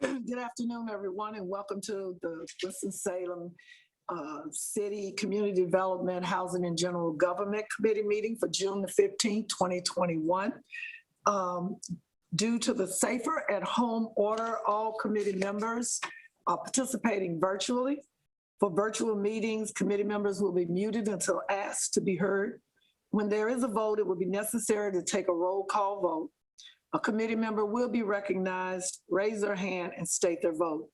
Good afternoon, everyone, and welcome to the Winston-Salem City Community Development, Housing and General Government Committee meeting for June the 15th, 2021. Due to the Safer at Home order, all committee members are participating virtually. For virtual meetings, committee members will be muted until asked to be heard. When there is a vote, it will be necessary to take a roll call vote. A committee member will be recognized, raise their hand, and state their vote.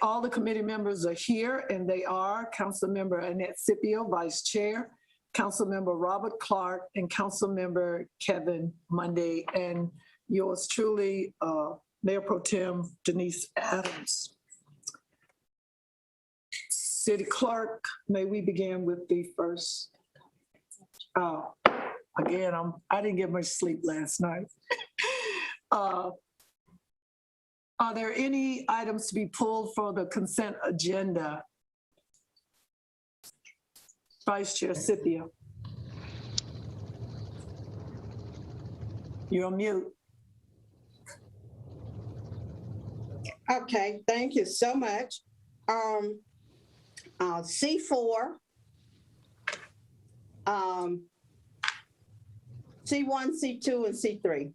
All the committee members are here, and they are Councilmember Annette Scipio, Vice Chair, Councilmember Robert Clark, and Councilmember Kevin Monday, and yours truly, Mayor Pro Tem Denise Adams. City Clerk, may we begin with the first? Again, I didn't get much sleep last night. Are there any items to be pulled for the consent agenda? Vice Chair Scipio. You're on mute. Okay, thank you so much. C4, C1, C2, and C3.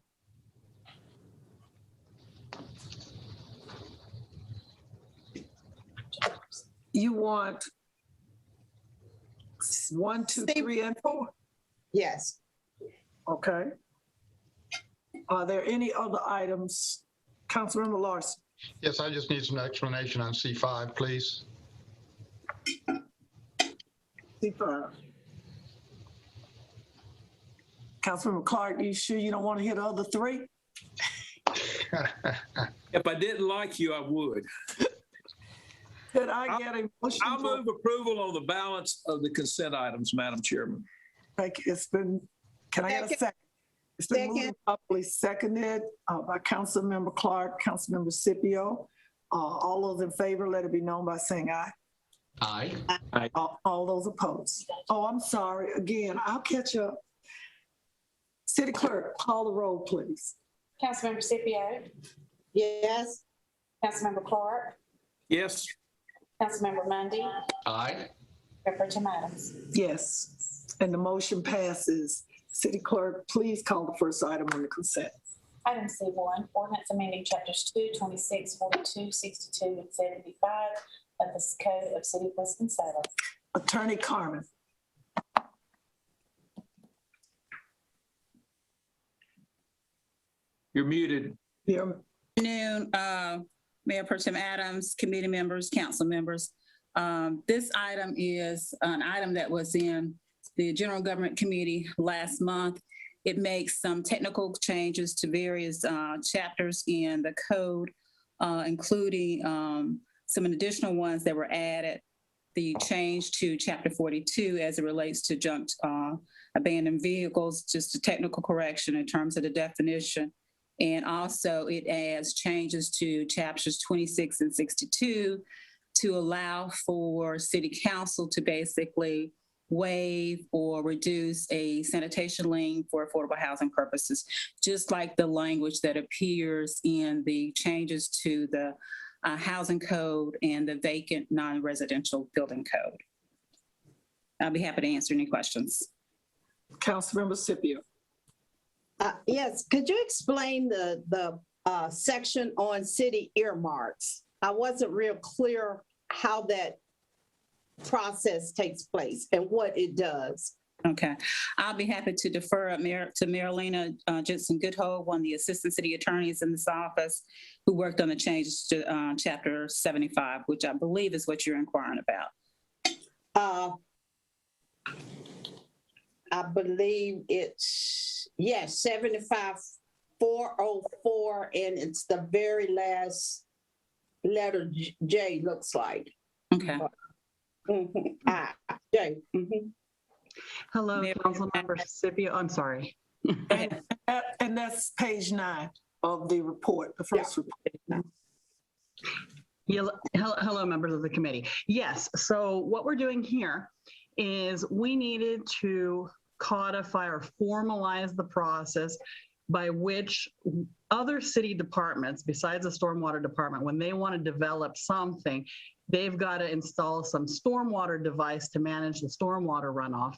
You want 1, 2, 3, and 4? Yes. Okay. Are there any other items? Councilmember Larson. Yes, I just need some explanation on C5, please. C5. Councilmember Clark, you sure you don't want to hit the other three? If I didn't like you, I would. Could I get a motion? I'll move approval on the balance of the consent items, Madam Chairman. Like it's been, can I get a second? It's been moved and properly seconded by Councilmember Clark, Councilmember Scipio. All those in favor, let it be known by saying aye. Aye. Aye. All those opposed. Oh, I'm sorry. Again, I'll catch up. City Clerk, call the roll, please. Councilmember Scipio. Yes. Councilmember Clark. Yes. Councilmember Mundy. Aye. Mayor Pro Tem Adams. Yes, and the motion passes. City Clerk, please call the first item on the consent. Item C1, ordinance amending chapters 2, 26, 42, 62, and 75 of the Code of City of Winston-Salem. Attorney Carmen. You're muted. You're Good afternoon, Mayor Pro Tem Adams, committee members, council members. This item is an item that was in the General Government Committee last month. It makes some technical changes to various chapters in the code, including some additional ones that were added. The change to Chapter 42 as it relates to junked abandoned vehicles, just a technical correction in terms of the definition. And also it adds changes to chapters 26 and 62 to allow for City Council to basically waive or reduce a sanitation lien for affordable housing purposes, just like the language that appears in the changes to the housing code and the vacant non-residential building code. I'll be happy to answer any questions. Councilmember Scipio. Yes, could you explain the section on city earmarks? I wasn't real clear how that process takes place and what it does. Okay, I'll be happy to defer to Marilena Jensen-Goodhold, one of the assistant city attorneys in this office who worked on the changes to Chapter 75, which I believe is what you're inquiring about. I believe it's, yes, 75404, and it's the very last letter J, looks like. Okay. J. Hello, Councilmember Scipio. I'm sorry. And that's page 9 of the report, the first report. Yeah, hello, members of the committee. Yes, so what we're doing here is we needed to codify or formalize the process by which other city departments, besides the stormwater department, when they want to develop something, they've got to install some stormwater device to manage the stormwater runoff.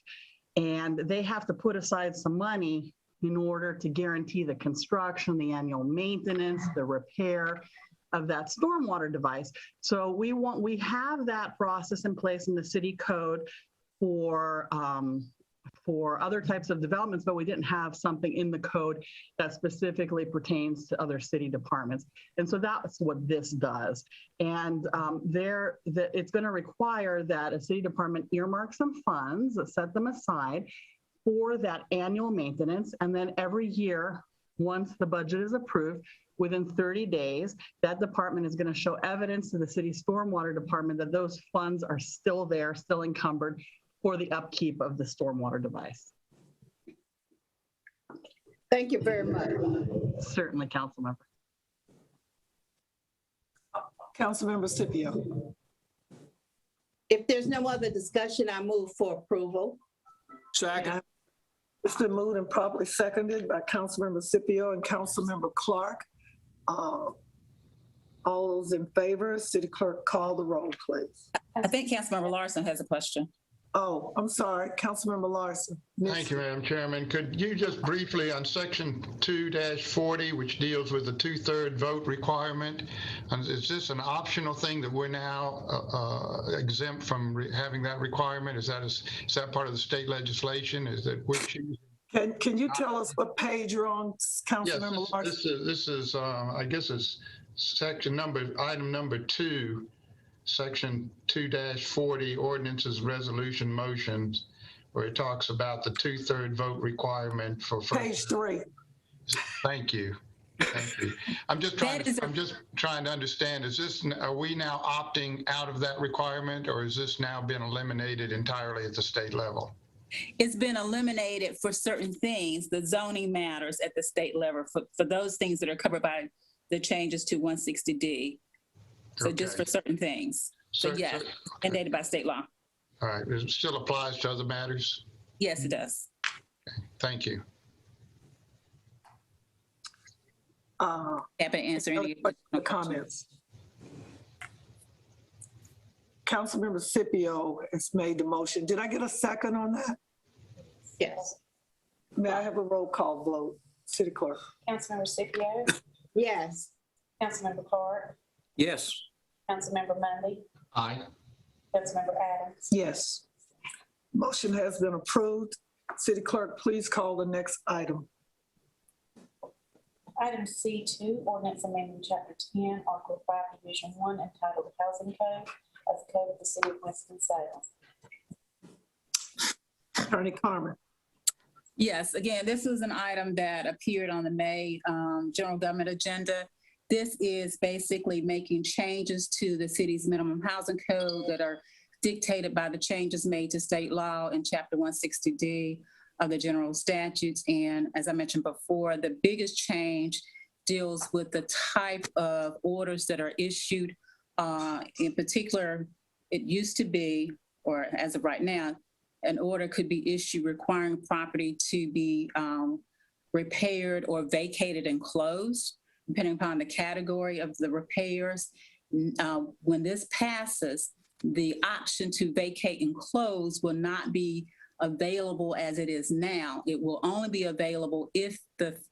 And they have to put aside some money in order to guarantee the construction, the annual maintenance, the repair of that stormwater device. So we have that process in place in the city code for other types of developments, but we didn't have something in the code that specifically pertains to other city departments. And so that's what this does. And it's going to require that a city department earmark some funds, set them aside for that annual maintenance. And then every year, once the budget is approved, within 30 days, that department is going to show evidence to the city stormwater department that those funds are still there, still encumbered for the upkeep of the stormwater device. Thank you very much. Certainly, council member. Councilmember Scipio. If there's no other discussion, I move for approval. Second. It's been moved and properly seconded by Councilmember Scipio and Councilmember Clark. All those in favor, City Clerk, call the roll, please. I think Councilmember Larson has a question. Oh, I'm sorry, Councilmember Larson. Thank you, Madam Chairman. Could you just briefly on section 2-40, which deals with the 2/3 vote requirement, is this an optional thing that we're now exempt from having that requirement? Is that part of the state legislation? Is that we're choosing? Can you tell us what page you're on, Councilmember Yes, Larson? this is I guess it's item number 2. Section 2-40 ordinances, resolution, motions, where it talks about the 2/3 vote requirement for. Page 3. Thank you. Thank you. I'm just trying to understand, are we now opting out of that requirement, or is this now been eliminated entirely at the state level? It's been eliminated for certain things, the zoning matters at the state level for those things that are covered by the changes to 160D. So just for certain things. So yes, mandated by state law. All right, it still applies to other matters? Yes, it does. Okay. Thank you. Happy to answer any Comments. Councilmember Scipio has made the motion. Did I get a second on that? Yes. May I have a roll call vote, City Clerk? Councilmember Scipio, Yes. Councilmember Clark, Yes. Councilmember Mundy, Aye. Councilmember Adams. Yes. Motion has been approved. City Clerk, please call the next item. Item C2, ordinance amending chapter 10, article 5, division 1, entitled Housing Code of the Code of the City of Winston-Salem. Attorney Carmen. Yes, again, this is an item that appeared on the May general government agenda. This is basically making changes to the city's minimum housing code that are dictated by the changes made to state law in chapter 160D of the general statutes. And as I mentioned before, the biggest change deals with the type of orders that are issued. In particular, it used to be, or as of right now, an order could be issued requiring property to be repaired or vacated and closed, depending upon the category of the repairs. When this passes, the option to vacate and close will not be available as it is now. It will only be available if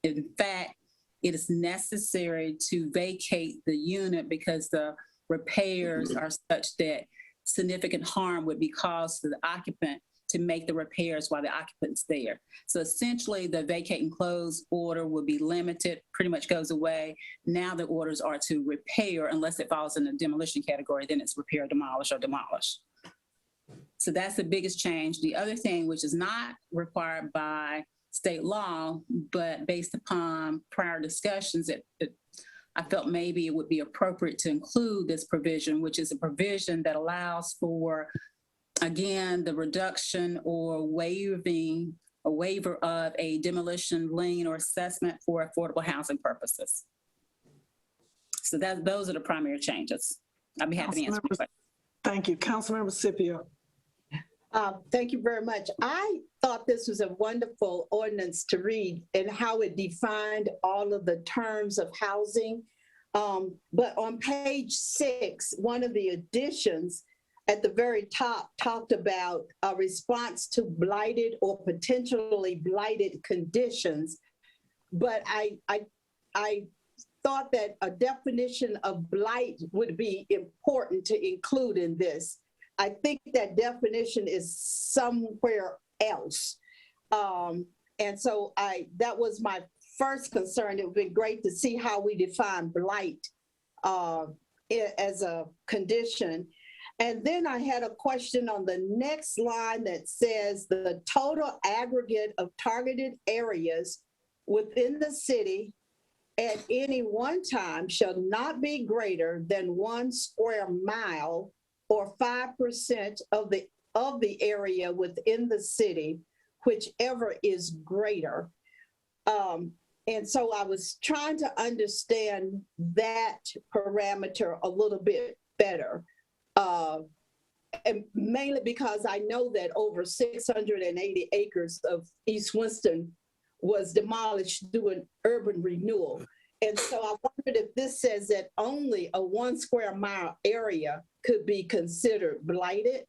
in fact, it is necessary to vacate the unit because the repairs are such that significant harm would be caused to the occupant to make the repairs while the occupant's there. So essentially the vacate and close order will be limited, pretty much goes away. Now the orders are to repair, unless it falls in the demolition category, then it's repair, demolish, or demolish. So that's the biggest change. The other thing, which is not required by state law, but based upon prior discussions, I felt maybe it would be appropriate to include this provision, which is a provision that allows for, again, the reduction or waiver of a demolition lien or assessment for affordable housing purposes. So those are the primary changes. I'd be happy to answer your question. Thank you. Councilmember Scipio. Thank you very much. I thought this was a wonderful ordinance to read and how it defined all of the terms of housing. But on page 6, one of the additions at the very top talked about a response to blighted or potentially blighted conditions. But I thought that a definition of blight would be important to include in this. I think that definition is somewhere else. And so that was my first concern. It would be great to see how we define blight as a condition. And then I had a question on the next line that says the total aggregate of targeted areas within the city at any one time shall not be greater than 1 square mile or 5% of the area within the city, whichever is greater. And so I was trying to understand that parameter a little bit better. And mainly because I know that over 680 acres of East Winston was demolished through an urban renewal. And so I wondered if this says that only a 1 square mile area could be considered blighted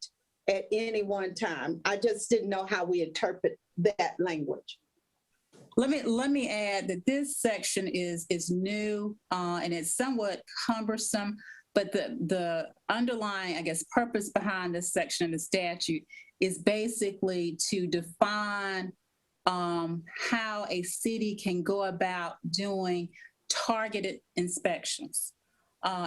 at any one time. I just didn't know how we interpret that language. Let me add that this section is new and it's somewhat cumbersome, but the underlying, I guess, purpose behind this section of the statute is basically to define how a city can go about doing targeted inspections.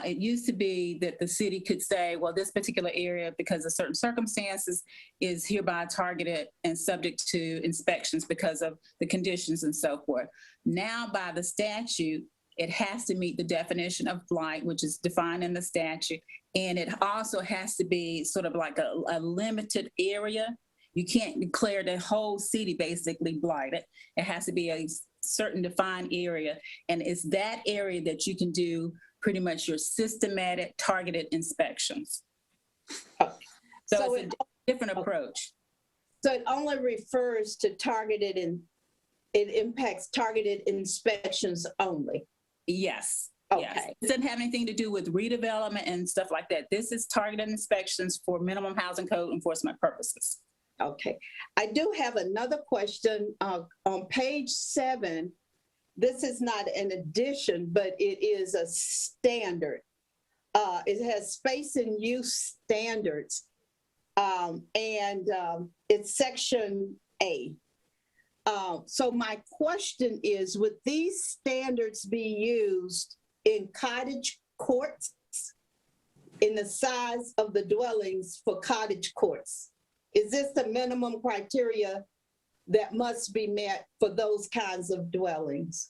It used to be that the city could say, well, this particular area, because of certain circumstances, is hereby targeted and subject to inspections because of the conditions and so forth. Now, by the statute, it has to meet the definition of blight, which is defined in the statute. And it also has to be sort of like a limited area. You can't declare the whole city basically blighted. It has to be a certain defined area. And it's that area that you can do pretty much your systematic targeted inspections. So it's a different approach. So it only refers to targeted and it impacts targeted inspections only. Yes. Okay. Yes. It doesn't have anything to do with redevelopment and stuff like that. This is targeted inspections for minimum housing code enforcement purposes. Okay. I do have another question on page 7. This is not an addition, but it is a standard. It has space and use standards, and it's section A. So my question is, would these standards be used in cottage courts, in the size of the dwellings for cottage courts? Is this the minimum criteria that must be met for those kinds of dwellings?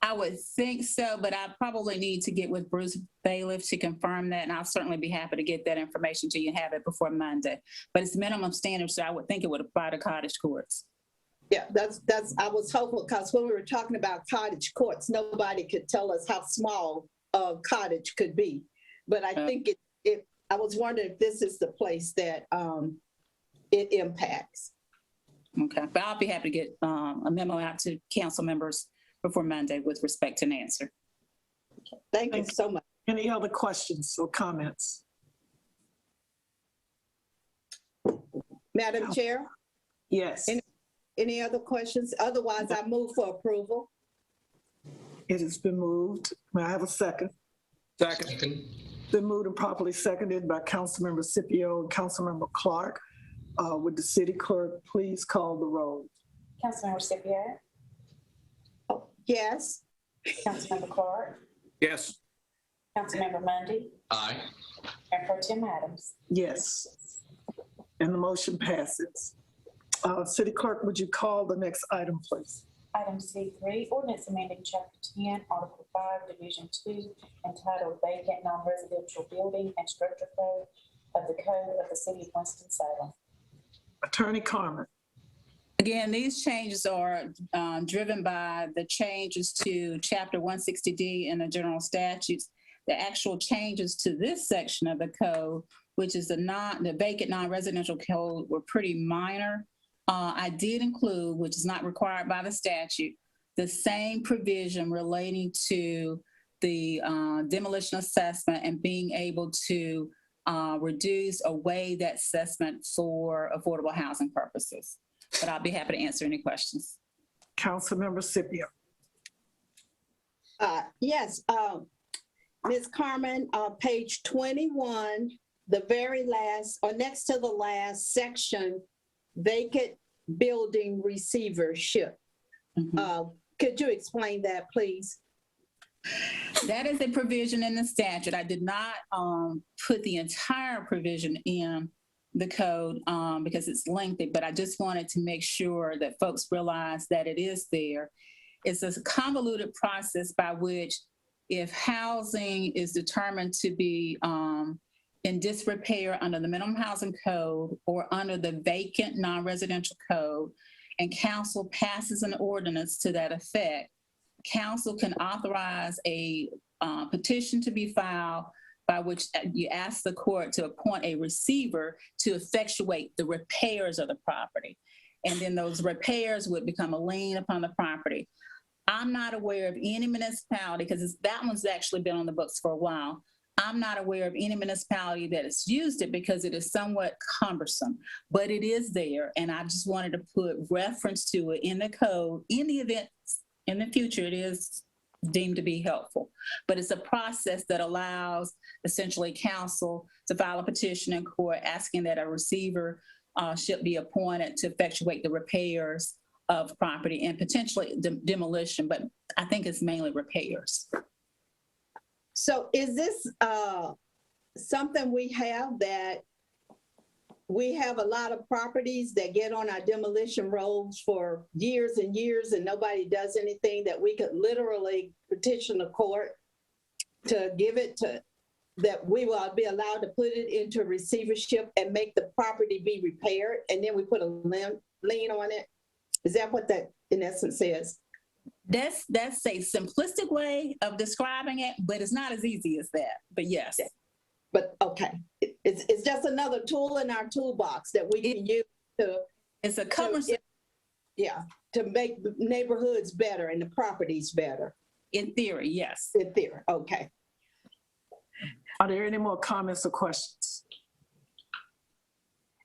I would think so, but I probably need to get with Bruce Bailiff to confirm that, and I'll certainly be happy to get that information to you and have it before Monday. But it's minimum standards, so I would think it would apply to cottage courts. Yeah, that's. I was hopeful because when we were talking about cottage courts, nobody could tell us how small a cottage could be. But I think I was wondering if this is the place that it impacts. Okay, but I'll be happy to get a memo out to council members before Monday with respect to an answer. Thank you so much. Any other questions or comments? Madam Chair, Yes, any other questions? Otherwise, I move for approval. it has been moved. May I have a second? Second. Been moved and properly seconded by Councilmember Scipio and Councilmember Clark. Would the city clerk please call the roll? Councilmember Scipio, Yes. Councilmember Clark, Yes. Councilmember Mundy, Aye. Mayor Pro Tem Adams. Yes. And the motion passes. City clerk, would you call the next item, please? Item C3, ordinance amending chapter 10, article 5, division 2, entitled Vacant Non-Residential Building and Structure Code of the Code of the City of Winston-Salem. Attorney Carmen. Again, these changes are driven by the changes to Chapter 160D in the general statutes. The actual changes to this section of the code, which is the vacant non-residential code, were pretty minor. I did include, which is not required by the statute, the same provision relating to the demolition assessment and being able to reduce or waive that assessment for affordable housing purposes. But I'll be happy to answer any questions. Councilmember Scipio. Yes, Ms. Carmen, page 21, the very last, or next to the last section, vacant building receivership. Could you explain that, please? That is a provision in the statute. I did not put the entire provision in the code because it's lengthy, but I just wanted to make sure that folks realize that it is there. It's a convoluted process by which if housing is determined to be in disrepair under the minimum housing code or under the vacant non-residential code, and council passes an ordinance to that effect, council can authorize a petition to be filed by which you ask the court to appoint a receiver to effectuate the repairs of the property. And then those repairs would become a lien upon the property. I'm not aware of any municipality, because that one's actually been on the books for a while. I'm not aware of any municipality that has used it because it is somewhat cumbersome, but it is there. And I just wanted to put reference to it in the code in the event in the future it is deemed to be helpful. But it's a process that allows essentially council to file a petition in court asking that a receiver should be appointed to effectuate the repairs of property and potentially demolition, but I think it's mainly repairs. So is this something we have, that we have a lot of properties that get on our demolition rolls for years and years and nobody does anything, that we could literally petition the court to give it to, that we will be allowed to put it into receivership and make the property be repaired, and then we put a lien on it? Is that what that in essence is? That's a simplistic way of describing it, but it's not as easy as that. But yes. But okay, it's just another tool in our toolbox that we can use to. It's a cumbersome. To make the neighborhoods better and the properties better. In theory, yes. In theory, okay. Are there any more comments or questions?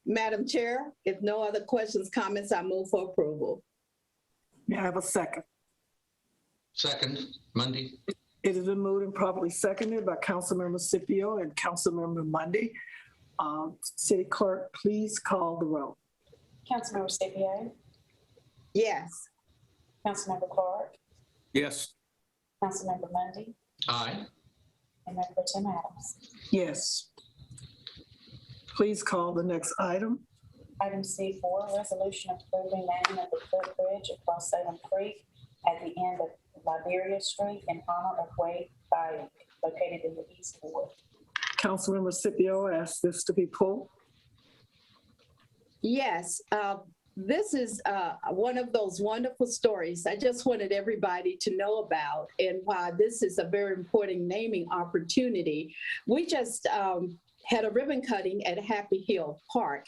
Madam Chair, if no other questions, comments, I move for approval. May I have a second? Second, Mundy. It has been moved and properly seconded by Councilmember Scipio and Councilmember Mundy. City Clerk, please call the roll. Councilmember Scipio, Yes. Councilmember Clark, Yes. Councilmember Mundy, Aye. and Mayor Pro Tem Adams. Yes. Please call the next item. Item C4, resolution approving naming of the footbridge across Salem Creek at the end of Liberia Street in honor of Wade Bayou, located in the East Ward. Councilmember Scipio asked this to be pulled. Yes, this is one of those wonderful stories I just wanted everybody to know about, and why this is a very important naming opportunity. We just had a ribbon cutting at Happy Hill Park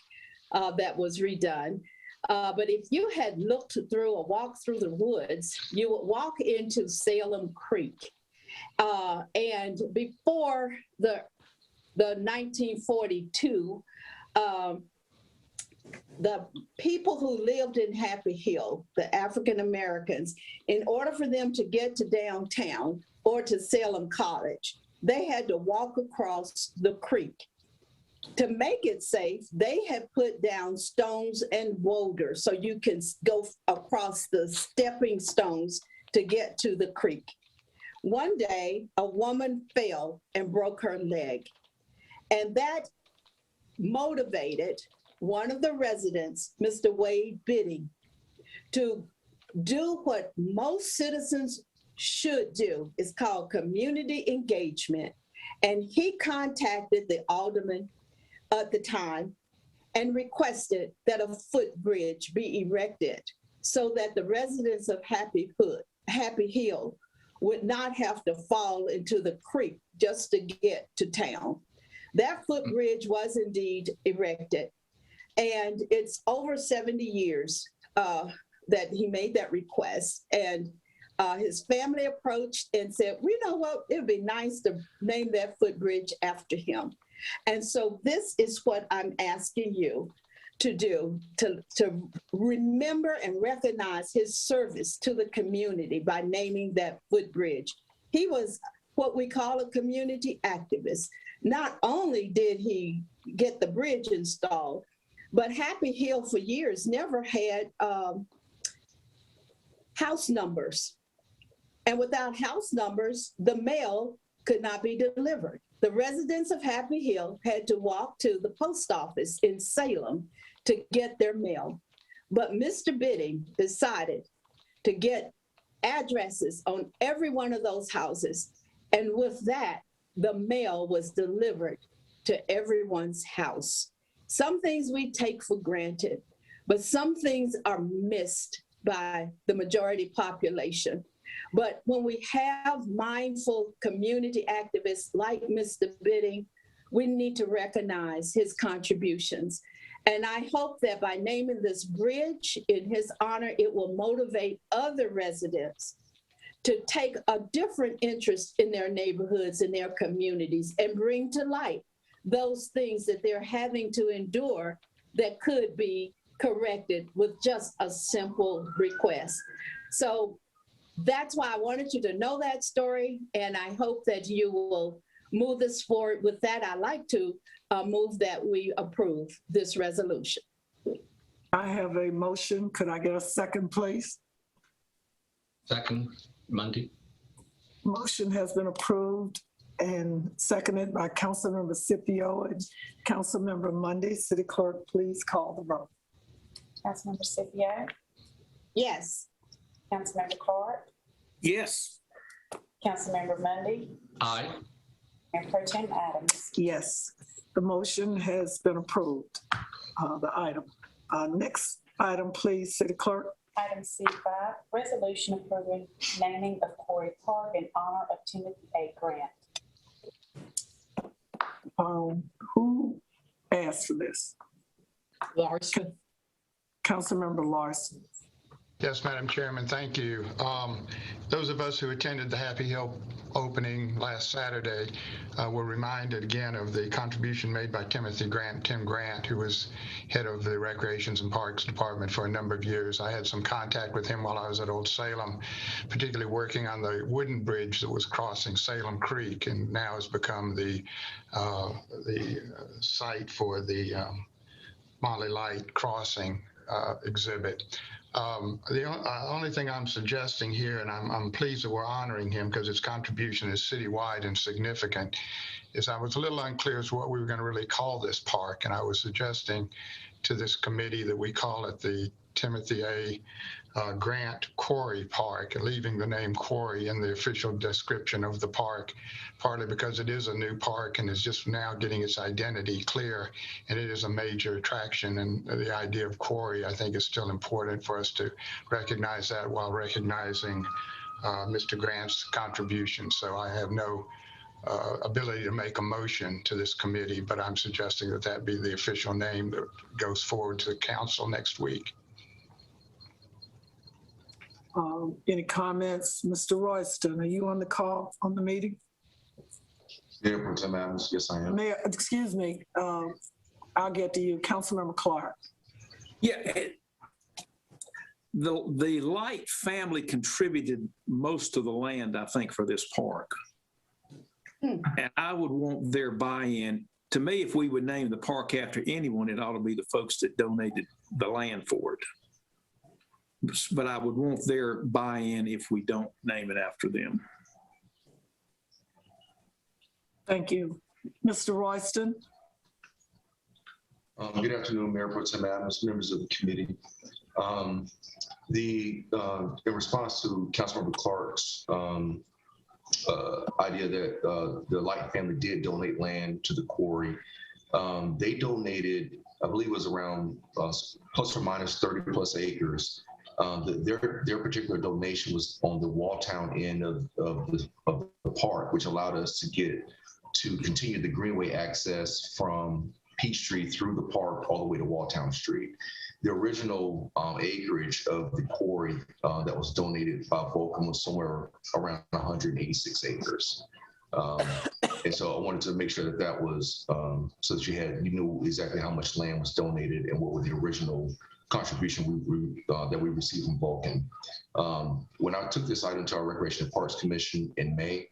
that was redone. But if you had looked through or walked through the woods, you would walk into Salem Creek. And before the 1942, the people who lived in Happy Hill, the African Americans, in order for them to get to downtown or to Salem College, they had to walk across the creek. To make it safe, they had put down stones and boulders so you can go across the stepping stones to get to the creek. One day, a woman fell and broke her leg, and that motivated one of the residents, Mr. Wade Bidding, to do what most citizens should do. It's called community engagement. And he contacted the alderman at the time and requested that a footbridge be erected so that the residents of Happy Hill would not have to fall into the creek just to get to town. That footbridge was indeed erected. And it's over 70 years that he made that request. And his family approached and said, "You know what, it'd be nice to name that footbridge after him." And so this is what I'm asking you to do, to remember and recognize his service to the community by naming that footbridge. He was what we call a community activist. Not only did he get the bridge installed, but Happy Hill for years never had house numbers. And without house numbers, the mail could not be delivered. The residents of Happy Hill had to walk to the post office in Salem to get their mail. But Mr. Bidding decided to get addresses on every one of those houses. And with that, the mail was delivered to everyone's house. Some things we take for granted, but some things are missed by the majority population. But when we have mindful community activists like Mr. Bidding, we need to recognize his contributions. And I hope that by naming this bridge in his honor, it will motivate other residents to take a different interest in their neighborhoods and their communities and bring to light those things that they're having to endure that could be corrected with just a simple request. So that's why I wanted you to know that story, and I hope that you will move this forward. With that, I'd like to move that we approve this resolution. I have a motion. Could I get a second, please? Second, Monday. Motion has been approved and seconded by Councilmember Scipio and Councilmember Monday. City Clerk, please call the roll. Councilmember Scipio, Yes. Councilmember Clark, Yes. Councilmember Mundy, Aye. Mayor Pro Tem Adams. Yes, the motion has been approved, the item. Next item, please, City Clerk. Item C5, resolution approving naming of Quarry Park in honor of Timothy A. Grant. Who asked for this? Larson. Councilmember Larson. Yes, Madam Chairman, thank you. Those of us who attended the Happy Hill opening last Saturday were reminded again of the contribution made by Tim Grant, who was head of the Recreations and Parks Department for a number of years. I had some contact with him while I was at Old Salem, particularly working on the wooden bridge that was crossing Salem Creek and now has become the site for the Molly Light crossing exhibit. The only thing I'm suggesting here, and I'm pleased that we're honoring him because his contribution is citywide and significant, is I was a little unclear as to what we were going to really call this park. And I was suggesting to this committee that we call it the Timothy A. Grant Quarry Park, leaving the name Quarry in the official description of the park, partly because it is a new park and is just now getting its identity clear, and it is a major attraction. And the idea of Quarry, I think, is still important for us to recognize that while recognizing Mr. Grant's contribution. So I have no ability to make a motion to this committee, but I'm suggesting that that be the official name that goes forward to the council next week. Any comments? Mr. Royston, are you on the call on the meeting? Mayor Pro Tem Adams, yes, I am. Mayor, excuse me, I'll get to you. Councilmember Clark. Yeah. The Light family contributed most of the land, I think, for this park. And I would want their buy-in. To me, if we would name the park after anyone, it ought to be the folks that donated the land for it. But I would want their buy-in if we don't name it after them. Thank you. Mr. Royston. Good afternoon, Mayor Pro Tem Adams, members of the committee. In response to Councilmember Clark's idea that the Light family did donate land to the quarry, they donated, I believe it was around plus or minus 30 plus acres. Their particular donation was on the Walltown end of the park, which allowed us to continue the greenway access from Peachtree through the park all the way to Walltown Street. The original acreage of the quarry that was donated by Vulcan was somewhere around 186 acres. And so I wanted to make sure that that was, so that you knew exactly how much land was donated and what were the original contribution that we received from Vulcan. When I took this item to our Recreation and Parks Commission in May,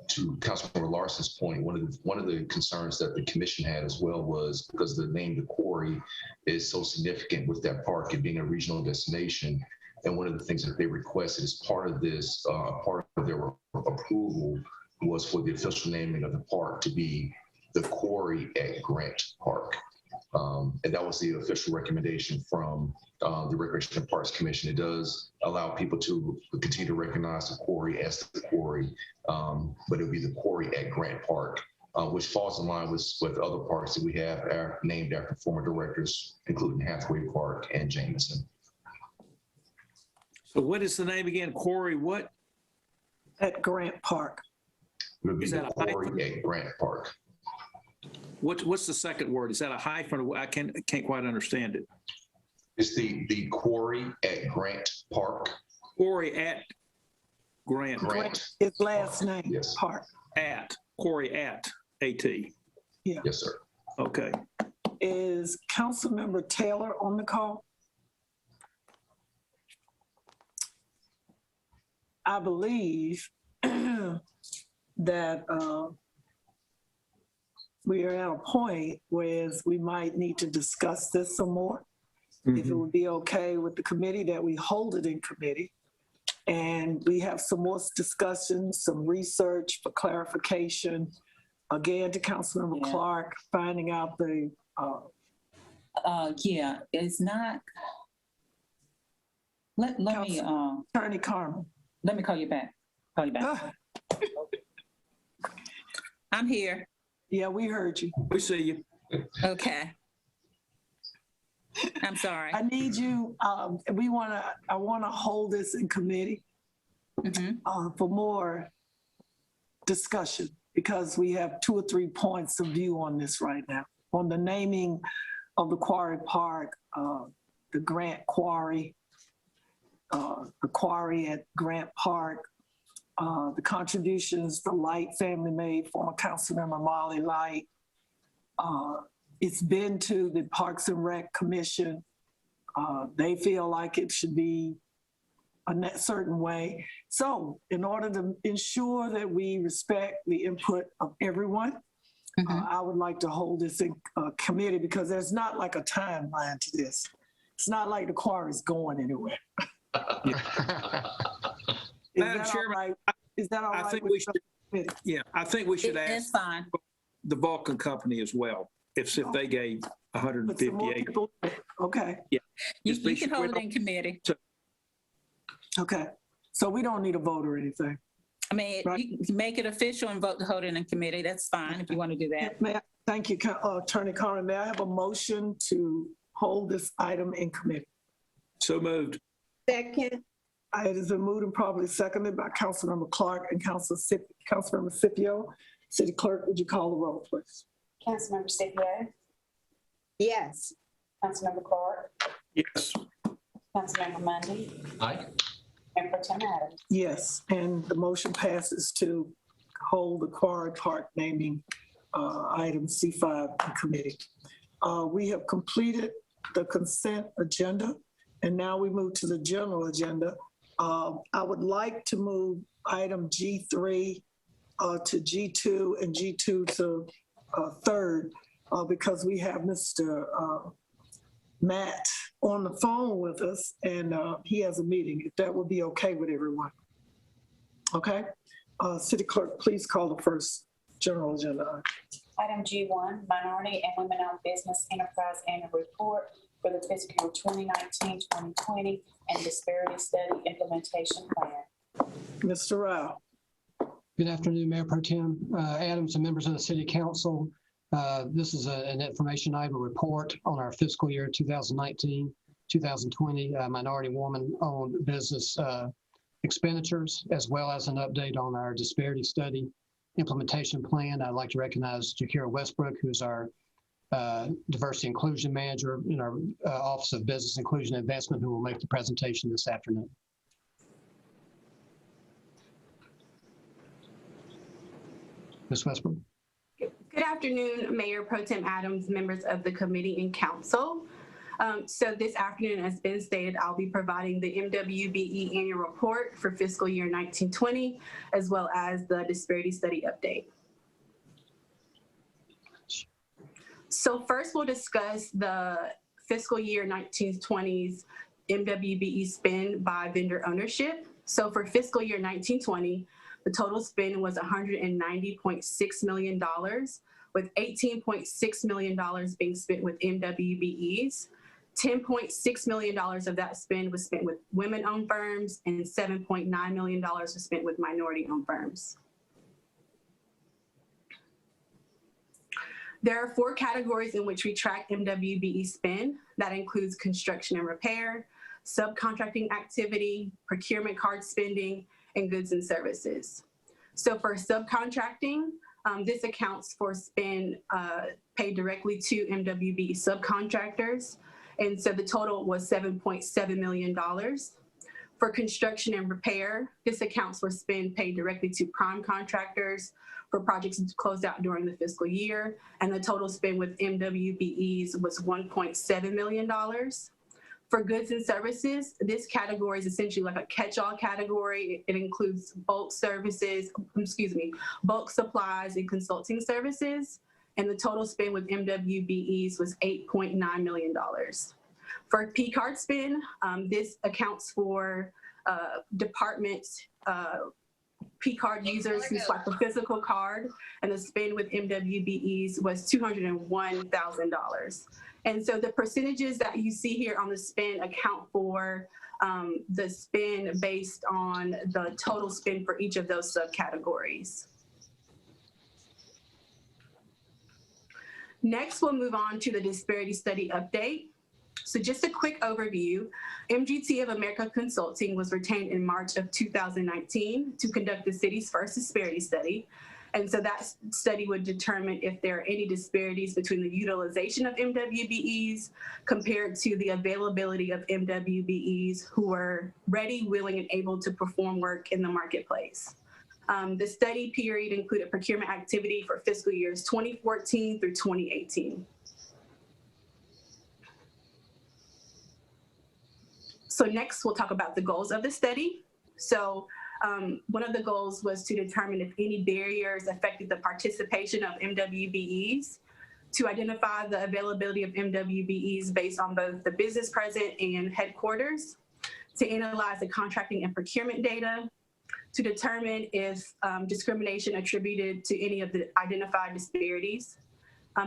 to Councilmember Larson's point, one of the concerns that the commission had as well was because the name, the Quarry, is so significant with that park, it being a regional destination. And one of the things that they requested as part of this, part of their approval, was for the official naming of the park to be the Quarry at Grant Park. And that was the official recommendation from the Recreation and Parks Commission. It does allow people to continue to recognize the Quarry as the Quarry, but it would be the Quarry at Grant Park, which falls in line with other parks that we have named after former directors, including Hathaway Park and Jameson. So what is the name again? Quarry what? At Grant Park. It would be Is the that a hyphen? Quarry at Grant Park. What's the second word? Is that a hyphen? I can't quite understand it. It's the Quarry at Grant Park. Quarry at Grant. Grant. His last name, Yes. Park. At Quarry at AT. Yes, sir. Okay. Is Councilmember Taylor on the call? I believe that we are at a point where we might need to discuss this some more. If it would be okay with the committee that we hold it in committee and we have some more discussions, some research for clarification. Again, to Councilmember Clark, finding out the Yeah, it's not. Let me Attorney Carmen. let me call you back. I'm here. Yeah, we heard you. We see you. Okay. I'm sorry. I need you, I want to hold this in committee for more discussion because we have 2 or 3 points of view on this right now. On the naming of the Quarry Park, the Grant Quarry, the Quarry at Grant Park, the contributions the Light family made, former Councilmember Molly Light. It's been to the Parks and Rec Commission. They feel like it should be a certain way. So in order to ensure that we respect the input of everyone, I would like to hold this in committee because there's not like a timeline to this. It's not like the quarry's going anywhere. Madam Chairman, Is that all right? I think with we should. the Yeah, I think we should It's ask fine. the Vulcan company as well if they gave Put some 150 more acres. people- Okay, You Just be can sure hold we it in committee. okay. So we don't need a vote or anything. I mean, Right. you can make it official and vote to hold it in committee. That's fine if you want to do that. Thank you, Attorney Carmen. May I have a motion to hold this item in committee? So moved. Second, It has been moved and probably seconded by Councilmember Clark and Councilmember Scipio. City Clerk, would you call the roll, please? Councilmember Scipio, yes. Councilmember Clark, Yes. Councilmember Mundy, Aye. Mayor Pro Tem Adams. Yes, and the motion passes to hold the Quarry Park naming item C5 in committee. We have completed the consent agenda, and now we move to the general agenda. I would like to move item G3 to G2 and G2 to third because we have Mr. Matt on the phone with us and he has a meeting, if that would be okay with everyone. Okay? City Clerk, please call the first general agenda. Item G1, Minority and Women-Owned Business Enterprise Annual Report for the fiscal year 2019-2020 and Disparity Study Implementation Plan. Mr. Rao. Good afternoon, Mayor Pro Tem Adams and members of the City Council. This is an information item report on our fiscal year 2019-2020 minority woman-owned business expenditures, as well as an update on our disparity study implementation plan. I'd like to recognize Jakira Westbrook, who's our Diversity Inclusion Manager in our Office of Business Inclusion and Advancement, who will make the presentation this afternoon. Ms. Westbrook. Good afternoon, Mayor Pro Tem Adams, members of the committee and council. So this afternoon, as been stated, I'll be providing the MWBE annual report for fiscal year 1920, as well as the disparity study update. So first, we'll discuss the fiscal year 1920's MWBE spend by vendor ownership. So for fiscal year 1920, the total spend was $190.6 million, with $18.6 million being spent with MWBEs. $10.6 million of that spend was spent with women-owned firms, and $7.9 million was spent with minority-owned firms. There are 4 categories in which we track MWBE spend. That includes construction and repair, subcontracting activity, procurement card spending, and goods and services. So for subcontracting, this accounts for spend paid directly to MWBE subcontractors. And so the total was $7.7 million. For construction and repair, this accounts for spend paid directly to prime contractors for projects closed out during the fiscal year. And the total spend with MWBEs was $1.7 million. For goods and services, this category is essentially like a catch-all category. It includes bulk services, bulk supplies and consulting services. And the total spend with MWBEs was $8.9 million. For P-card spend, this accounts for departments, P-card users who swipe a physical card, and the spend with MWBEs was $201,000. And so the percentages that you see here on the spend account for the spend based on the total spend for each of those subcategories. Next, we'll move on to the disparity study update. So just a quick overview, MGT of America Consulting was retained in March of 2019 to conduct the city's first disparity study. And so that study would determine if there are any disparities between the utilization of MWBEs compared to the availability of MWBEs who are ready, willing, and able to perform work in the marketplace. The study period included procurement activity for fiscal years 2014 through 2018. So next, we'll talk about the goals of the study. So one of the goals was to determine if any barriers affected the participation of MWBEs, to identify the availability of MWBEs based on both the business present and headquarters, to analyze the contracting and procurement data, to determine if discrimination attributed to any of the identified disparities.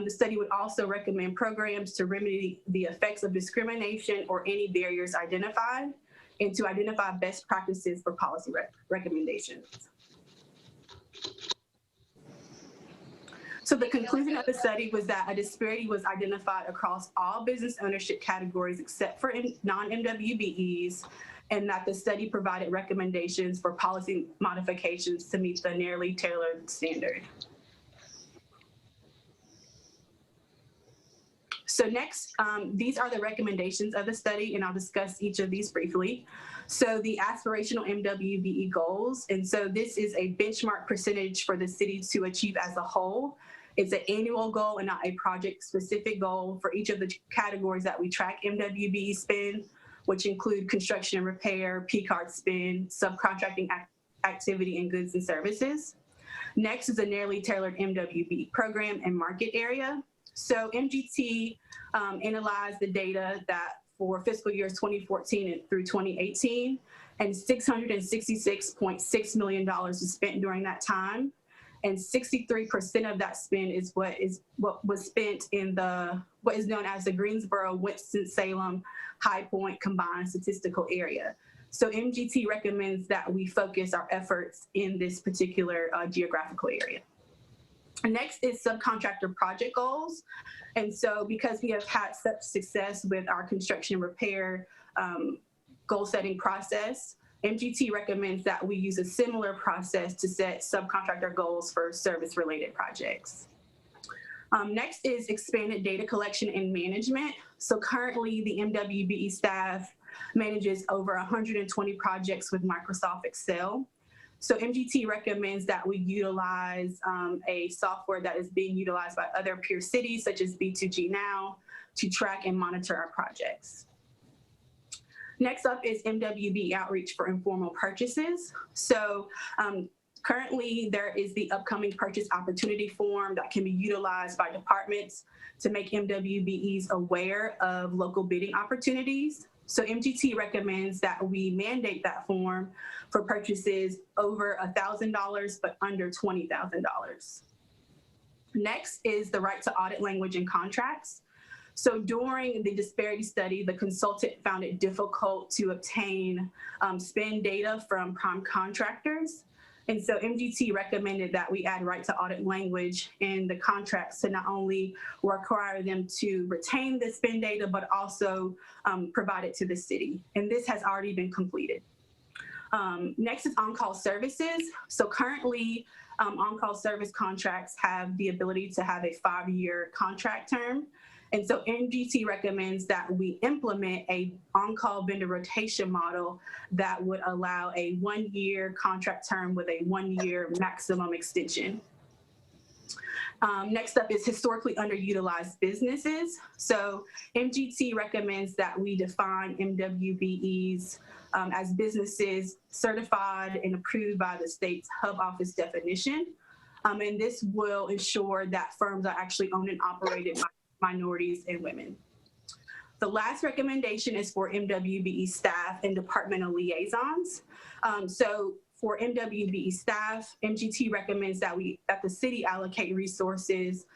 The study would also recommend programs to remedy the effects of discrimination or any barriers identified, and to identify best practices for policy recommendations. So the conclusion of the study was that a disparity was identified across all business ownership categories except for non-MWBEs, and that the study provided recommendations for policy modifications to meet the narrowly tailored standard. So next, these are the recommendations of the study, and I'll discuss each of these briefly. So the aspirational MWBE goals, and so this is a benchmark percentage for the city to achieve as a whole. It's an annual goal and not a project-specific goal for each of the categories that we track MWBE spend, which include construction and repair, P-card spend, subcontracting activity, and goods and services. Next is a narrowly tailored MWBE program and market area. So MGT analyzed the data that for fiscal years 2014 through 2018, and $666.6 million was spent during that time. And 63% of that spend is what was spent in what is known as the Greensboro, Winston-Salem, High Point combined statistical area. So MGT recommends that we focus our efforts in this particular geographical area. Next is subcontractor project goals. And so because we have had such success with our construction and repair goal setting process, MGT recommends that we use a similar process to set subcontractor goals for service-related projects. Next is expanded data collection and management. So currently the MWBE staff manages over 120 projects with Microsoft Excel. So MGT recommends that we utilize a software that is being utilized by other peer cities such as B2G Now to track and monitor our projects. Next up is MWBE outreach for informal purchases. So currently, there is the upcoming purchase opportunity form that can be utilized by departments to make MWBEs aware of local bidding opportunities. So MGT recommends that we mandate that form for purchases over $1,000 but under $20,000. Next is the right to audit language in contracts. So during the disparity study, the consultant found it difficult to obtain spend data from prime contractors. And so MGT recommended that we add right to audit language in the contracts to not only require them to retain the spend data, but also provide it to the city. And this has already been completed. Next is on-call services. So currently, on-call service contracts have the ability to have a 5-year contract term. And so MGT recommends that we implement a on-call vendor rotation model that would allow a 1-year contract term with a 1-year maximum extension. Next up is historically underutilized businesses. So MGT recommends that we define MWBEs as businesses certified and approved by the state's hub office definition. And this will ensure that firms are actually owned and operated by minorities and women. The last recommendation is for MWBE staff and departmental liaisons. So for MWBE staff, MGT recommends that the city allocate resources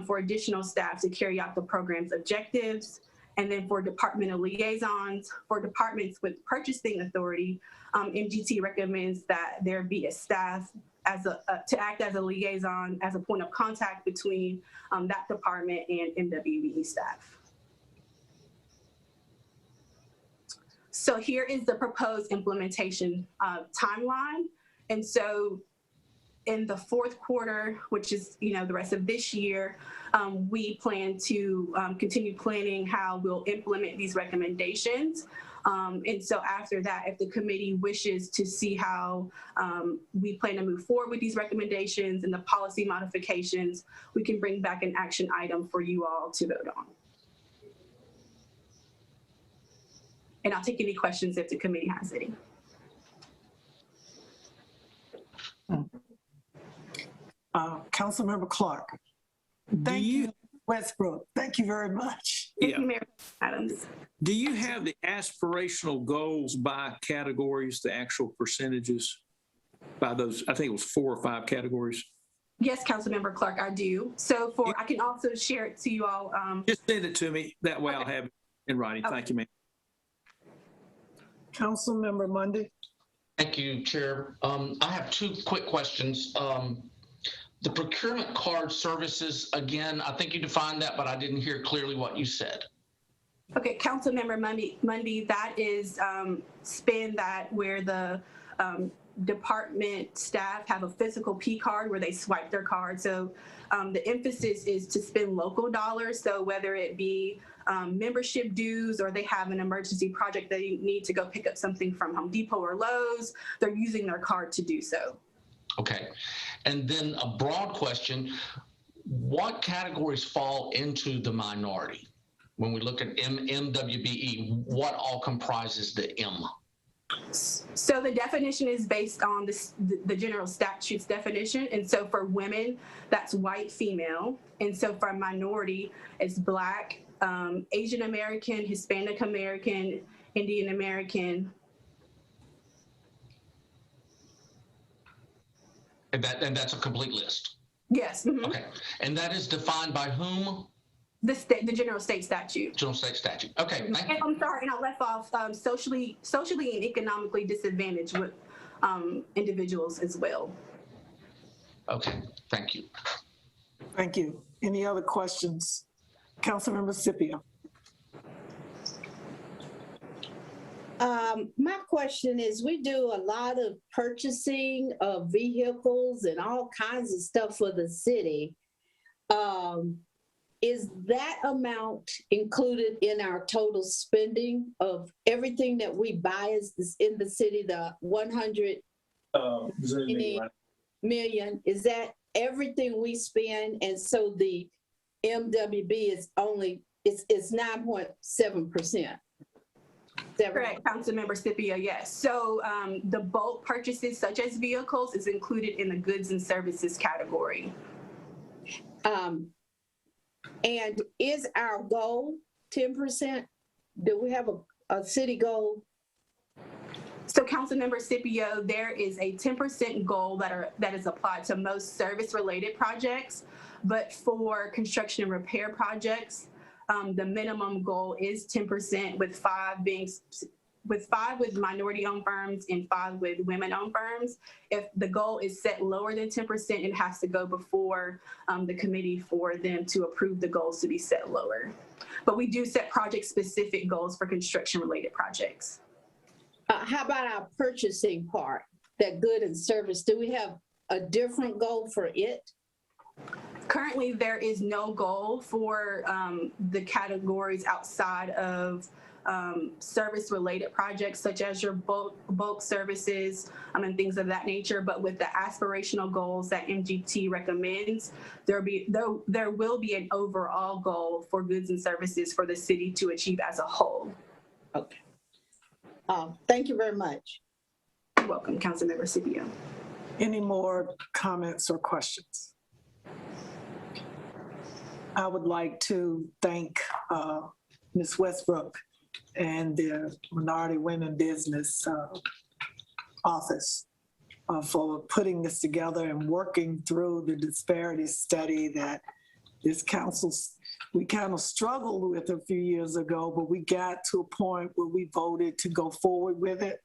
for additional staff to carry out the program's objectives. And then for departmental liaisons, for departments with purchasing authority, MGT recommends that there be a staff to act as a liaison, as a point of contact between that department and MWBE staff. So here is the proposed implementation timeline. And so in the fourth quarter, which is the rest of this year, we plan to continue planning how we'll implement these recommendations. And so after that, if the committee wishes to see how we plan to move forward with these recommendations and the policy modifications, we can bring back an action item for you all to vote on. And I'll take any questions if the committee has any. Councilmember Clark. Thank you, Westbrook. Thank you very much. Thank you, Mayor Adams. Do you have the aspirational goals by categories, the actual percentages by those? I think it was 4 or 5 categories. Yes, Councilmember Clark, I do. So I can also share it to you all. Just send it to me. That way okay. I'll have it in writing. Okay. Thank you, ma'am. Councilmember Mundy. Thank you, Chair. I have 2 quick questions. The procurement card services, again, I think you defined that, but I didn't hear clearly what you said. Okay, Councilmember Mundy, that is spend that where the department staff have a physical P card where they swipe their card. So the emphasis is to spend local dollars. So whether it be membership dues or they have an emergency project they need to go pick up something from Home Depot or Lowe's, they're using their card to do so. Okay. And then a broad question, what categories fall into the minority? When we look at MWBE, what all comprises the M? So the definition is based on the general statutes definition. And so for women, that's white, female. And so for minority, it's Black, Asian American, Hispanic American, Indian American. And that's a complete list? Yes. Mm-hmm. Okay. And that is defined by whom? The general state statute. General state statute. Okay. Thank you. And I'm sorry, and I left off socially and economically disadvantaged with individuals as well. Okay. Thank you. Thank you. Any other questions? Councilmember Scipio. My question is, we do a lot of purchasing of vehicles and all kinds of stuff for the city. Is that amount included in our total spending of everything that we buy in the city, the 100 million? Is that everything we spend? And so the MWB is only, it's 9.7%. Correct, Councilmember Scipio, yes. So the bulk purchases such as vehicles is included in the goods and services category. And is our goal 10%? Do we have a city goal? So Councilmember Scipio, there is a 10% goal that is applied to most service-related projects, but for construction and repair projects, the minimum goal is 10%, with five with minority-owned firms and 5 with women-owned firms. If the goal is set lower than 10%, it has to go before the committee for them to approve the goals to be set lower. But we do set project-specific goals for construction-related projects. How about our purchasing part, that good and service? Do we have a different goal for it? Currently, there is no goal for the categories outside of service-related projects, such as your bulk services and things of that nature. But with the aspirational goals that MGT recommends, there will be an overall goal for goods and services for the city to achieve as a whole. Okay. Thank you very much. You're welcome, Councilmember Scipio. Any more comments or questions? I would like to thank Ms. Westbrook and the Minority Women Business Office for putting this together and working through the disparity study that this council, we kind of struggled with a few years ago, but we got to a point where we voted to go forward with it.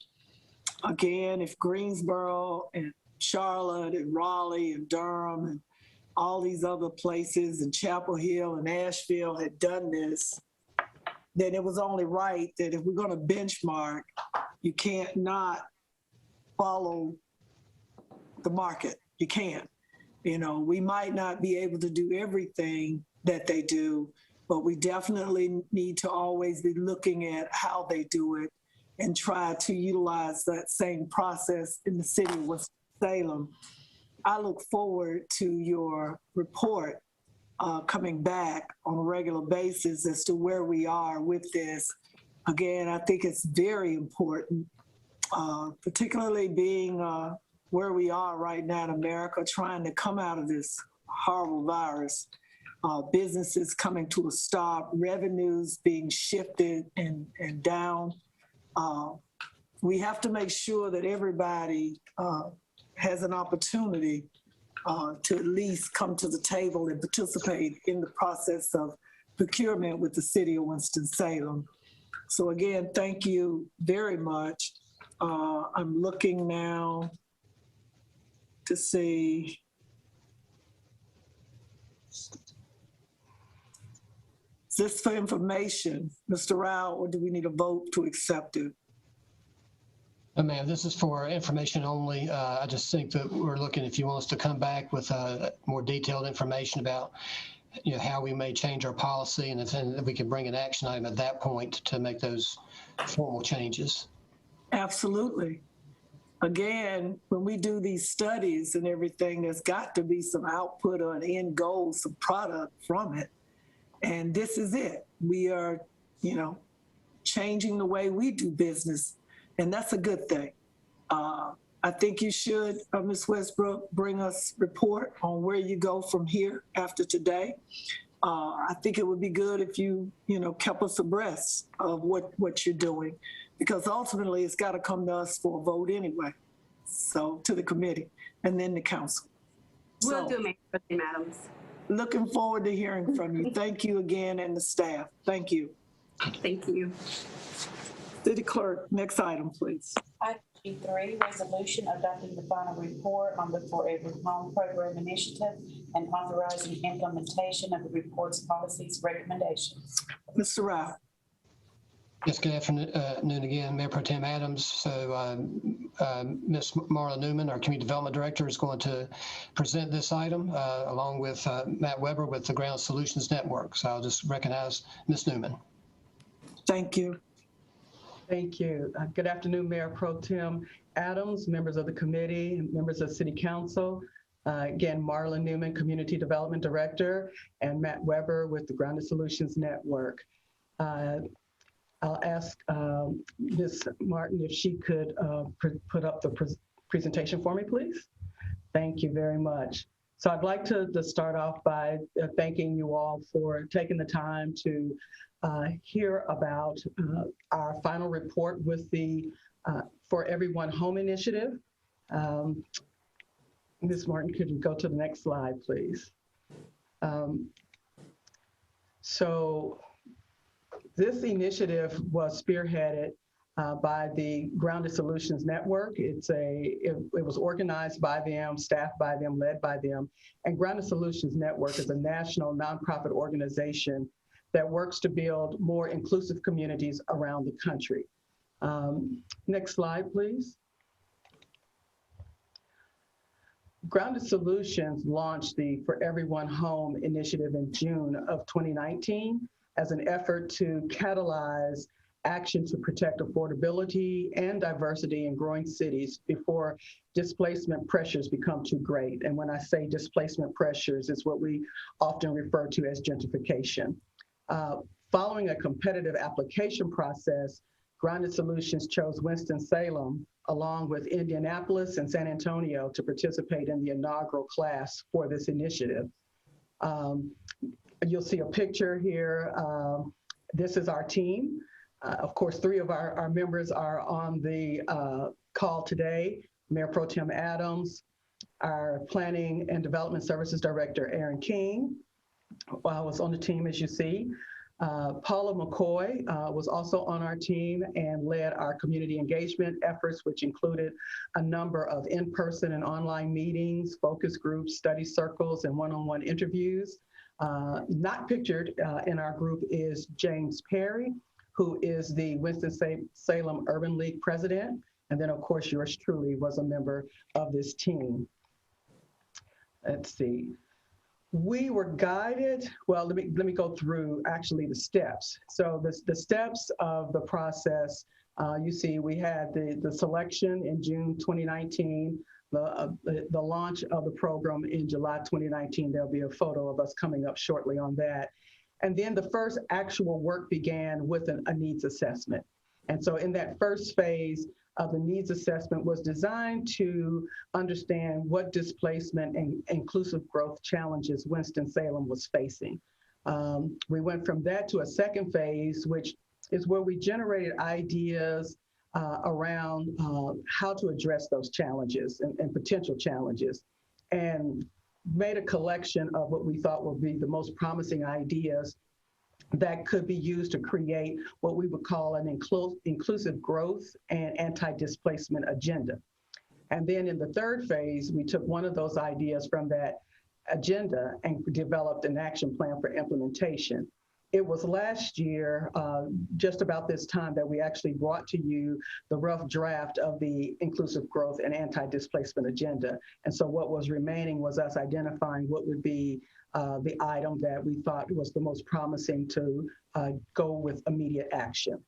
Again, if Greensboro and Charlotte and Raleigh and Durham and all these other places and Chapel Hill and Asheville had done this, then it was only right that if we're going to benchmark, you can't not follow the market. You can't. You know, we might not be able to do everything that they do, but we definitely need to always be looking at how they do it and try to utilize that same process in the city of Winston-Salem. I look forward to your report coming back on a regular basis as to where we are with this. Again, I think it's very important, particularly being where we are right now in America, trying to come out of this horrible virus. Businesses coming to a stop, revenues being shifted and down. We have to make sure that everybody has an opportunity to at least come to the table and participate in the process of procurement with the city of Winston-Salem. So again, thank you very much. I'm looking now to see. Is this for information, Mr. Rao, or do we need a vote to accept it? Ma'am, this is for information only. I just think that we're looking, if you want us to come back with more detailed information about, you know, how we may change our policy, and then we can bring an action item at that point to make those formal changes. Absolutely. Again, when we do these studies and everything, there's got to be some output or an end goal, some product from it. And this is it. We are, you know, changing the way we do business. And that's a good thing. I think you should, Ms. Westbrook, bring us report on where you go from here after today. I think it would be good if you kept us abreast of what you're doing, because ultimately it's got to come to us for a vote anyway. So to the committee and then the council. Will do, Madam Adams. Looking forward to hearing from you. Thank you again, and the staff. Thank you. Thank you. City Clerk, next item, please. Ip3 Resolution adopting the final report on the For Every Home Program initiative and authorizing implementation of the report's policies recommendations. Mr. Rao. Yes, good afternoon again, Mayor Pro Tem Adams. So Ms. Marla Newman, our Community Development Director, is going to present this item along with Matt Weber with the Ground Solutions Network. So I'll just recognize Ms. Newman. Thank you. Thank you. Good afternoon, Mayor Pro Tem Adams, members of the committee, members of City Council. Again, Marla Newman, Community Development Director, and Matt Weber with the Grounded Solutions Network. I'll ask Ms. Martin if she could put up the presentation for me, please. Thank you very much. So I'd like to start off by thanking you all for taking the time to hear about our final report with the For Everyone Home Initiative. Ms. Martin, could you go to the next slide, please? So this initiative was spearheaded by the Grounded Solutions Network. It was organized by them, staffed by them, led by them. And Grounded Solutions Network is a national nonprofit organization that works to build more inclusive communities around the country. Next slide, please. Grounded Solutions launched the For Everyone Home initiative in June of 2019 as an effort to catalyze action to protect affordability and diversity in growing cities before displacement pressures become too great. And when I say displacement pressures, it's what we often refer to as gentrification. Following a competitive application process, Grounded Solutions chose Winston-Salem along with Indianapolis and San Antonio to participate in the inaugural class for this initiative. You'll see a picture here. This is our team. Of course, 3 of our members are on the call today. Mayor Pro Tem Adams, our Planning and Development Services Director, Aaron King, was on the team, as you see. Paula McCoy was also on our team and led our community engagement efforts, which included a number of in-person and online meetings, focus groups, study circles, and one-on-one interviews. Not pictured in our group is James Perry, who is the Winston-Salem Urban League president. And then, of course, yours truly was a member of this team. Let's see. We were guided, well, let me go through actually the steps. So the steps of the process, you see we had the selection in June 2019, the launch of the program in July 2019. There'll be a photo of us coming up shortly on that. And then the first actual work began with a needs assessment. And so in that first phase of the needs assessment was designed to understand what displacement and inclusive growth challenges Winston-Salem was facing. We went from that to a second phase, which is where we generated ideas around how to address those challenges and potential challenges, and made a collection of what we thought would be the most promising ideas that could be used to create what we would call an inclusive growth and anti-displacement agenda. And then in the third phase, we took one of those ideas from that agenda and developed an action plan for implementation. It was last year, just about this time, that we actually brought to you the rough draft of the inclusive growth and anti-displacement agenda. And so what was remaining was us identifying what would be the item that we thought was the most promising to go with immediate action.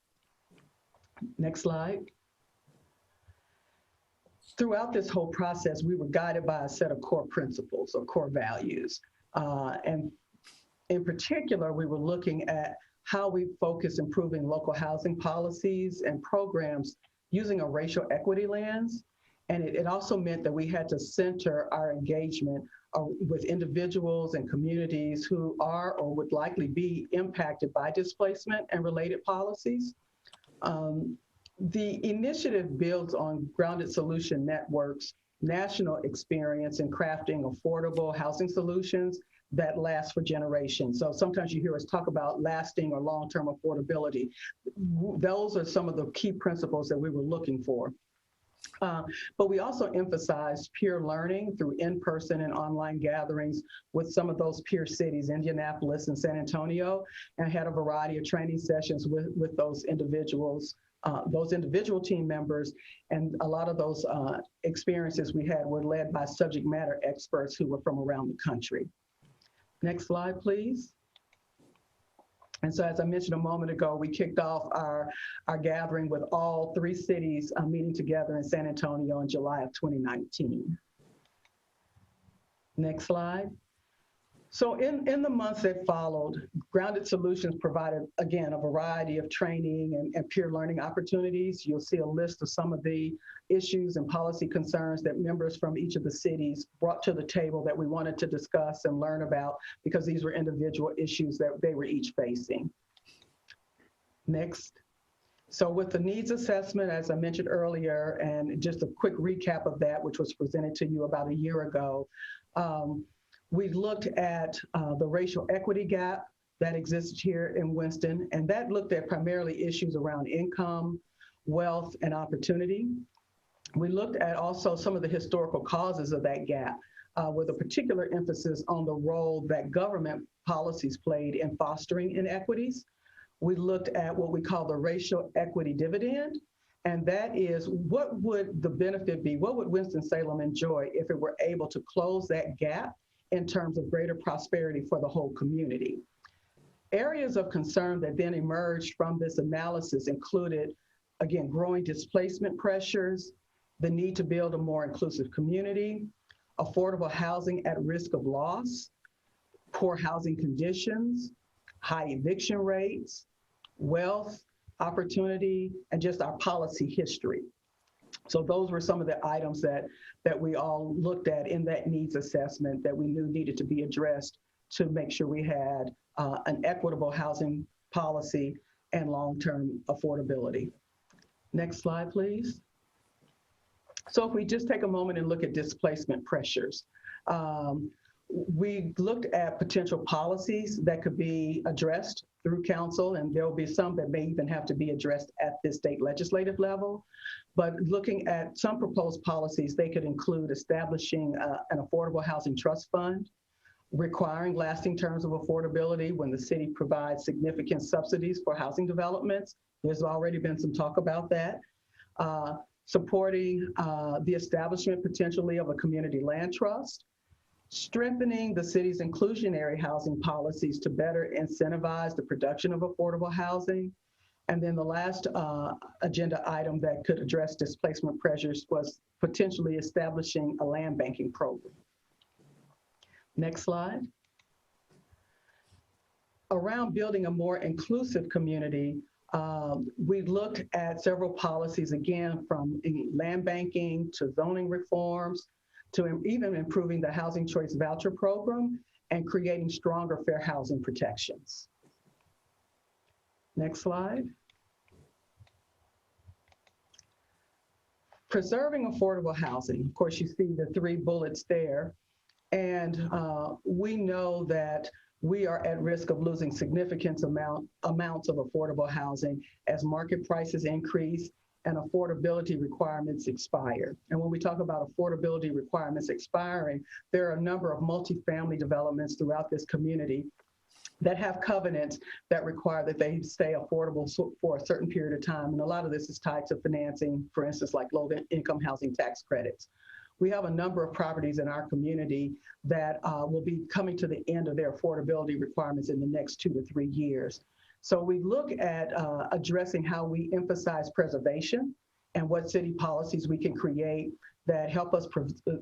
Next slide. Throughout this whole process, we were guided by a set of core principles or core values. And in particular, we were looking at how we focus improving local housing policies and programs using a racial equity lens. And it also meant that we had to center our engagement with individuals and communities who are or would likely be impacted by displacement and related policies. The initiative builds on Grounded Solution Network's national experience in crafting affordable housing solutions that last for generations. So sometimes you hear us talk about lasting or long-term affordability. Those are some of the key principles that we were looking for. But we also emphasized peer learning through in-person and online gatherings with some of those peer cities, Indianapolis and San Antonio, and had a variety of training sessions with those individual team members. And a lot of those experiences we had were led by subject matter experts who were from around the country. Next slide, please. And so, as I mentioned a moment ago, we kicked off our gathering with all 3 cities meeting together in San Antonio in July of 2019. Next slide. So in the months that followed, Grounded Solutions provided, again, a variety of training and peer learning opportunities. You'll see a list of some of the issues and policy concerns that members from each of the cities brought to the table that we wanted to discuss and learn about, because these were individual issues that they were each facing. Next. So with the needs assessment, as I mentioned earlier, and just a quick recap of that, which was presented to you about a year ago, we looked at the racial equity gap that exists here in Winston, and that looked at primarily issues around income, wealth, and opportunity. We looked at also some of the historical causes of that gap, with a particular emphasis on the role that government policies played in fostering inequities. We looked at what we call the racial equity dividend, and that is, what would the benefit be? What would Winston-Salem enjoy if it were able to close that gap in terms of greater prosperity for the whole community? Areas of concern that then emerged from this analysis included, again, growing displacement pressures, the need to build a more inclusive community, affordable housing at risk of loss, poor housing conditions, high eviction rates, wealth, opportunity, and just our policy history. So those were some of the items that we all looked at in that needs assessment that we knew needed to be addressed to make sure we had an equitable housing policy and long-term affordability. Next slide, please. So if we just take a moment and look at displacement pressures, we looked at potential policies that could be addressed through council, and there will be some that may even have to be addressed at the state legislative level. But looking at some proposed policies, they could include establishing an affordable housing trust fund, requiring lasting terms of affordability when the city provides significant subsidies for housing developments. There's already been some talk about that. Supporting the establishment potentially of a community land trust, strengthening the city's inclusionary housing policies to better incentivize the production of affordable housing. And then the last agenda item that could address displacement pressures was potentially establishing a land banking program. Next slide. Around building a more inclusive community, we looked at several policies, again, from land banking to zoning reforms, to even improving the Housing Choice Voucher Program and creating stronger fair housing protections. Next slide. Preserving affordable housing. Of course, you see the 3 bullets there. And we know that we are at risk of losing significant amounts of affordable housing as market prices increase and affordability requirements expire. And when we talk about affordability requirements expiring, there are a number of multifamily developments throughout this community that have covenants that require that they stay affordable for a certain period of time. And a lot of this is tied to financing, for instance, like low-income housing tax credits. We have a number of properties in our community that will be coming to the end of their affordability requirements in the next 2 to 3 years. So we look at addressing how we emphasize preservation and what city policies we can create that help us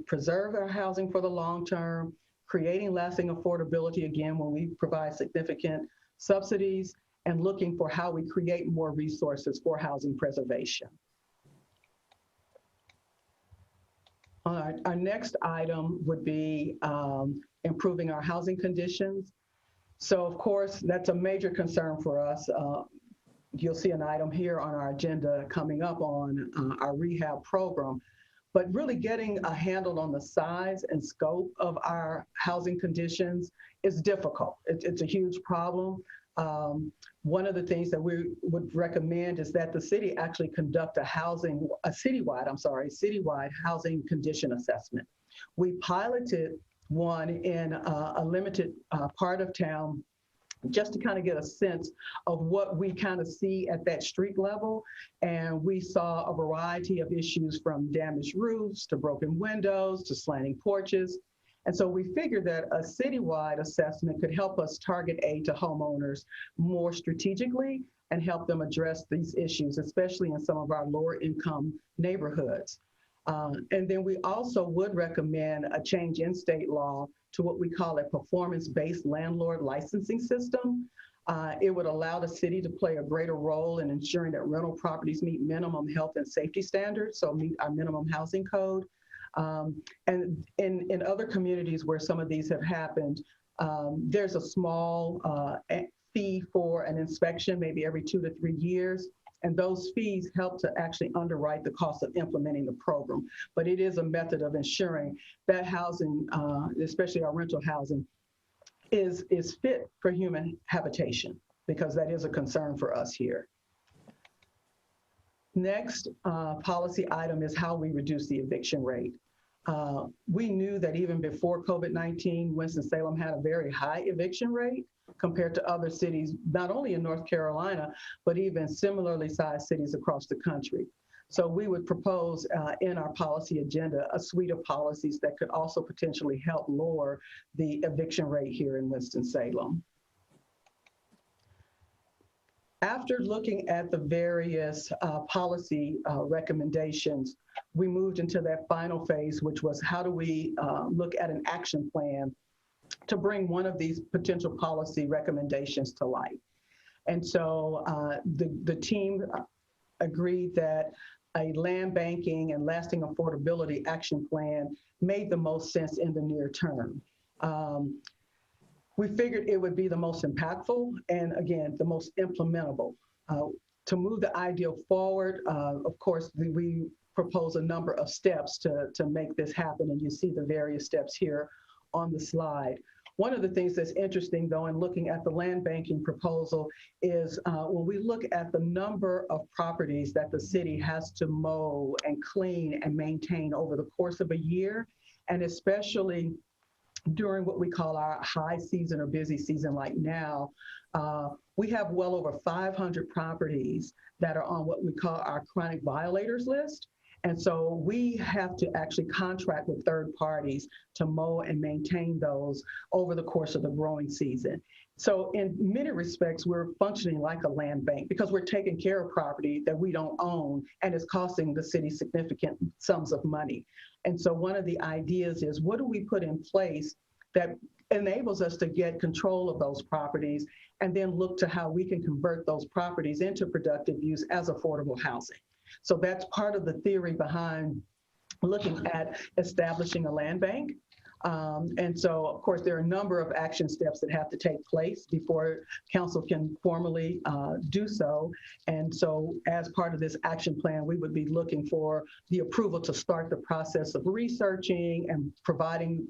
preserve our housing for the long term, creating lasting affordability, again, when we provide significant subsidies, and looking for how we create more resources for housing preservation. Our next item would be improving our housing conditions. So of course, that's a major concern for us. You'll see an item here on our agenda coming up on our rehab program, but really getting a handle on the size and scope of our housing conditions is difficult. It's a huge problem. One of the things that we would recommend is that the city actually conduct a citywide housing condition assessment. We piloted one in a limited part of town just to kind of get a sense of what we kind of see at that street level. And we saw a variety of issues from damaged roofs to broken windows to slanting porches. And so we figured that a citywide assessment could help us target aid to homeowners more strategically and help them address these issues, especially in some of our lower income neighborhoods. And then we also would recommend a change in state law to what we call a performance-based landlord licensing system. It would allow the city to play a greater role in ensuring that rental properties meet minimum health and safety standards, so meet our minimum housing code. And in other communities where some of these have happened, there's a small fee for an inspection, maybe every 2 to 3 years. And those fees help to actually underwrite the cost of implementing the program. But it is a method of ensuring that housing, especially our rental housing, is fit for human habitation, because that is a concern for us here. Next policy item is how we reduce the eviction rate. We knew that even before COVID-19, Winston-Salem had a very high eviction rate compared to other cities, not only in North Carolina, but even similarly sized cities across the country. So we would propose in our policy agenda a suite of policies that could also potentially help lower the eviction rate here in Winston-Salem. After looking at the various policy recommendations, we moved into that final phase, which was how do we look at an action plan to bring one of these potential policy recommendations to light. And so the team agreed that a land banking and lasting affordability action plan made the most sense in the near term. We figured it would be the most impactful and, again, the most implementable. To move the ideal forward, of course, we propose a number of steps to make this happen, and you see the various steps here on the slide. One of the things that's interesting, though, in looking at the land banking proposal is when we look at the number of properties that the city has to mow and clean and maintain over the course of a year, and especially during what we call our high season or busy season like now, we have well over 500 properties that are on what we call our chronic violators list. And so we have to actually contract with third parties to mow and maintain those over the course of the growing season. So in many respects, we're functioning like a land bank because we're taking care of property that we don't own and is costing the city significant sums of money. And so one of the ideas is, what do we put in place that enables us to get control of those properties and then look to how we can convert those properties into productive use as affordable housing. So that's part of the theory behind looking at establishing a land bank. And so, of course, there are a number of action steps that have to take place before council can formally do so. And so as part of this action plan, we would be looking for the approval to start the process of researching and providing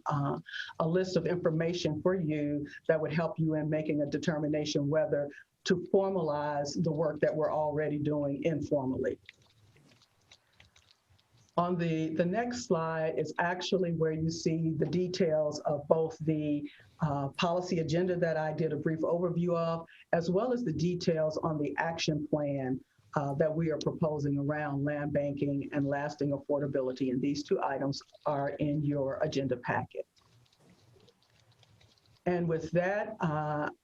a list of information for you that would help you in making a determination whether to formalize the work that we're already doing informally. On the next slide is actually where you see the details of both the policy agenda that I did a brief overview of, as well as the details on the action plan that we are proposing around land banking and lasting affordability. And these two items are in your agenda packet. And with that,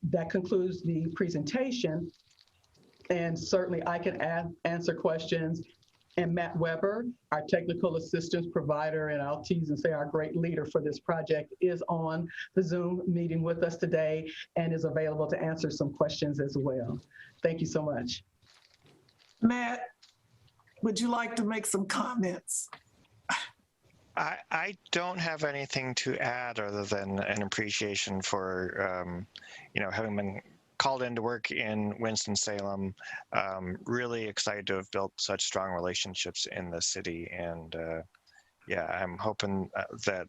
that concludes the presentation. And certainly I can answer questions. And Matt Weber, our technical assistance provider, and I'll tease and say our great leader for this project, is on the Zoom meeting with us today and is available to answer some questions as well. Thank you so much. Matt, would you like to make some comments? I don't have anything to add other than an appreciation for, having been called in to work in Winston-Salem. Really excited to have built such strong relationships in the city. And yeah, I'm hoping that,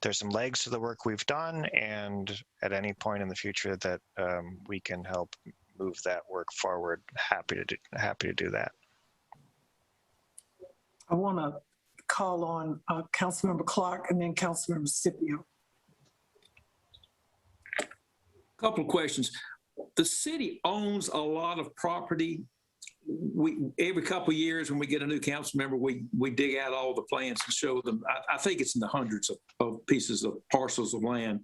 there's some legs to the work we've done, and at any point in the future that we can help move that work forward, happy to do that. I want to call on Councilmember Clark and then Councilmember Scipio. Couple of questions. The city owns a lot of property. Every couple of years when we get a new council member, we dig out all the plans and show them. I think it's in the hundreds of pieces of parcels of land.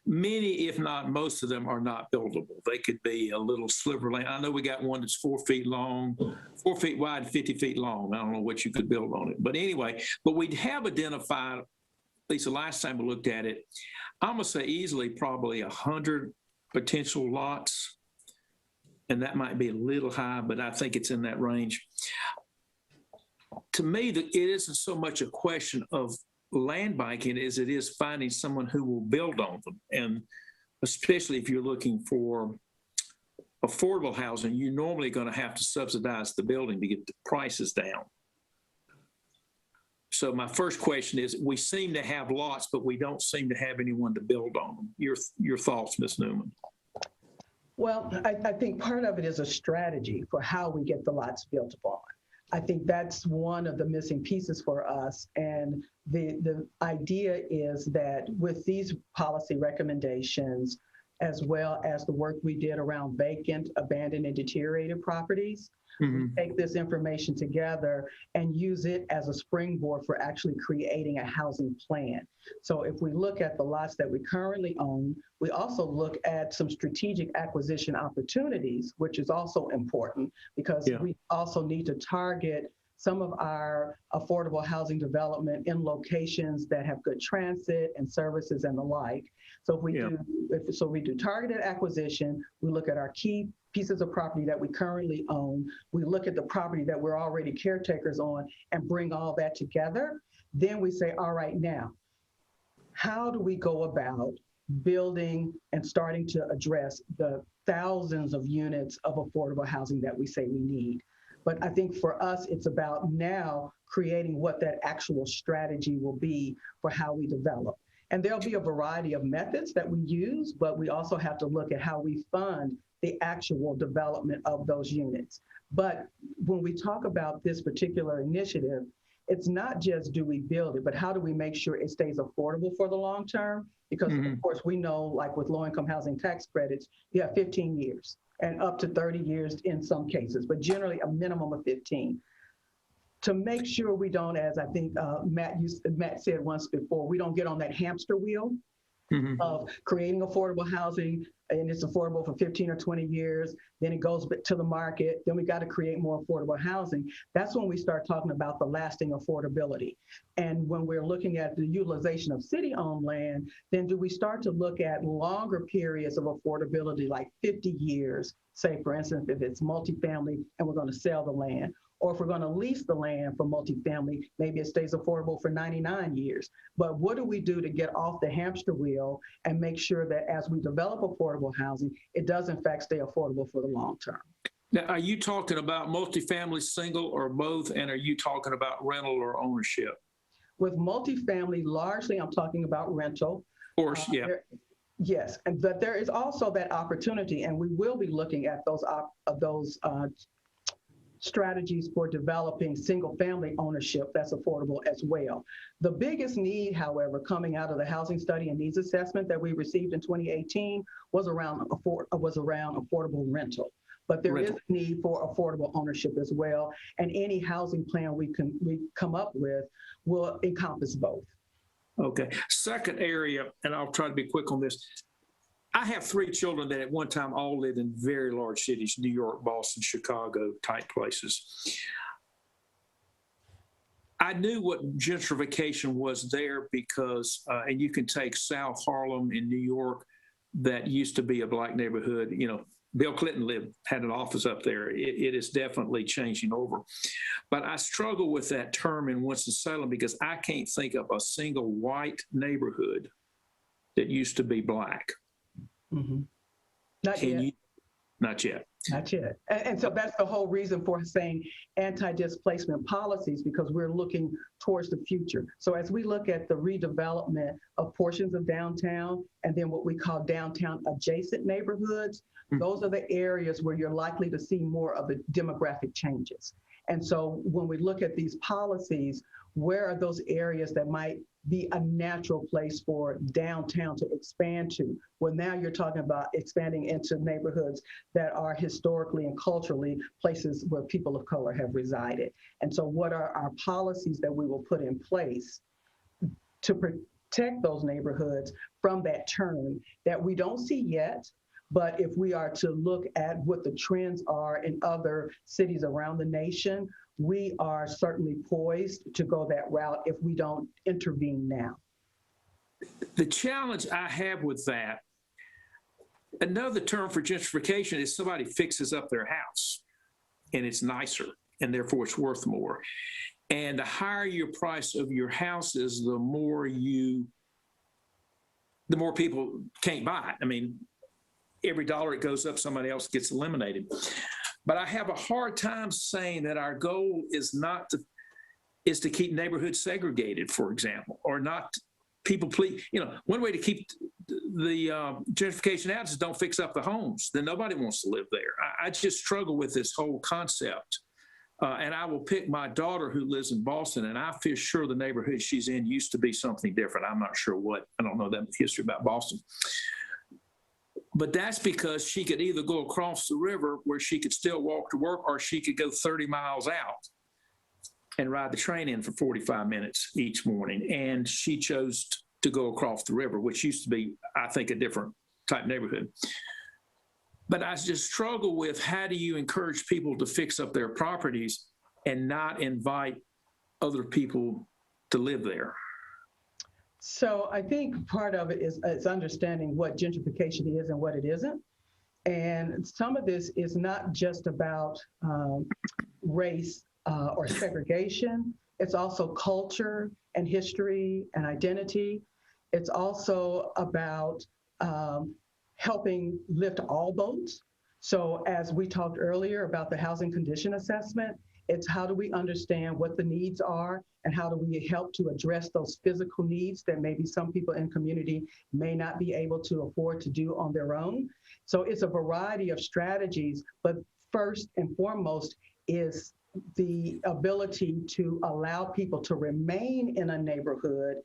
Many, if not most of them, are not buildable. They could be a little sliver of land. I know we got one that's 4 feet long, 4 feet wide, 50 feet long. I don't know what you could build on it. But anyway, we have identified, at least the last time we looked at it, I'm going to say easily probably 100 potential lots. And that might be a little high, but I think it's in that range. To me, it isn't so much a question of land banking as it is finding someone who will build on them. And especially if you're looking for affordable housing, you're normally going to have to subsidize the building to get the prices down. So my first question is, we seem to have lots, but we don't seem to have anyone to build on them. Your thoughts, Ms. Newman? Well, I think part of it is a strategy for how we get the lots built upon. I think that's one of the missing pieces for us. And the idea is that with these policy recommendations, as well as the work we did around vacant, abandoned, and deteriorated properties, we take this information together and use it as a springboard for actually creating a housing plan. So if we look at the lots that we currently own, we also look at some strategic acquisition opportunities, which is also important because we also need to target some of our affordable housing development in locations that have good transit and services and the like. So if we do targeted acquisition, we look at our key pieces of property that we currently own, we look at the property that we're already caretakers on and bring all that together. Then we say, all right, now, how do we go about building and starting to address the thousands of units of affordable housing that we say we need? But I think for us, it's about now creating what that actual strategy will be for how we develop. And there'll be a variety of methods that we use, but we also have to look at how we fund the actual development of those units. But when we talk about this particular initiative, it's not just do we build it, but how do we make sure it stays affordable for the long term? Because of course we know, like with low-income housing tax credits, you have 15 years and up to 30 years in some cases, but generally a minimum of 15. To make sure we don't, as I think Matt said once before, we don't get on that hamster wheel of creating affordable housing, and it's affordable for 15 or 20 years, then it goes to the market, then we got to create more affordable housing. That's when we start talking about the lasting affordability. And when we're looking at the utilization of city-owned land, then do we start to look at longer periods of affordability, like 50 years, say for instance, if it's multifamily and we're going to sell the land, or if we're going to lease the land for multifamily, maybe it stays affordable for 99 years. But what do we do to get off the hamster wheel and make sure that as we develop affordable housing, it does in fact stay affordable for the long term? Now, are you talking about multifamily, single, or both? And are you talking about rental or ownership? With multifamily, largely I'm talking about rental. Of course, yeah. Yes, but there is also that opportunity, and we will be looking at those strategies for developing single-family ownership that's affordable as well. The biggest need, however, coming out of the housing study and needs assessment that we received in 2018 was around affordable rental. But there is a need for affordable ownership as well, and any housing plan we come up with will encompass both. Okay. Second area, and I'll try to be quick on this. I have 3 children that at one time all lived in very large cities, New York, Boston, Chicago type places. I knew what gentrification was there because, and you can take South Harlem in New York, that used to be a Black neighborhood. You know, Bill Clinton had an office up there. It is definitely changing over. But I struggle with that term in Winston-Salem because I can't think of a single white neighborhood that used to be Black. Not yet. Not yet. Not yet. And so that's the whole reason for saying anti-displacement policies, because we're looking towards the future. So as we look at the redevelopment of portions of downtown and then what we call downtown adjacent neighborhoods, those are the areas where you're likely to see more of the demographic changes. And so when we look at these policies, where are those areas that might be a natural place for downtown to expand to? Well, now you're talking about expanding into neighborhoods that are historically and culturally places where people of color have resided. And so what are our policies that we will put in place to protect those neighborhoods from that turn that we don't see yet? But if we are to look at what the trends are in other cities around the nation, we are certainly poised to go that route if we don't intervene now. The challenge I have with that, another term for gentrification is somebody fixes up their house and it's nicer and therefore it's worth more. And the higher your price of your house is, the more people can't buy it. I mean, every dollar it goes up, somebody else gets eliminated. But I have a hard time saying that our goal is to keep neighborhoods segregated, for example, or not people please. One way to keep the gentrification out is don't fix up the homes. Then nobody wants to live there. I just struggle with this whole concept. And I will pick my daughter who lives in Boston, and I feel sure the neighborhood she's in used to be something different. I'm not sure what. I don't know that history about Boston. But that's because she could either go across the river where she could still walk to work, or she could go 30 miles out and ride the train in for 45 minutes each morning. And she chose to go across the river, which used to be, I think, a different type neighborhood. But I just struggle with, how do you encourage people to fix up their properties and not invite other people to live there? So I think part of it is understanding what gentrification is and what it isn't. And some of this is not just about race or segregation. It's also culture and history and identity. It's also about helping lift all boats. So as we talked earlier about the housing condition assessment, it's how do we understand what the needs are and how do we help to address those physical needs that maybe some people in community may not be able to afford to do on their own. So it's a variety of strategies, but first and foremost is the ability to allow people to remain in a neighborhood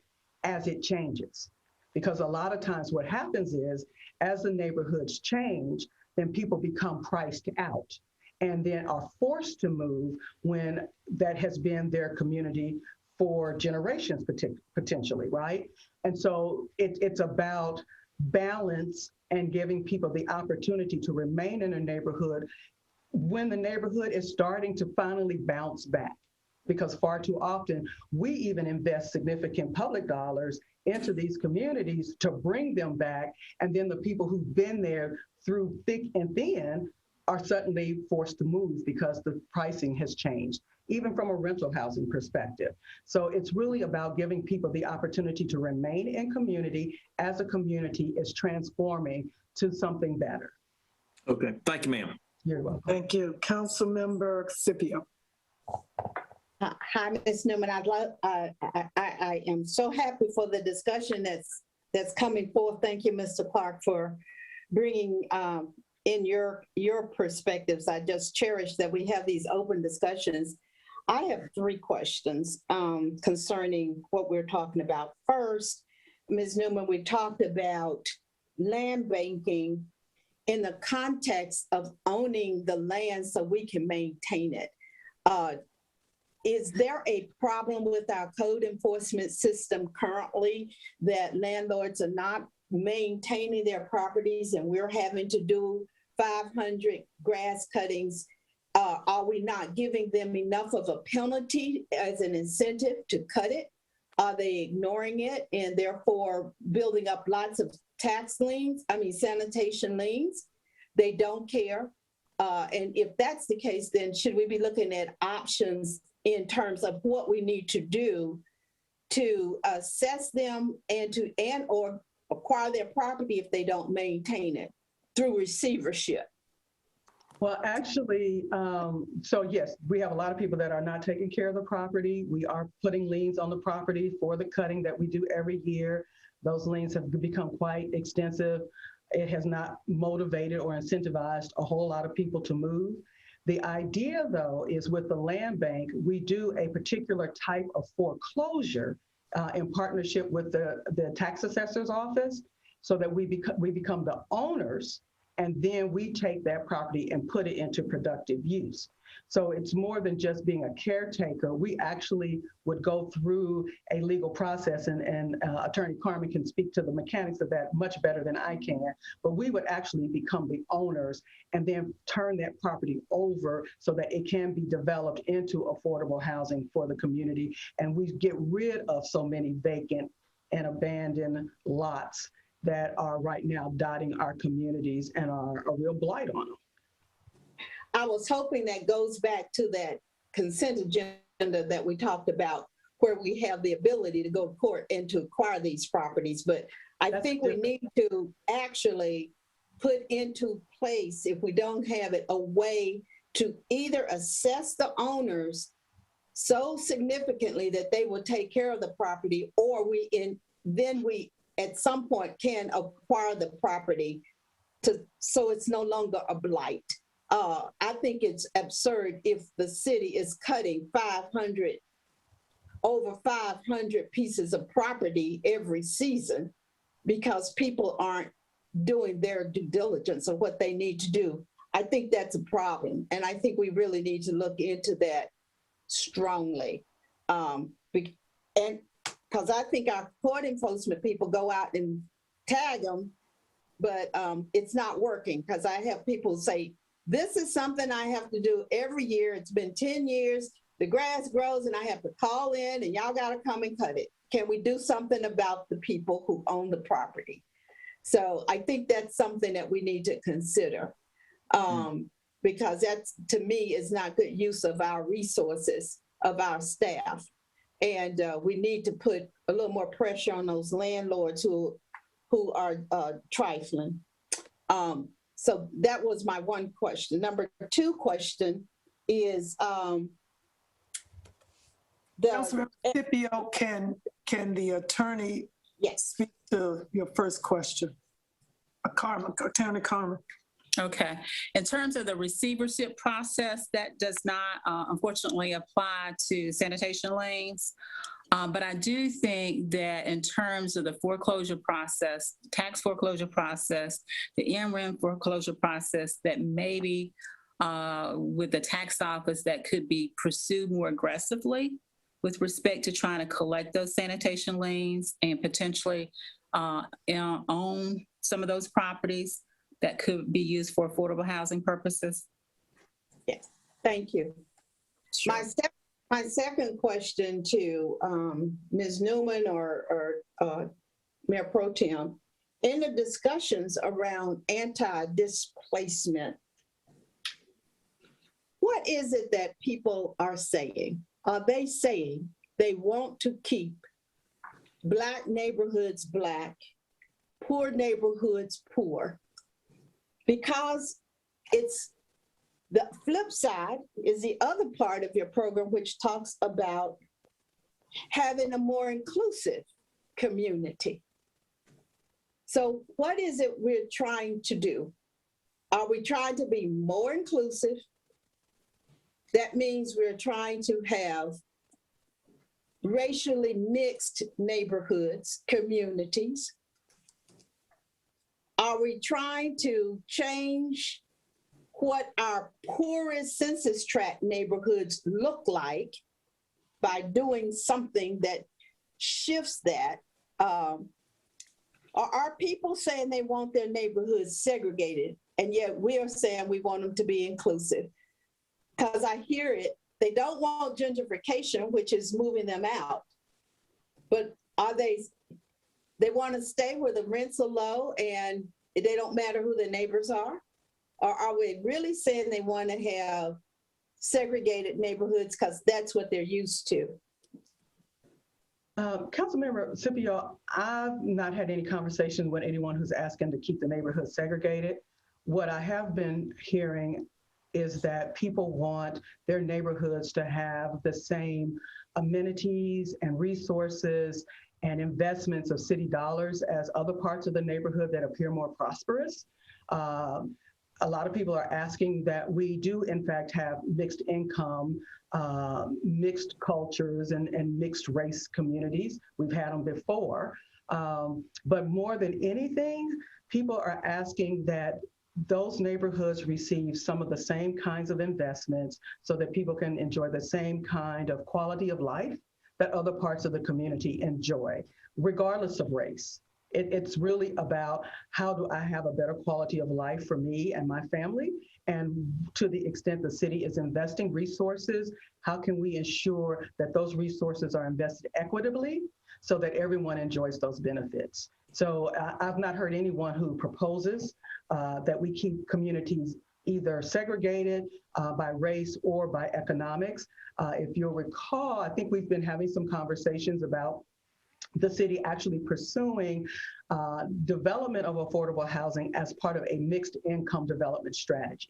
as it changes. Because a lot of times what happens is, as the neighborhoods change, then people become priced out and then are forced to move when that has been their community for generations potentially, right? And so it's about balance and giving people the opportunity to remain in a neighborhood when the neighborhood is starting to finally bounce back. Because far too often, we even invest significant public dollars into these communities to bring them back. And then the people who've been there through thick and thin are suddenly forced to move because the pricing has changed, even from a rental housing perspective. So it's really about giving people the opportunity to remain in community as a community is transforming to something better. Okay, thank you, ma'am. You're welcome. Thank you. Councilmember Scipio. Hi, Ms. Newman. I am so happy for the discussion that's coming forth. Thank you, Mr. Clark, for bringing in your perspectives. I just cherish that we have these open discussions. I have 3 questions concerning what we're talking about. First, Ms. Newman, we talked about land banking in the context of owning the land so we can maintain it. Is there a problem with our code enforcement system currently that landlords are not maintaining their properties and we're having to do 500 grass cuttings? Are we not giving them enough of a penalty as an incentive to cut it? Are they ignoring it and therefore building up lots of sanitation liens? They don't care. And if that's the case, then should we be looking at options in terms of what we need to do to assess them or acquire their property if they don't maintain it through receivership? Well, actually, so yes, we have a lot of people that are not taking care of the property. We are putting liens on the property for the cutting that we do every year. Those liens have become quite extensive. It has not motivated or incentivized a whole lot of people to move. The idea, though, is with the land bank, we do a particular type of foreclosure in partnership with the tax assessor's office so that we become the owners, and then we take that property and put it into productive use. So it's more than just being a caretaker. We actually would go through a legal process, and Attorney Carmen can speak to the mechanics of that much better than I can, but we would actually become the owners and then turn that property over so that it can be developed into affordable housing for the community. And we get rid of so many vacant and abandoned lots that are right now dotting our communities and are a real blight on them. I was hoping that goes back to that consent agenda that we talked about, where we have the ability to go to court and to acquire these properties. But I think we need to actually put into place, if we don't have it, a way to either assess the owners so significantly that they will take care of the property, or then we at some point can acquire the property so it's no longer a blight. I think it's absurd if the city is cutting over 500 pieces of property every season because people aren't doing their due diligence of what they need to do. I think that's a problem. And I think we really need to look into that strongly. And because I think our court enforcement people go out and tag them, but it's not working, because I have people say, this is something I have to do every year. It's been 10 years. The grass grows and I have to call in and y'all got to come and cut it. Can we do something about the people who own the property? So I think that's something that we need to consider, because that, to me, is not good use of our resources, of our staff. And we need to put a little more pressure on those landlords who are trifling. So that was my one question. Number two question is Councilmember Scipio, can the attorney speak to your first question? Attorney Carmen. Okay. In terms of the receivership process, that does not unfortunately apply to sanitation liens. But I do think that in terms of the foreclosure process, tax foreclosure process, the MREM foreclosure process, that maybe with the tax office that could be pursued more aggressively with respect to trying to collect those sanitation liens and potentially own some of those properties that could be used for affordable housing purposes. Yes, thank you. Sure. My second question to Ms. Newman or Mayor Pro Tem, in the discussions around anti-displacement, what is it that people are saying? Are they saying they want to keep Black neighborhoods Black, poor neighborhoods poor? Because it's the flip side is the other part of your program, which talks about having a more inclusive community. So what is it we're trying to do? Are we trying to be more inclusive? That means we're trying to have racially mixed neighborhoods, communities. Are we trying to change what our poorest census tract neighborhoods look like by doing something that shifts that? Are people saying they want their neighborhoods segregated, and yet we are saying we want them to be inclusive? Because I hear it, they don't want gentrification, which is moving them out, but they want to stay where the rents are low and they don't matter who the neighbors are? Or are we really saying they want to have segregated neighborhoods because that's what they're used to? Councilmember Scipio, I've not had any conversation with anyone who's asking to keep the neighborhood segregated. What I have been hearing is that people want their neighborhoods to have the same amenities and resources and investments of city dollars as other parts of the neighborhood that appear more prosperous. A lot of people are asking that we do, in fact, have mixed income, mixed cultures, and mixed race communities. We've had them before. But more than anything, people are asking that those neighborhoods receive some of the same kinds of investments so that people can enjoy the same kind of quality of life that other parts of the community enjoy, regardless of race. It's really about how do I have a better quality of life for me and my family? And to the extent the city is investing resources, how can we ensure that those resources are invested equitably so that everyone enjoys those benefits? So I've not heard anyone who proposes that we keep communities either segregated by race or by economics. If you'll recall, I think we've been having some conversations about the city actually pursuing development of affordable housing as part of a mixed income development strategy.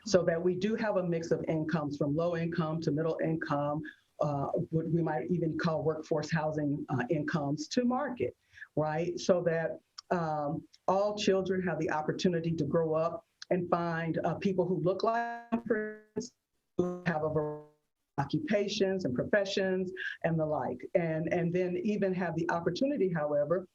So that we do have a mix of incomes from low income to middle income, what we might even call workforce housing incomes to market, right? So that all children have the opportunity to grow up and find people who look like them, who have a variety of occupations and professions and the like, and then even have the opportunity, however,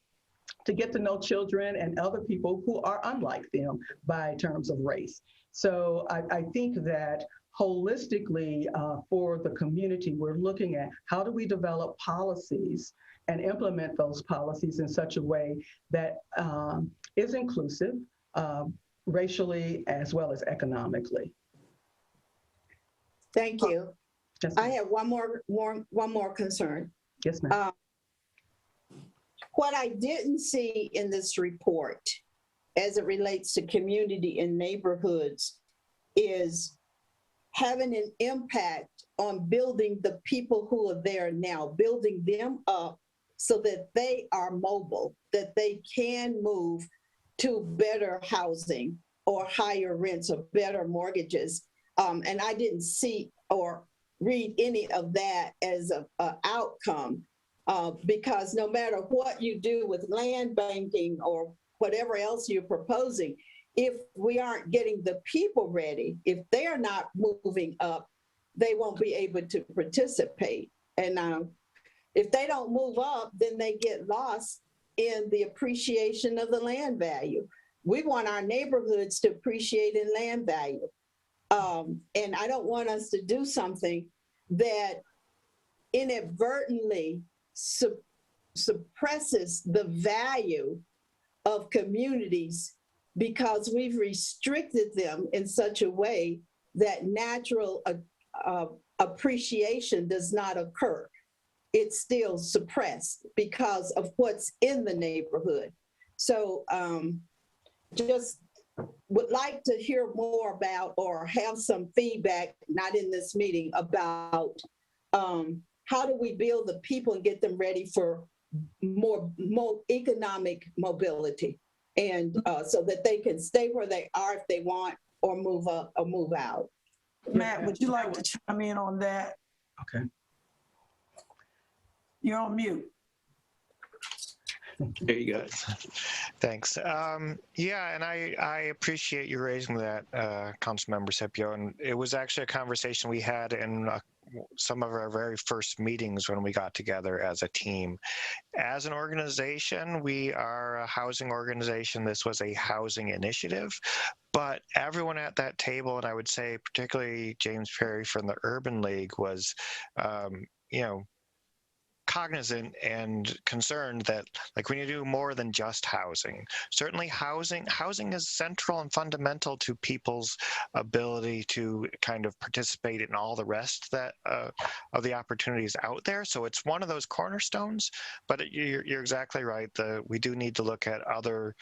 to get to know children and other people who are unlike them by terms of race. So I think that holistically for the community, we're looking at how do we develop policies and implement those policies in such a way that is inclusive racially as well as economically. Thank you. Yes, I have one more concern. yes, ma'am. What I didn't see in this report as it relates to community and neighborhoods is having an impact on building the people who are there now, building them up so that they are mobile, that they can move to better housing or higher rents or better mortgages. And I didn't see or read any of that as an outcome because no matter what you do with land banking or whatever else you're proposing, if we aren't getting the people ready, if they're not moving up, they won't be able to participate. And if they don't move up, then they get lost in the appreciation of the land value. We want our neighborhoods to appreciate in land value. And I don't want us to do something that inadvertently suppresses the value of communities because we've restricted them in such a way that natural appreciation does not occur. It's still suppressed because of what's in the neighborhood. So just would like to hear more about or have some feedback, not in this meeting, about how do we build the people and get them ready for more economic mobility and so that they can stay where they are if they want or move up or move out. Matt, would you like to chime in on that? Okay. You're on mute. There you go. Thanks. Yeah, and I appreciate you raising that, Councilmember Scipio. And it was actually a conversation we had in some of our very first meetings when we got together as a team. As an organization, we are a housing organization. This was a housing initiative, but everyone at that table, and I would say particularly James Perry from the Urban League, was, cognizant and concerned that like we need to do more than just housing. Certainly housing is central and fundamental to people's ability to kind of participate in all the rest that of the opportunities out there. So it's one of those cornerstones, but you're exactly right. We do need to look at the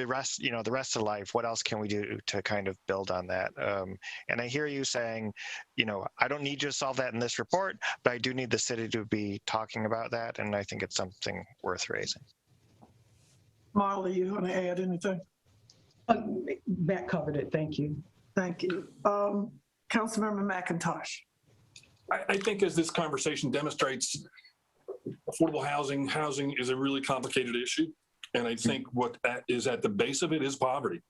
rest of life. What else can we do to kind of build on that? And I hear you saying, I don't need you to solve that in this report, but I do need the city to be talking about that, and I think it's something worth raising. Marla, you want to add anything? Matt covered it. Thank you. Thank you. Councilmember McIntosh. I think as this conversation demonstrates, affordable housing is a really complicated issue. And I think what that is at the base of it is poverty.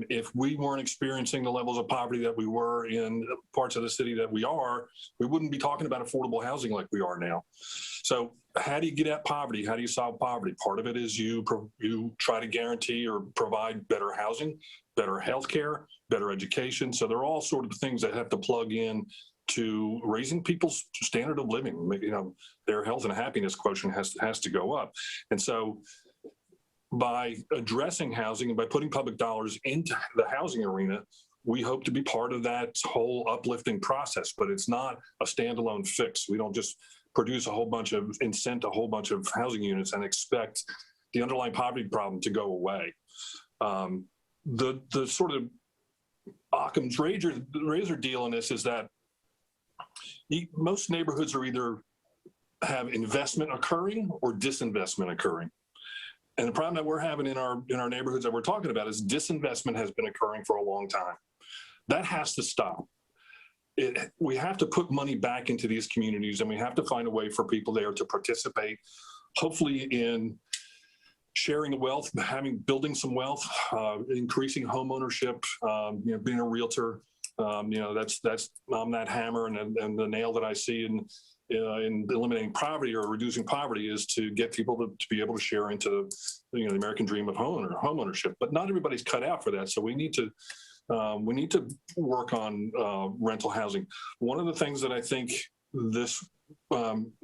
If we weren't experiencing the levels of poverty that we were in parts of the city that we are, we wouldn't be talking about affordable housing like we are now. So how do you get at poverty? How do you solve poverty? Part of it is you try to guarantee or provide better housing, better healthcare, better education. So they're all sort of things that have to plug in to raising people's standard of living. You know, their health and happiness quotient has to go up. And so by addressing housing and by putting public dollars into the housing arena, we hope to be part of that whole uplifting process, but it's not a standalone fix. We don't just produce a whole bunch of, incent a whole bunch of housing units and expect the underlying poverty problem to go away. The sort of Occam's razor deal in this is that most neighborhoods are either have investment occurring or disinvestment occurring. And the problem that we're having in our neighborhoods that we're talking about is disinvestment has been occurring for a long time. That has to stop. We have to put money back into these communities, and we have to find a way for people there to participate, hopefully in sharing the wealth, building some wealth, increasing home ownership, being a realtor. That's that hammer and the nail that I see in eliminating poverty or reducing poverty is to get people to be able to share into the American dream of home ownership. But not everybody's cut out for that. So we need to work on rental housing. One of the things that I think this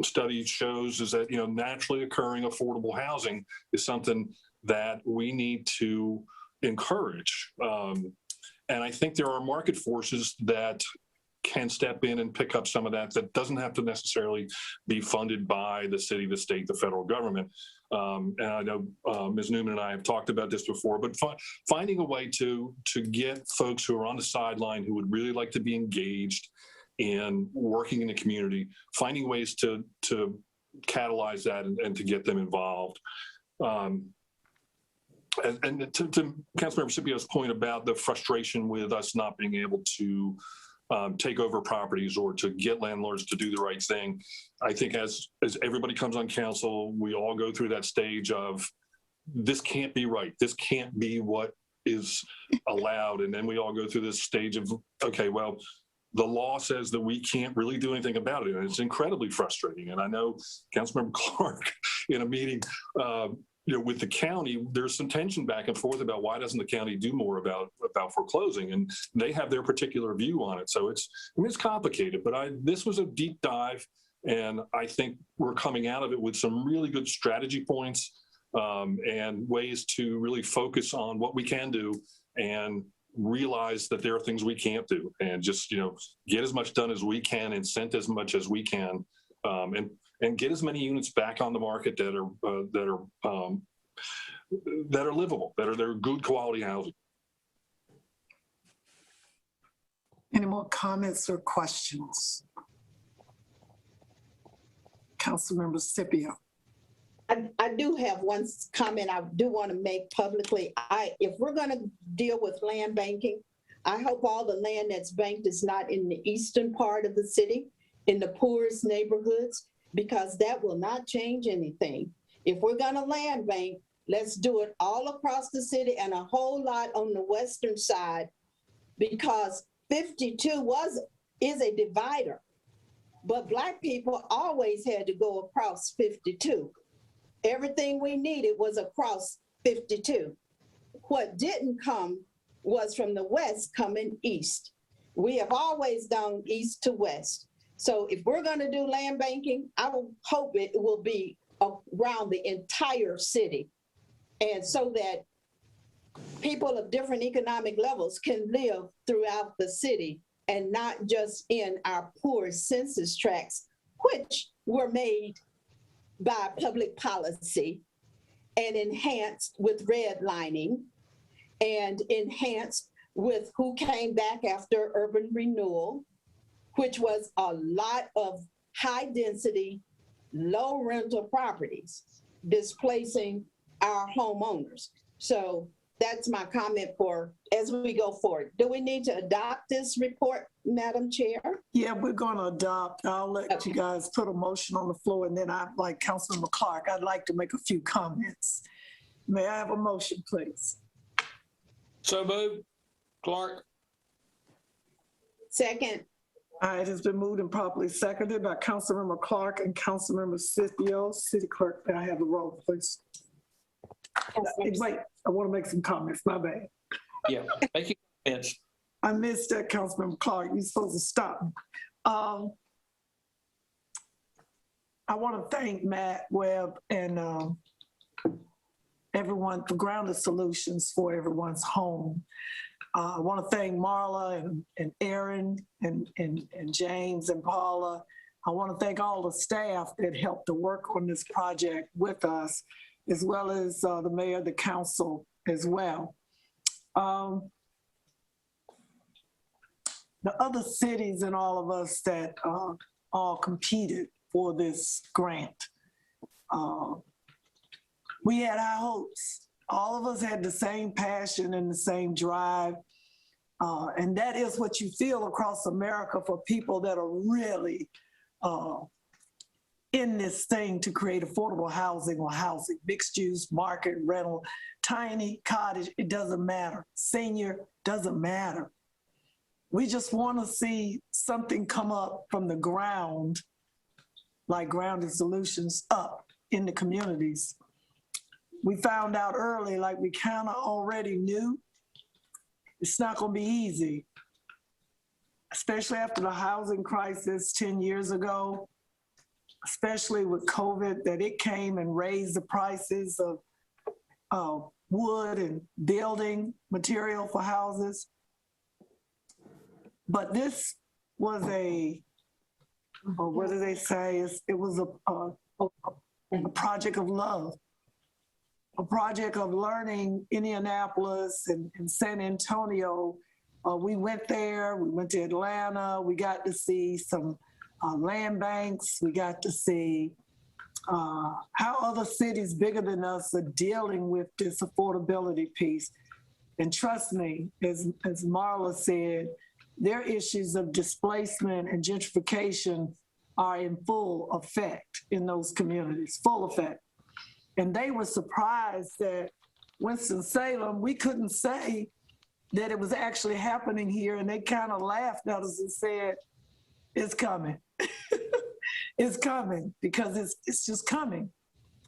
study shows is that naturally occurring affordable housing is something that we need to encourage. And I think there are market forces that can step in and pick up some of that doesn't have to necessarily be funded by the city, the state, the federal government. And I know Ms. Newman and I have talked about this before, but finding a way to get folks who are on the sideline who would really like to be engaged in working in the community, finding ways to catalyze that and to get them involved. And to Councilmember Scipio's point about the frustration with us not being able to take over properties or to get landlords to do the right thing. I think as everybody comes on council, we all go through that stage of this can't be right. This can't be what is allowed. And then we all go through this stage of, okay, well, the law says that we can't really do anything about it. And it's incredibly frustrating. And I know Councilmember Clark in a meeting with the county, there's some tension back and forth about why doesn't the county do more about foreclosing, and they have their particular view on it. So it's complicated, but this was a deep dive, and I think we're coming out of it with some really good strategy points and ways to really focus on what we can do and realize that there are things we can't do, and just get as much done as we can, incent as much as we can, and get as many units back on the market that are livable, that are good quality housing. Any more comments or questions? Councilmember Scipio. I do have one comment I do want to make publicly. If we're going to deal with land banking, I hope all the land that's banked is not in the eastern part of the city, in the poorest neighborhoods, because that will not change anything. If we're going to land bank, let's do it all across the city and a whole lot on the western side, because 52 is a divider. But Black people always had to go across 52. Everything we needed was across 52. What didn't come was from the west coming east. We have always gone east to west. So if we're going to do land banking, I will hope it will be around the entire city, and so that people of different economic levels can live throughout the city and not just in our poor census tracts, which were made by public policy and enhanced with redlining and enhanced with who came back after urban renewal, which was a lot of high density, low rental properties displacing our homeowners. So that's my comment for as we go forward. Do we need to adopt this report, Madam Chair? Yeah, we're going to adopt. I'll let you guys put a motion on the floor, and then I'd like Councilmember Clark, I'd like to make a few comments. May I have a motion, please? So moved. Clark. Second. All right, it's been moved and properly seconded by Councilmember Clark and Councilmember Scipio. City Clerk, may I have the roll, please? Wait, I want to make some comments, my bad. Yeah, make your comments. I missed that, Councilmember Clark. You're supposed to stop me. I want to thank Matt Webb and everyone for Grounded Solutions for everyone's home. I want to thank Marla and Aaron and James and Paula. I want to thank all the staff that helped to work on this project with us, as well as the mayor, the council as well. The other cities and all of us that all competed for this grant, we had our hopes. All of us had the same passion and the same drive. And that is what you feel across America for people that are really in this thing to create affordable housing or housing, mixed use, market, rental, tiny, cottage, it doesn't matter. Senior, doesn't matter. We just want to see something come up from the ground, like Grounded Solutions, up in the communities. We found out early, like we kind of already knew, it's not going to be easy, especially after the housing crisis 10 years ago, especially with COVID, that it came and raised the prices of wood and building material for houses. But this was what do they say? It was a project of love. A project of learning. Indianapolis and San Antonio. We went there, we went to Atlanta, we got to see some land banks, we got to see how other cities bigger than us are dealing with this affordability piece. And trust me, as Marla said, their issues of displacement and gentrification are in full effect in those communities, full effect. And they were surprised that Winston-Salem, we couldn't say that it was actually happening here. And they kind of laughed at us and said, it's coming. It's coming because it's just coming.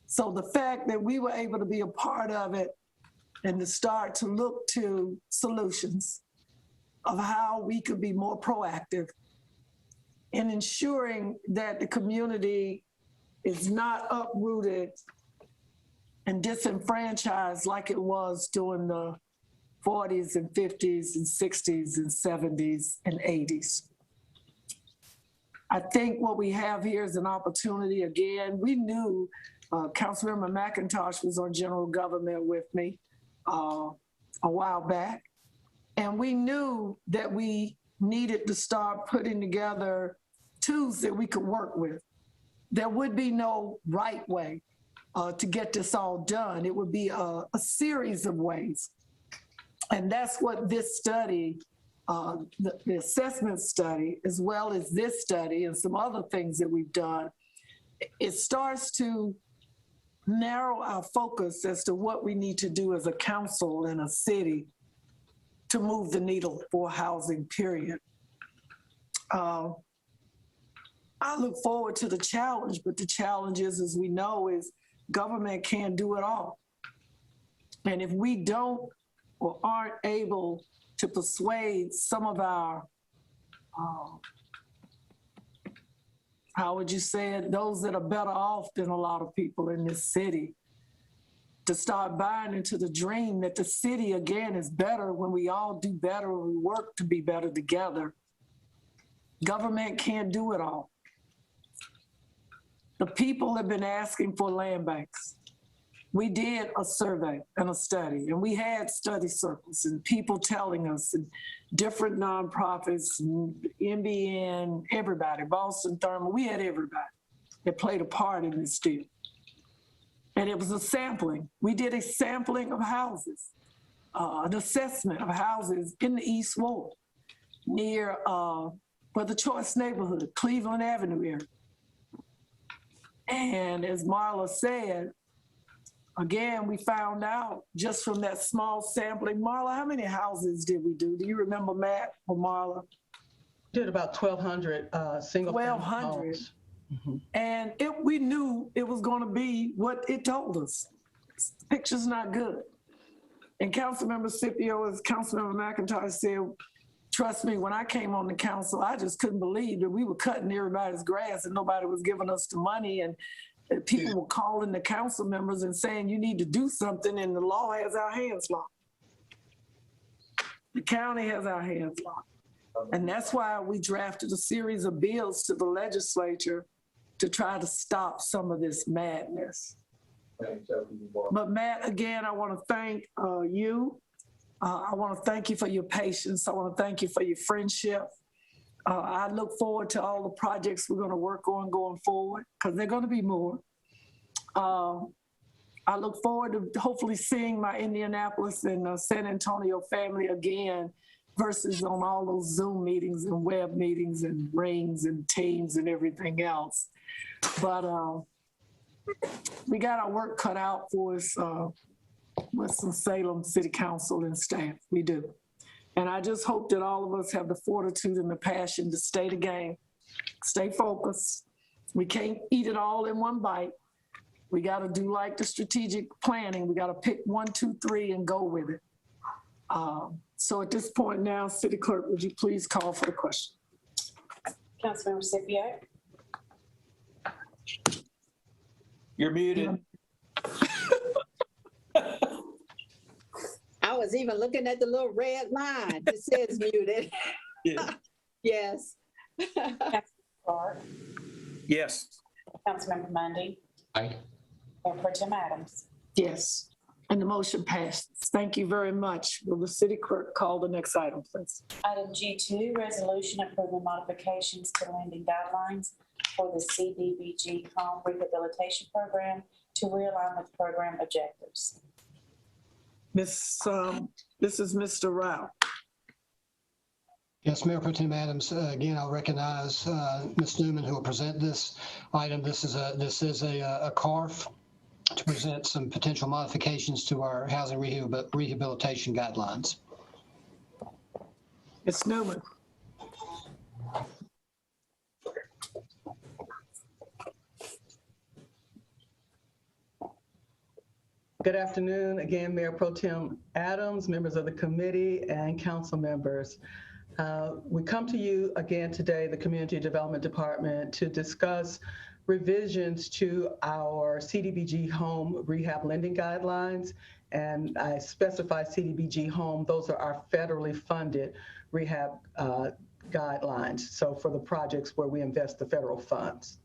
So the fact that we were able to be a part of it and to start to look to solutions of how we could be more proactive in ensuring that the community is not uprooted and disenfranchised like it was during the 40s and 50s and 60s and 70s and 80s. I think what we have here is an opportunity. Again, we knew Councilmember McIntosh was on general government with me a while back. And we knew that we needed to start putting together tools that we could work with. There would be no right way to get this all done. It would be a series of ways. And that's what this study, the assessment study, as well as this study and some other things that we've done, it starts to narrow our focus as to what we need to do as a council and a city to move the needle for housing, period. I look forward to the challenge, but the challenge is, as we know, is government can't do it all. And if we don't or aren't able to persuade some of our, how would you say it, those that are better off than a lot of people in this city, to start buying into the dream that the city, again, is better when we all do better, when we work to be better together. Government can't do it all. The people have been asking for land banks. We did a survey and a study, and we had study circles and people telling us, and different nonprofits, and NBN, everybody, Boston Thermal, we had everybody that played a part in this deal. And it was a sampling. We did a sampling of houses. an assessment of houses in the East Ward near the Choice neighborhood, Cleveland Avenue area. And as Marla said, again, we found out just from that small sampling. Marla, how many houses did we do? Do you remember, Matt or Marla? Did about 1,200 single 1,200. homes. Mm-hmm. And we knew it was going to be what it told us. The picture's not good. And Councilmember Scipio, as Councilmember McIntyre said, trust me, when I came on the council, I just couldn't believe that we were cutting everybody's grass and nobody was giving us the money. And people were calling the council members and saying, you need to do something, and the law has our hands locked. The county has our hands locked. And that's why we drafted a series of bills to the legislature to try to stop some of this madness. But Matt, again, I want to thank you. I want to thank you for your patience. I want to thank you for your friendship. I look forward to all the projects we're going to work on going forward, because they're going to be more. I look forward to hopefully seeing my Indianapolis and San Antonio family again, versus on all those Zoom meetings and web meetings and rings and Teams and everything else. But we got our work cut out for us, Winston-Salem City Council and staff. We do. And I just hope that all of us have the fortitude and the passion to stay the game, stay focused. We can't eat it all in one bite. We got to do like the strategic planning. We got to pick 1, 2, 3 and go with it. So at this point now, City Clerk, would you please call for the question? Councilmember Scipio. You're muted. I was even looking at the little red line that says muted. Yeah. Yes. Councilmember Clark. Yes. Councilmember Mundy. Aye. Mayor Pro Tem Adams. Yes. And the motion passes. Thank you very much. Will the City Clerk call the next item, please? Item G2, resolution approving modifications to lending guidelines for the CDBG Home Rehabilitation Program to realign with program objectives. This is Mr. Rao. Yes, Mayor Pro Tem Adams. Again, I'll recognize Ms. Newman, who will present this item. This is a CARF to present some potential modifications to our housing rehabilitation guidelines. Ms. Newman. Good afternoon. Again, Mayor Pro Tem Adams, members of the committee, and council members. We come to you again today, the Community Development Department, to discuss revisions to our CDBG home rehab lending guidelines. And I specify CDBG home, those are our federally funded rehab guidelines. So for the projects where we invest the federal funds.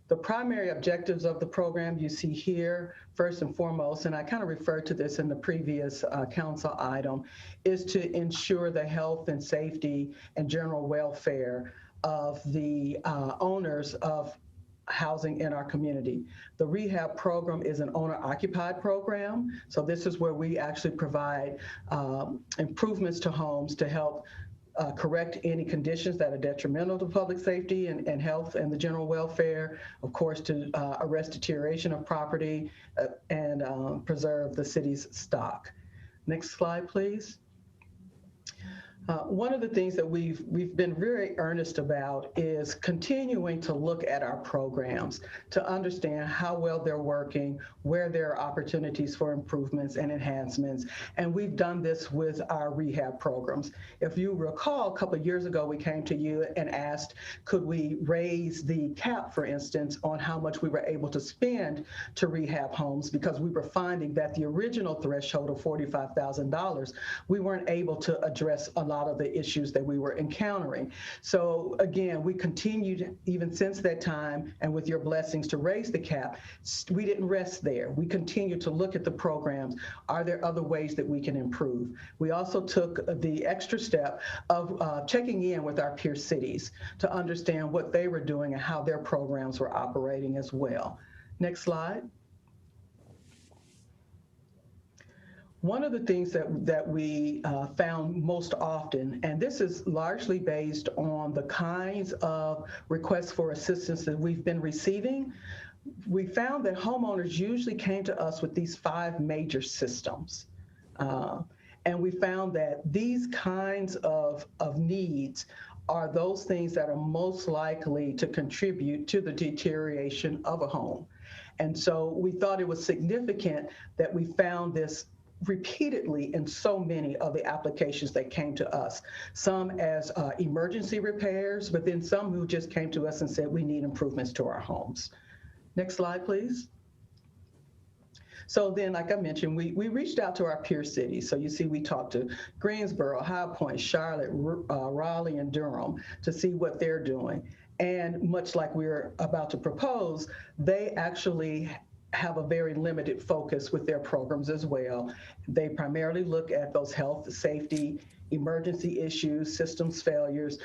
The primary objectives of the program you see here, first and foremost, and I kind of referred to this in the previous council item, is to ensure the health and safety and general welfare of the owners of housing in our community. The rehab program is an owner-occupied program. So this is where we actually provide improvements to homes to help correct any conditions that are detrimental to public safety and health and the general welfare, of course, to arrest deterioration of property and preserve the city's stock. Next slide, please. One of the things that we've been very earnest about is continuing to look at our programs to understand how well they're working, where there are opportunities for improvements and enhancements. And we've done this with our rehab programs. If you recall, a couple of years ago, we came to you and asked, could we raise the cap, for instance, on how much we were able to spend to rehab homes, because we were finding that the original threshold of $45,000, we weren't able to address a lot of the issues that we were encountering. So again, we continued even since that time, and with your blessings, to raise the cap. We didn't rest there. We continued to look at the programs. Are there other ways that we can improve? We also took the extra step of checking in with our peer cities to understand what they were doing and how their programs were operating as well. Next slide. One of the things that we found most often, and this is largely based on the kinds of requests for assistance that we've been receiving, we found that homeowners usually came to us with these 5 major systems. And we found that these kinds of needs are those things that are most likely to contribute to the deterioration of a home. And so we thought it was significant that we found this repeatedly in so many of the applications that came to us, some as emergency repairs, but then some who just came to us and said, we need improvements to our homes. Next slide, please. So then, like I mentioned, we reached out to our peer cities. So you see, we talked to Greensboro, High Point, Charlotte, Raleigh, and Durham to see what they're doing. And much like we're about to propose, they actually have a very limited focus with their programs as well. They primarily look at those health, safety, emergency issues, systems failures,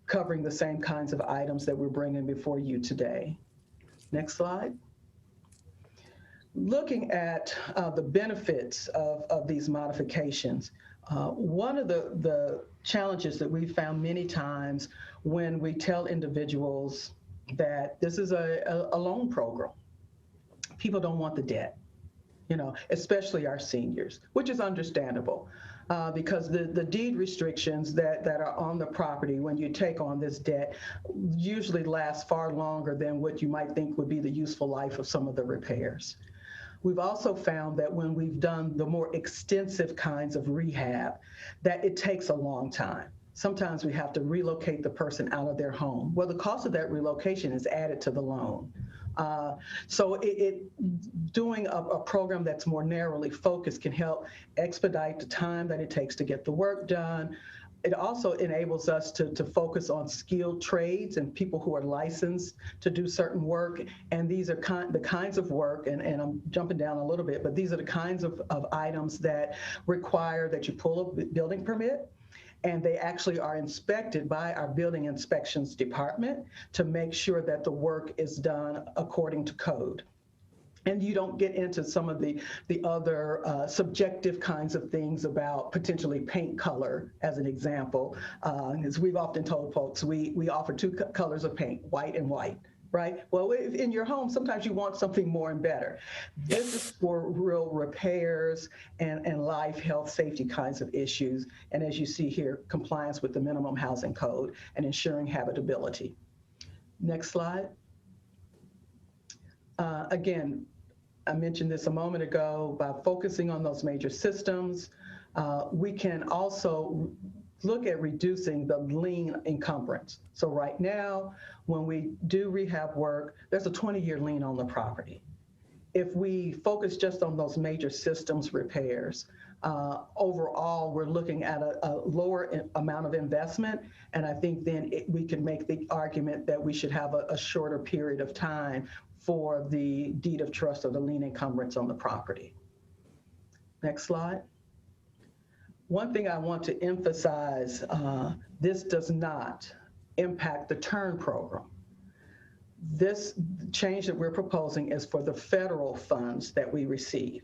covering the same kinds of items that we're bringing before you today. Next slide. Looking at the benefits of these modifications, one of the challenges that we found many times when we tell individuals that this is a loan program, people don't want the debt, especially our seniors, which is understandable because the deed restrictions that are on the property when you take on this debt usually last far longer than what you might think would be the useful life of some of the repairs. We've also found that when we've done the more extensive kinds of rehab, that it takes a long time. Sometimes we have to relocate the person out of their home. Well, the cost of that relocation is added to the loan. So doing a program that's more narrowly focused can help expedite the time that it takes to get the work done. It also enables us to focus on skilled trades and people who are licensed to do certain work. And these are the kinds of work, and I'm jumping down a little bit, but these are the kinds of items that require that you pull a building permit, and they actually are inspected by our building inspections department to make sure that the work is done according to code. And you don't get into some of the other subjective kinds of things about potentially paint color, as an example. As we've often told folks, we offer 2 colors of paint, white and white, right? Well, if in your home, sometimes you want something more and better. This is for real repairs and life, health, safety kinds of issues. And as you see here, compliance with the minimum housing code and ensuring habitability. Next slide. Again, I mentioned this a moment ago, by focusing on those major systems, we can also look at reducing the lien encumbrance. So right now, when we do rehab work, there's a 20-year lien on the property. If we focus just on those major systems repairs, overall, we're looking at a lower amount of investment, and I think then we can make the argument that we should have a shorter period of time for the deed of trust or the lien encumbrance on the property. Next slide. One thing I want to emphasize, this does not impact the TURN program. This change that we're proposing is for the federal funds that we receive.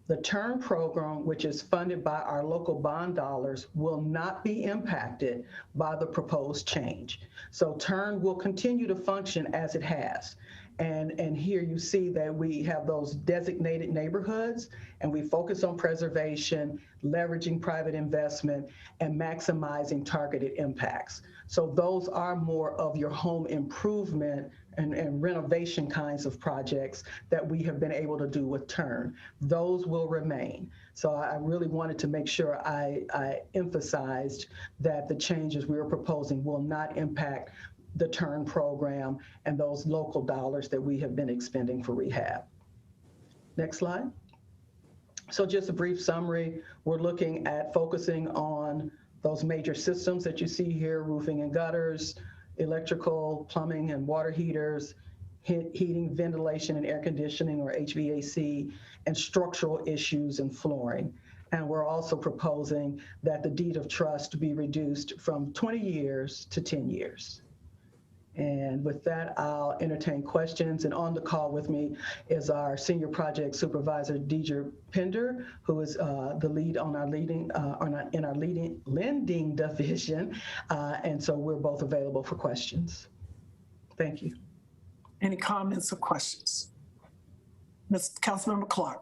The TURN program, which is funded by our local bond dollars, will not be impacted by the proposed change. So TURN will continue to function as it has. And here you see that we have those designated neighborhoods, and we focus on preservation, leveraging private investment, and maximizing targeted impacts. So those are more of your home improvement and renovation kinds of projects that we have been able to do with TURN. Those will remain. So I really wanted to make sure I emphasized that the changes we are proposing will not impact the TURN program and those local dollars that we have been expending for rehab. Next slide. So just a brief summary, we're looking at focusing on those major systems that you see here, roofing and gutters, electrical, plumbing and water heaters, heating, ventilation and air conditioning or HVAC, and structural issues and flooring. And we're also proposing that the deed of trust be reduced from 20 years to 10 years. And with that, I'll entertain questions. And on the call with me is our Senior Project Supervisor, Deidre Pender, who is the lead on our lending division. And so we're both available for questions. Thank you. Any comments or questions? Councilmember Clark.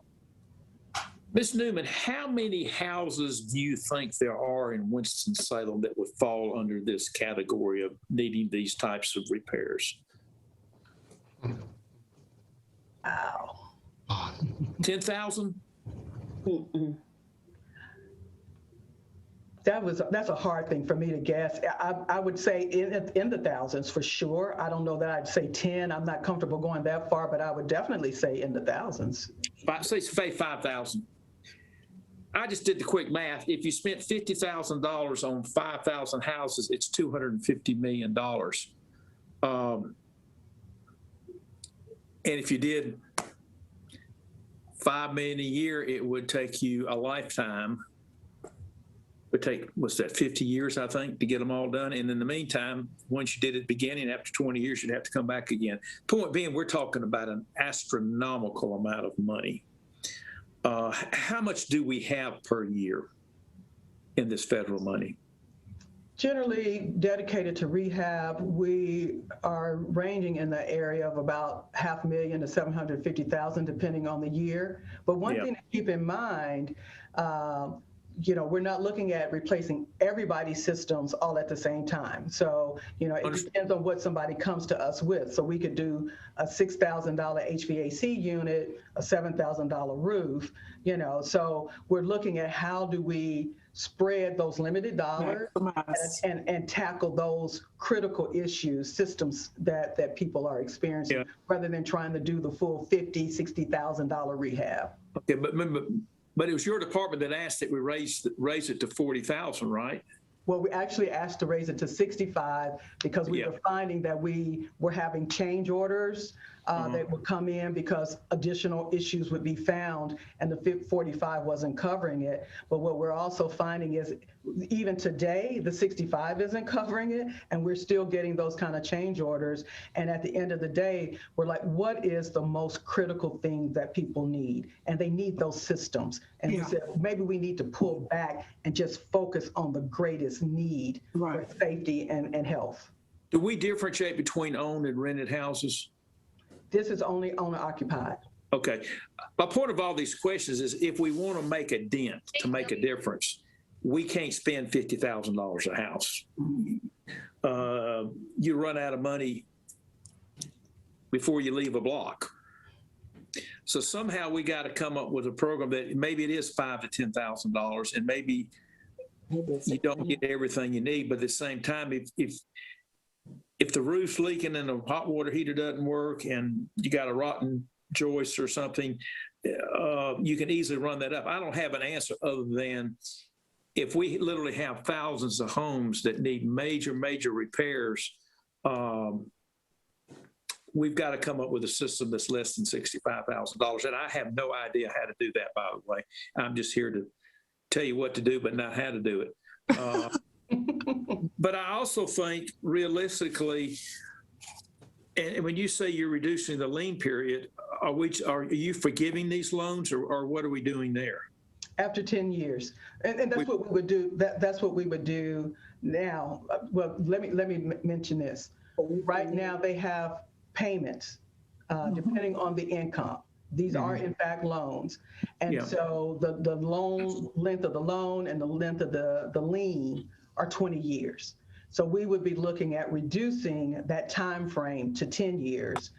Ms. Newman, how many houses do you think there are in Winston-Salem that would fall under this category of needing these types of repairs? Wow. 10,000? That's a hard thing for me to guess. I would say in the thousands for sure. I don't know that I'd say 10. I'm not comfortable going that far, but I would definitely say in the thousands. Say 5,000. I just did the quick math. If you spent $50,000 on 5,000 houses, it's $250 million. And if you did $5 million a year, it would take you a lifetime. It would take, what's that, 50 years, I think, to get them all done. And in the meantime, once you did it at the beginning, after 20 years, you'd have to come back again. Point being, we're talking about an astronomical amount of money. How much do we have per year in this federal money? Generally dedicated to rehab, we are ranging in the area of about $500,000 to $750,000, depending on the year. But one thing to keep in mind, we're not looking at replacing everybody's systems all at the same time. So, it depends on what somebody comes to us with. So we could do a $6,000 HVAC unit, a $7,000 roof, so we're looking at how do we spread those limited dollars and tackle those critical issues, systems that people are experiencing, rather than trying to do the full $50,000, $60,000 rehab. Okay, but it was your department that asked that we raise it to 40,000, right? Well, we actually asked to raise it to 65 because we were finding that we were having change orders that would come in because additional issues would be found, and the 45 wasn't covering it. But what we're also finding is even today, the 65 isn't covering it, and we're still getting those kind of change orders. And at the end of the day, we're like, what is the most critical thing that people need? And they need those systems. And we said, maybe we need to pull back and just focus on the greatest need for safety and health. Do we differentiate between owned and rented houses? This is only owner occupied. Okay. My point of all these questions is if we want to make a dent, to make a difference, we can't spend $50,000 a house. You run out of money before you leave a block. So somehow we got to come up with a program that maybe it is $5,000 to $10,000, and maybe you don't get everything you need, but at the same time, if the roof's leaking and the hot water heater doesn't work and you got a rotten joist or something, you can easily run that up. I don't have an answer other than if we literally have thousands of homes that need major, major repairs, we've got to come up with a system that's less than $65,000. And I have no idea how to do that, by the way. I'm just here to tell you what to do, but not how to do it. But I also think realistically, and when you say you're reducing the lien period, are you forgiving these loans, or what are we doing there? After 10 years, and that's what we would do. That's what we would do now. Well, let me mention this. Right now, they have payments depending on the income. These are in fact loans, and so the loan length of the loan and the length of the lien are 20 years. So we would be looking at reducing that time frame to 10 years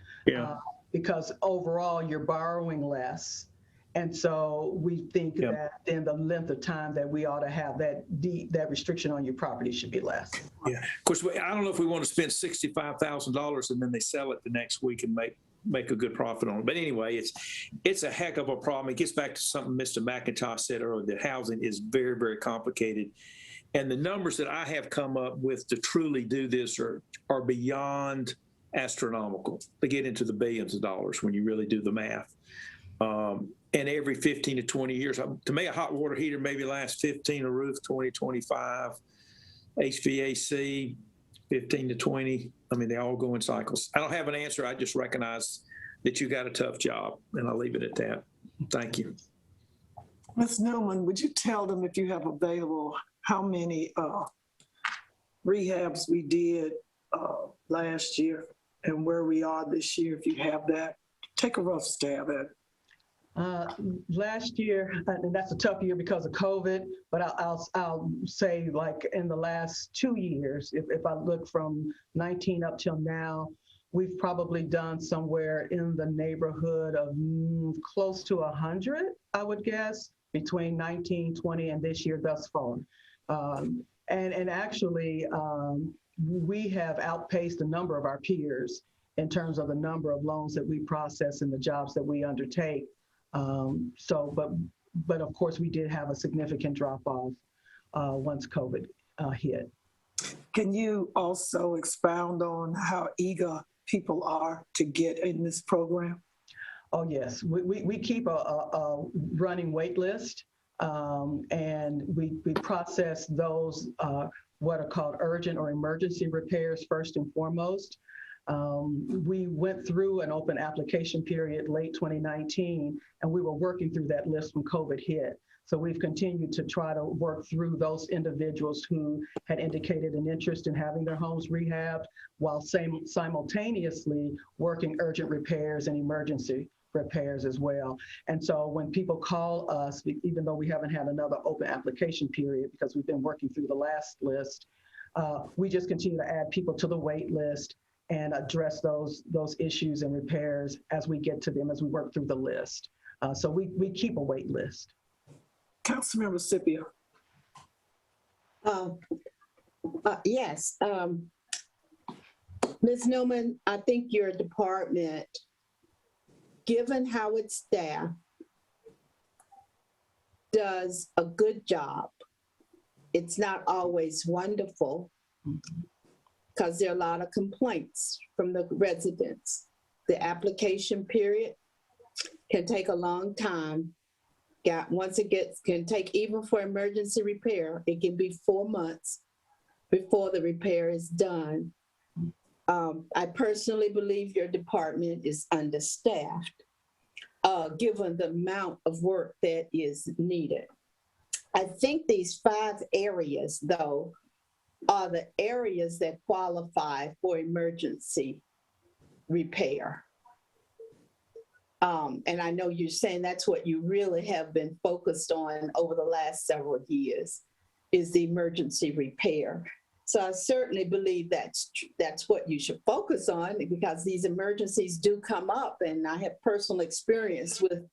because overall you're borrowing less. And so we think that then the length of time that we ought to have that restriction on your property should be less. Yeah, of course, I don't know if we want to spend $65,000 and then they sell it the next week and make a good profit on it. But anyway, it's a heck of a problem. It gets back to something Mr. McIntosh said earlier, that housing is very, very complicated. And the numbers that I have come up with to truly do this are beyond astronomical. They get into the billions of dollars when you really do the math. And every 15 to 20 years, to me, a hot water heater maybe lasts 15, a roof 20, 25, HVAC 15 to 20. I mean, they all go in cycles. I don't have an answer. I just recognize that you got a tough job, and I'll leave it at that. Thank you. Ms. Newman, would you tell them, if you have available, how many rehabs we did last year and where we are this year, if you have that? Take a rough stab at it. Last year, and that's a tough year because of COVID, but I'll say, like, in the last 2 years, if I look from 19 up till now, we've probably done somewhere in the neighborhood of close to 100, I would guess, between 19, 20, and this year thus far. And actually, we have outpaced a number of our peers in terms of the number of loans that we process and the jobs that we undertake. But of course, we did have a significant drop off once COVID hit. Can you also expound on how eager people are to get in this program? Oh, yes. We keep a running wait list, and we process those what are called urgent or emergency repairs first and foremost. We went through an open application period late 2019, and we were working through that list when COVID hit. So we've continued to try to work through those individuals who had indicated an interest in having their homes rehabbed, while simultaneously working urgent repairs and emergency repairs as well. And so when people call us, even though we haven't had another open application period because we've been working through the last list, we just continue to add people to the wait list and address those issues and repairs as we get to them, as we work through the list. So we keep a wait list. Councilmember Scipio. Yes. Ms. Newman, I think your department, given how it's staffed, does a good job. It's not always wonderful because there are a lot of complaints from the residents. The application period can take a long time. Once it can take, even for emergency repair, it can be 4 months before the repair is done. I personally believe your department is understaffed, given the amount of work that is needed. I think these 5 areas, though, are the areas that qualify for emergency repair. And I know you're saying that's what you really have been focused on over the last several years, is the emergency repair. So I certainly believe that's what you should focus on, because these emergencies do come up. And I have personal experience with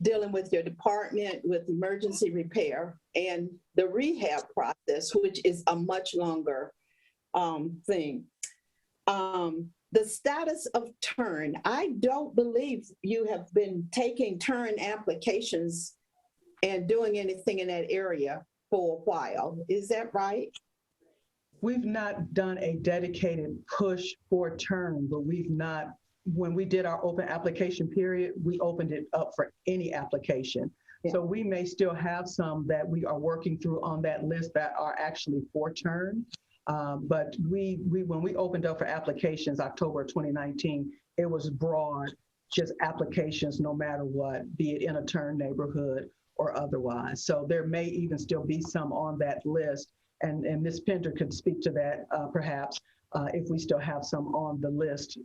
dealing with your department with emergency repair and the rehab process, which is a much longer thing. The status of TURN, I don't believe you have been taking TURN applications and doing anything in that area for a while. Is that right? We've not done a dedicated push for TURN, but when we did our open application period, we opened it up for any application. Yeah. So we may still have some that we are working through on that list that are actually for TURN. But when we opened up for applications, October 2019, it was broad, just applications no matter what, be it in a TURN neighborhood or otherwise. So there may even still be some on that list. And Ms. Pender could speak to that perhaps if we still have some on the list.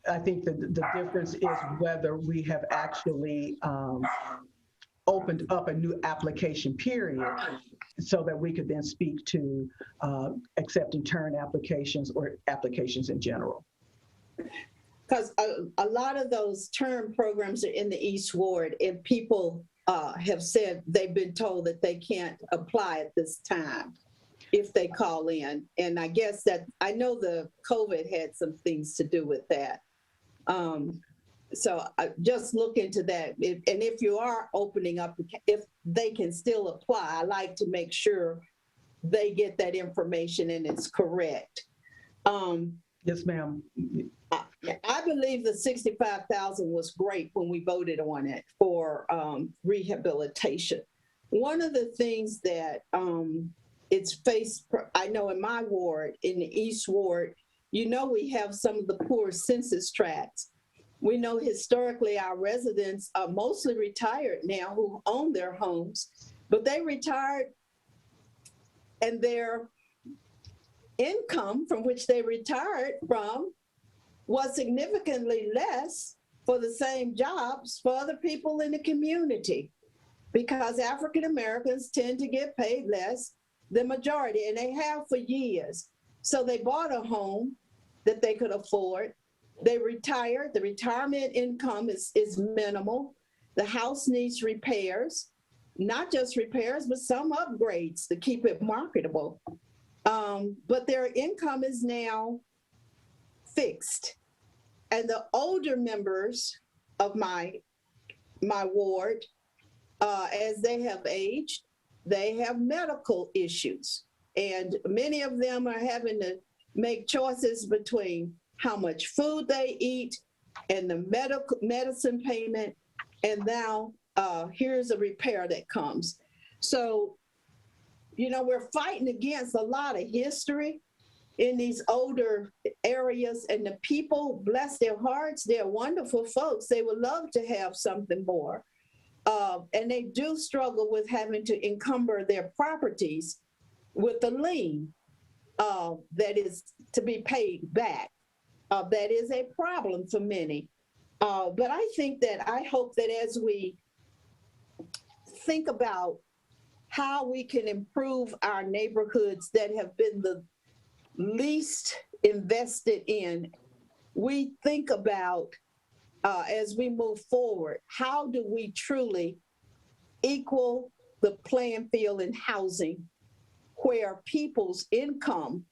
I think that the difference is whether we have actually opened up a new application period so that we could then speak to accepting TURN applications or applications in general. Because a lot of those TURN programs are in the East Ward, and people have said they've been told that they can't apply at this time if they call in. And I guess that, I know the COVID had some things to do with that. So I just look into that. And if you are opening up, if they can still apply, I like to make sure they get that information and it's correct. Yes, ma'am. I believe the $65,000 was great when we voted on it for rehabilitation. One of the things that it's faced, I know in my ward, in the East Ward, we have some of the poor census tracts. We know historically our residents are mostly retired now who own their homes, but they retired and their income from which they retired from was significantly less for the same jobs for other people in the community, because African Americans tend to get paid less than majority, and they have for years. So they bought a home that they could afford. They retired. The retirement income is minimal. The house needs repairs, not just repairs, but some upgrades to keep it marketable. But their income is now fixed. And the older members of my ward, as they have aged, they have medical issues. And many of them are having to make choices between how much food they eat and the medicine payment. And now here's a repair that comes. So, we're fighting against a lot of history in these older areas, and the people, bless their hearts, they're wonderful folks. They would love to have something more. And they do struggle with having to encumber their properties with a lien that is to be paid back. That is a problem for many. But I hope that as we think about how we can improve our neighborhoods that have been the least invested in, we think about as we move forward, how do we truly equal the playing field in housing where people's income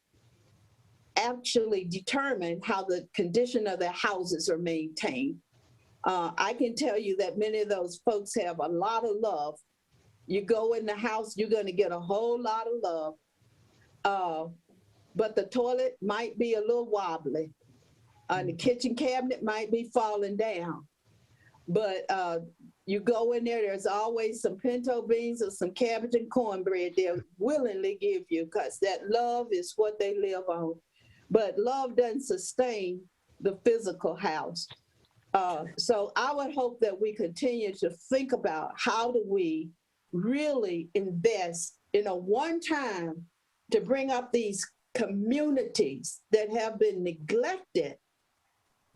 actually determine how the condition of their houses are maintained. I can tell you that many of those folks have a lot of love. You go in the house, you're going to get a whole lot of love, but the toilet might be a little wobbly. The kitchen cabinet might be falling down, but you go in there, there's always some pinto beans or some cabbage and cornbread they'll willingly give you, because that love is what they live on. But love doesn't sustain the physical house. So I would hope that we continue to think about how do we really invest in a one-time to bring up these communities that have been neglected,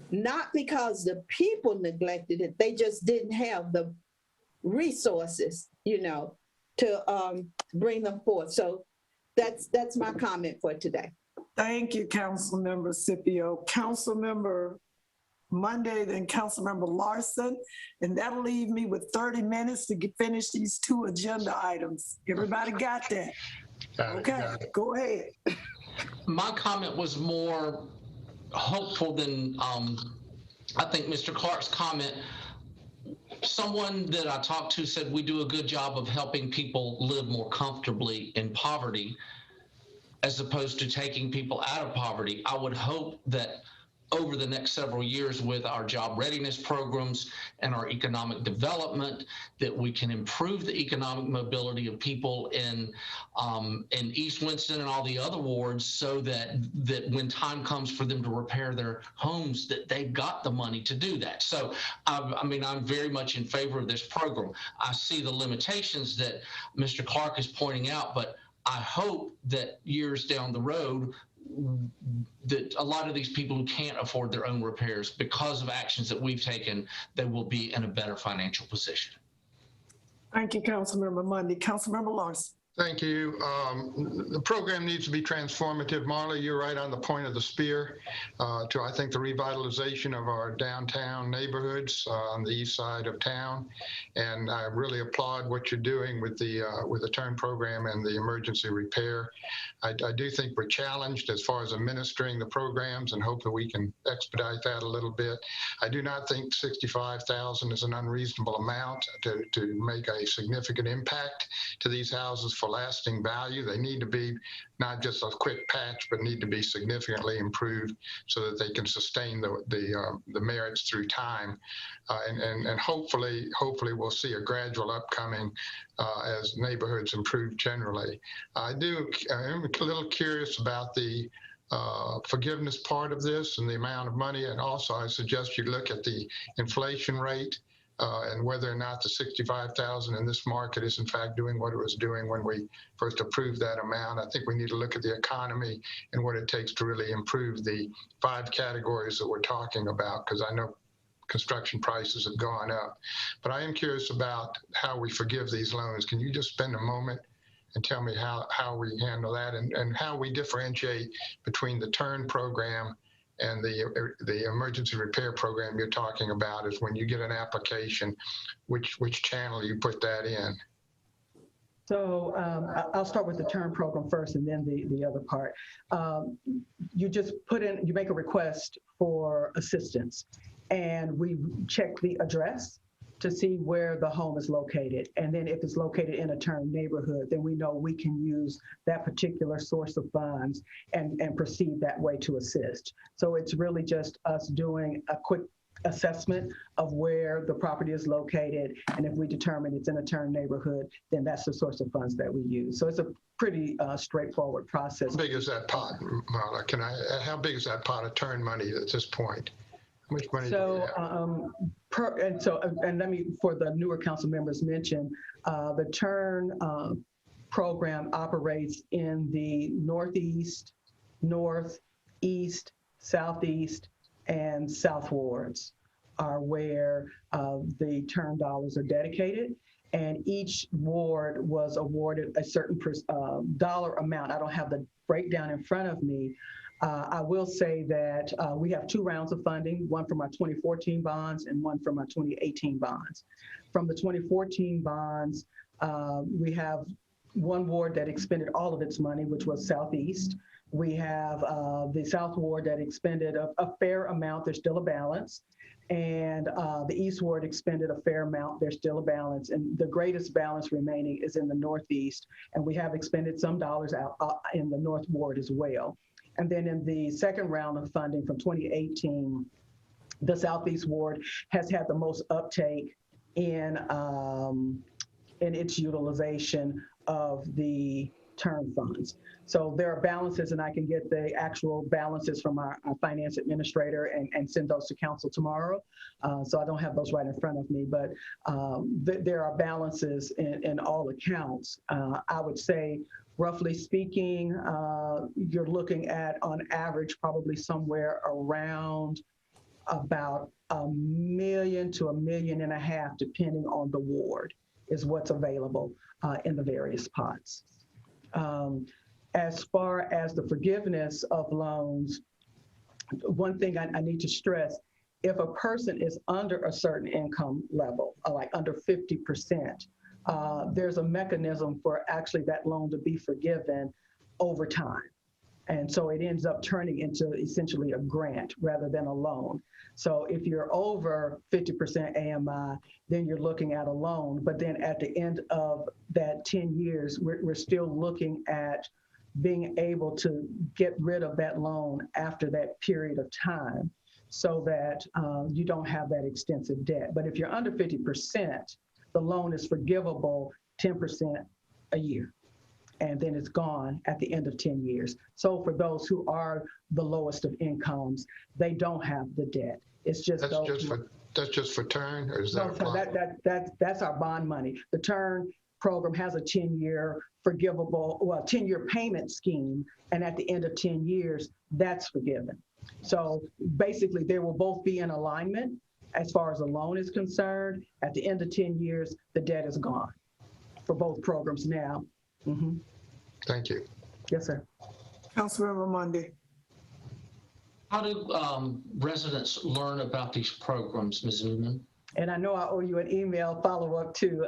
not because the people neglected it, they just didn't have the resources, to bring them forth. So that's my comment for today. Thank you, Councilmember Scipio. Councilmember Monday, then Councilmember Larson, and that'll leave me with 30 minutes to finish these 2 agenda items. Everybody got that? Okay, go ahead. My comment was more hopeful than I think Mr. Clark's comment. Someone that I talked to said we do a good job of helping people live more comfortably in poverty as opposed to taking people out of poverty. I would hope that over the next several years with our job readiness programs and our economic development, that we can improve the economic mobility of people in East Winston and all the other wards, so that when time comes for them to repair their homes, that they've got the money to do that. So, I'm very much in favor of this program. I see the limitations that Mr. Clark is pointing out, but I hope that years down the road, that a lot of these people who can't afford their own repairs, because of actions that we've taken, they will be in a better financial position. Thank you, Councilmember Monday. Councilmember Larson. Thank you. The program needs to be transformative. Marla, you're right on the point of the spear to, I think, the revitalization of our downtown neighborhoods on the east side of town. And I really applaud what you're doing with the TURN program and the emergency repair. I do think we're challenged as far as administering the programs, and hope that we can expedite that a little bit. I do not think $65,000 is an unreasonable amount to make a significant impact to these houses for lasting value. They need to be not just a quick patch, but need to be significantly improved so that they can sustain the merits through time. And hopefully we'll see a gradual upcoming as neighborhoods improve generally. I'm a little curious about the forgiveness part of this and the amount of money. And also I suggest you look at the inflation rate and whether or not the 65,000 in this market is in fact doing what it was doing when we first approved that amount. I think we need to look at the economy and what it takes to really improve the 5 categories that we're talking about, because I know construction prices have gone up. But I am curious about how we forgive these loans. Can you just spend a moment and tell me how we handle that and how we differentiate between the TURN program and the emergency repair program you're talking about? Is when you get an application, which channel you put that in? So I'll start with the TURN program first and then the other part. You just you make a request for assistance, and we check the address to see where the home is located. And then if it's located in a TURN neighborhood, then we know we can use that particular source of funds and proceed that way to assist. So it's really just us doing a quick assessment of where the property is located. And if we determine it's in a TURN neighborhood, then that's the source of funds that we use. So it's a pretty straightforward process. How big is that pot, Marla? How big is that pot of TURN money at this point? How much money do we have? And let me, for the newer council members, mention the TURN program operates in the Northeast, North, East, Southeast, and South wards are where the TURN dollars are dedicated. And each ward was awarded a certain dollar amount. I don't have the breakdown in front of me. I will say that we have 2 rounds of funding, one from our 2014 bonds and one from our 2018 bonds. From the 2014 bonds, we have 1 ward that expended all of its money, which was Southeast. We have the South ward that expended a fair amount. There's still a balance. And the East ward expended a fair amount. There's still a balance. And the greatest balance remaining is in the Northeast. And we have expended some dollars out in the North ward as well. And then in the second round of funding from 2018, the Southeast ward has had the most uptake in its utilization of the TURN funds. So there are balances, and I can get the actual balances from our finance administrator and send those to council tomorrow. So I don't have those right in front of me, but there are balances in all accounts. I would say, roughly speaking, you're looking at, on average, probably somewhere around about $1 million to $1.5 million, depending on the ward, is what's available in the various pots. As far as the forgiveness of loans, one thing I need to stress, if a person is under a certain income level, like under 50%, there's a mechanism for actually that loan to be forgiven over time. And so it ends up turning into essentially a grant rather than a loan. So if you're over 50% AMI, then you're looking at a loan. But then at the end of that 10 years, we're still looking at being able to get rid of that loan after that period of time so that you don't have that extensive debt. But if you're under 50%, the loan is forgivable 10% a year, and then it's gone at the end of 10 years. So for those who are the lowest of incomes, they don't have the debt. It's just that's just for TURN, or is that? No, that's our bond money. The TURN program has a 10-year forgivable, 10-year payment scheme, and at the end of 10 years, that's forgiven. So basically, they will both be in alignment as far as the loan is concerned. At the end of 10 years, the debt is gone for both programs now. Mm-hmm. Thank you. Yes, sir. Councilmember Monday. How do residents learn about these programs, Ms. Newman? And I know I owe you an email follow-up too.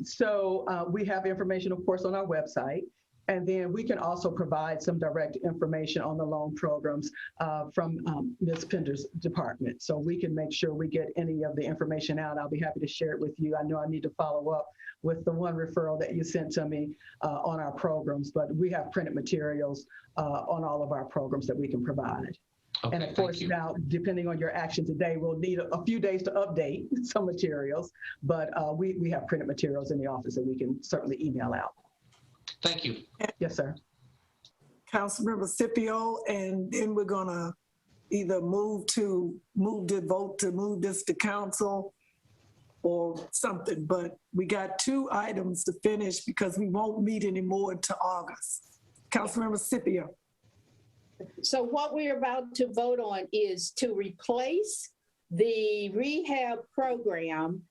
So we have information, of course, on our website. And then we can also provide some direct information on the loan programs from Ms. Pender's department. So we can make sure we get any of the information out. I'll be happy to share it with you. I know I need to follow up with the one referral that you sent to me on our programs, but we have printed materials on all of our programs that we can provide. Okay, and of course, now, depending on your action today, we'll need a few days to update some materials, but we have printed materials in the office that we can certainly email out. Thank you. Yes, sir. Councilmember Scipio, and then we're gonna either move the vote to move this to council or something, but we got 2 items to finish because we won't meet anymore until August. Councilmember Scipio. So what we're about to vote on is to replace the rehab program,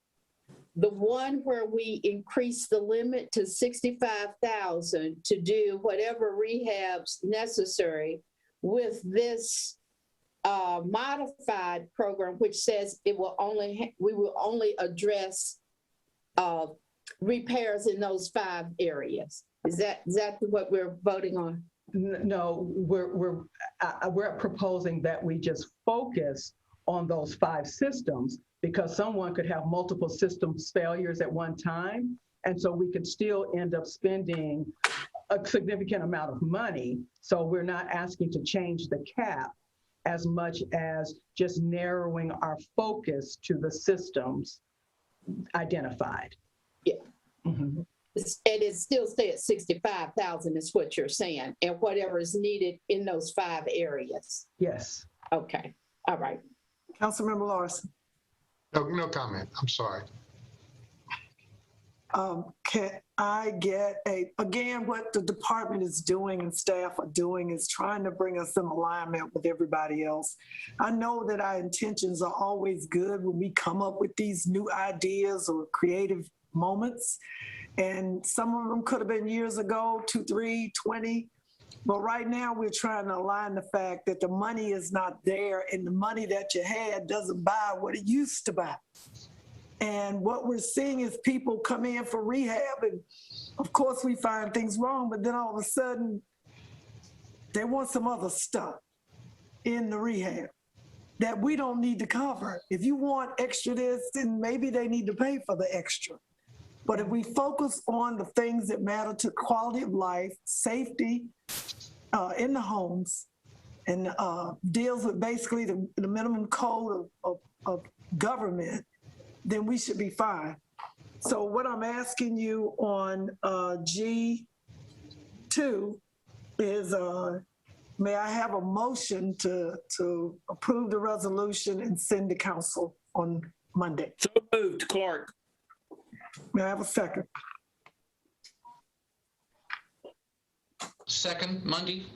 the one where we increase the limit to 65,000 to do whatever rehab's necessary, with this modified program, which says we will only address repairs in those 5 areas. Is that what we're voting on? No, we're proposing that we just focus on those 5 systems, because someone could have multiple systems failures at one time. And so we could still end up spending a significant amount of money. So we're not asking to change the cap as much as just narrowing our focus to the systems identified. Yeah. Mm-hmm. And it still stay at 65,000 is what you're saying, and whatever is needed in those 5 areas. Yes. Okay. All right. Councilmember Larson. No comment. I'm sorry. Can I get again, what the department is doing and staff are doing is trying to bring us in alignment with everybody else. I know that our intentions are always good when we come up with these new ideas or creative moments. And some of them could have been years ago, 2, 3, 20. But right now we're trying to align the fact that the money is not there, and the money that you had doesn't buy what it used to buy. And what we're seeing is people come in for rehab, and of course we find things wrong, but then all of a sudden they want some other stuff in the rehab that we don't need to cover. If you want extra this, then maybe they need to pay for the extra. But if we focus on the things that matter to quality of life, safety in the homes, and deals with basically the minimum code of government, then we should be fine. So what I'm asking you on G2 is, may I have a motion to approve the resolution and send to council on Monday? So moved, Clark. May I have a second? Second, Mundy.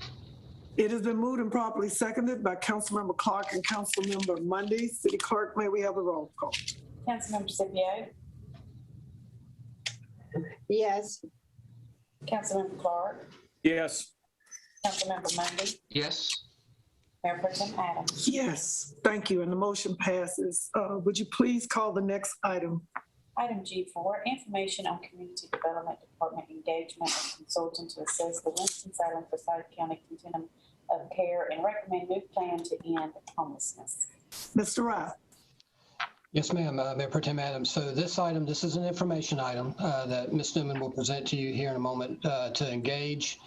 It has been moved and properly seconded by Councilmember Clark and Councilmember Mundy. City Clerk, may we have a roll call? Councilmember Scipio. Yes. Councilmember Clark. Yes. Councilmember Mundy. Yes. Mayor Pro Tem Adams. Yes, thank you, and the motion passes. Would you please call the next item? Item G4, information on Community Development Department engagement of consultant to assess the Winston-Salem Forsyth County continuum of care and recommend new plan to end homelessness. Mr. Wright. Yes, ma'am, Mayor Pro Tem Adams. So this is an information item that Ms. Newman will present to you here in a moment to engage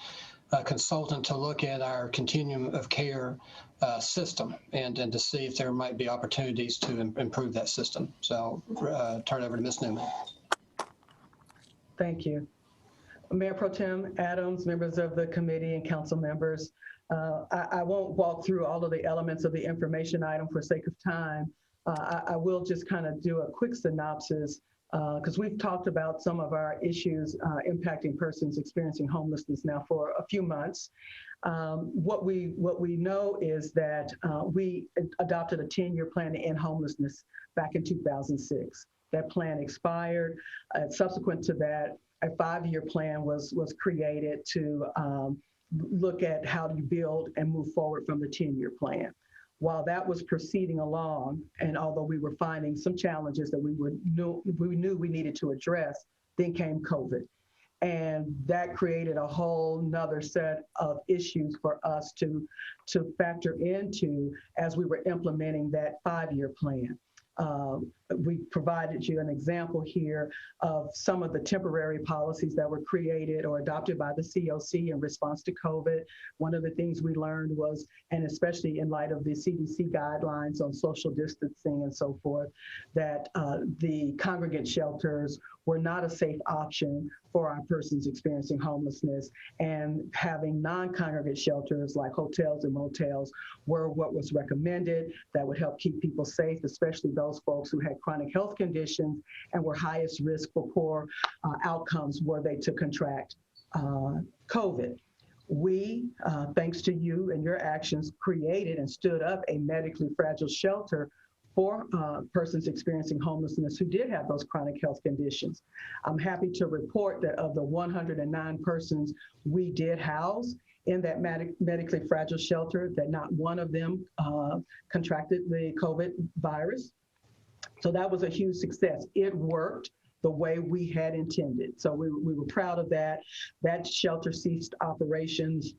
a consultant to look at our continuum of care system and to see if there might be opportunities to improve that system. So turn it over to Ms. Newman. Thank you. Mayor Pro Tem Adams, members of the committee and council members, I won't walk through all of the elements of the information item for sake of time. I will just kind of do a quick synopsis because we've talked about some of our issues impacting persons experiencing homelessness now for a few months. What we know is that we adopted a 10-year plan to end homelessness back in 2006. That plan expired. Subsequent to that, a 5-year plan was created to look at how to build and move forward from the 10-year plan. While that was proceeding along, and although we were finding some challenges that we knew we needed to address, then came COVID. And that created a whole nother set of issues for us to factor into as we were implementing that 5-year plan. We provided you an example here of some of the temporary policies that were created or adopted by the COC in response to COVID. One of the things we learned was, and especially in light of the CDC guidelines on social distancing and so forth, that the congregate shelters were not a safe option for our persons experiencing homelessness, and having non-congregate shelters like hotels and motels were what was recommended that would help keep people safe, especially those folks who had chronic health conditions and were highest risk for poor outcomes were they to contract COVID. We, thanks to you and your actions, created and stood up a medically fragile shelter for persons experiencing homelessness who did have those chronic health conditions. I'm happy to report that of the 109 persons we did house in that medically fragile shelter, that not one of them contracted the COVID virus. So that was a huge success. It worked the way we had intended. So we were proud of that. That shelter ceased operations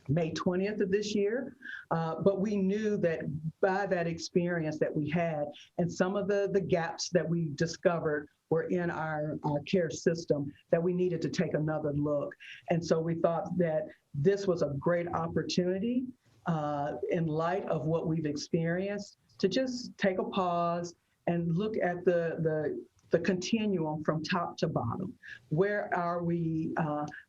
May 20th of this year. But we knew that by that experience that we had and some of the gaps that we discovered were in our care system, that we needed to take another look. And so we thought that this was a great opportunity in light of what we've experienced to just take a pause and look at the continuum from top to bottom. Where are we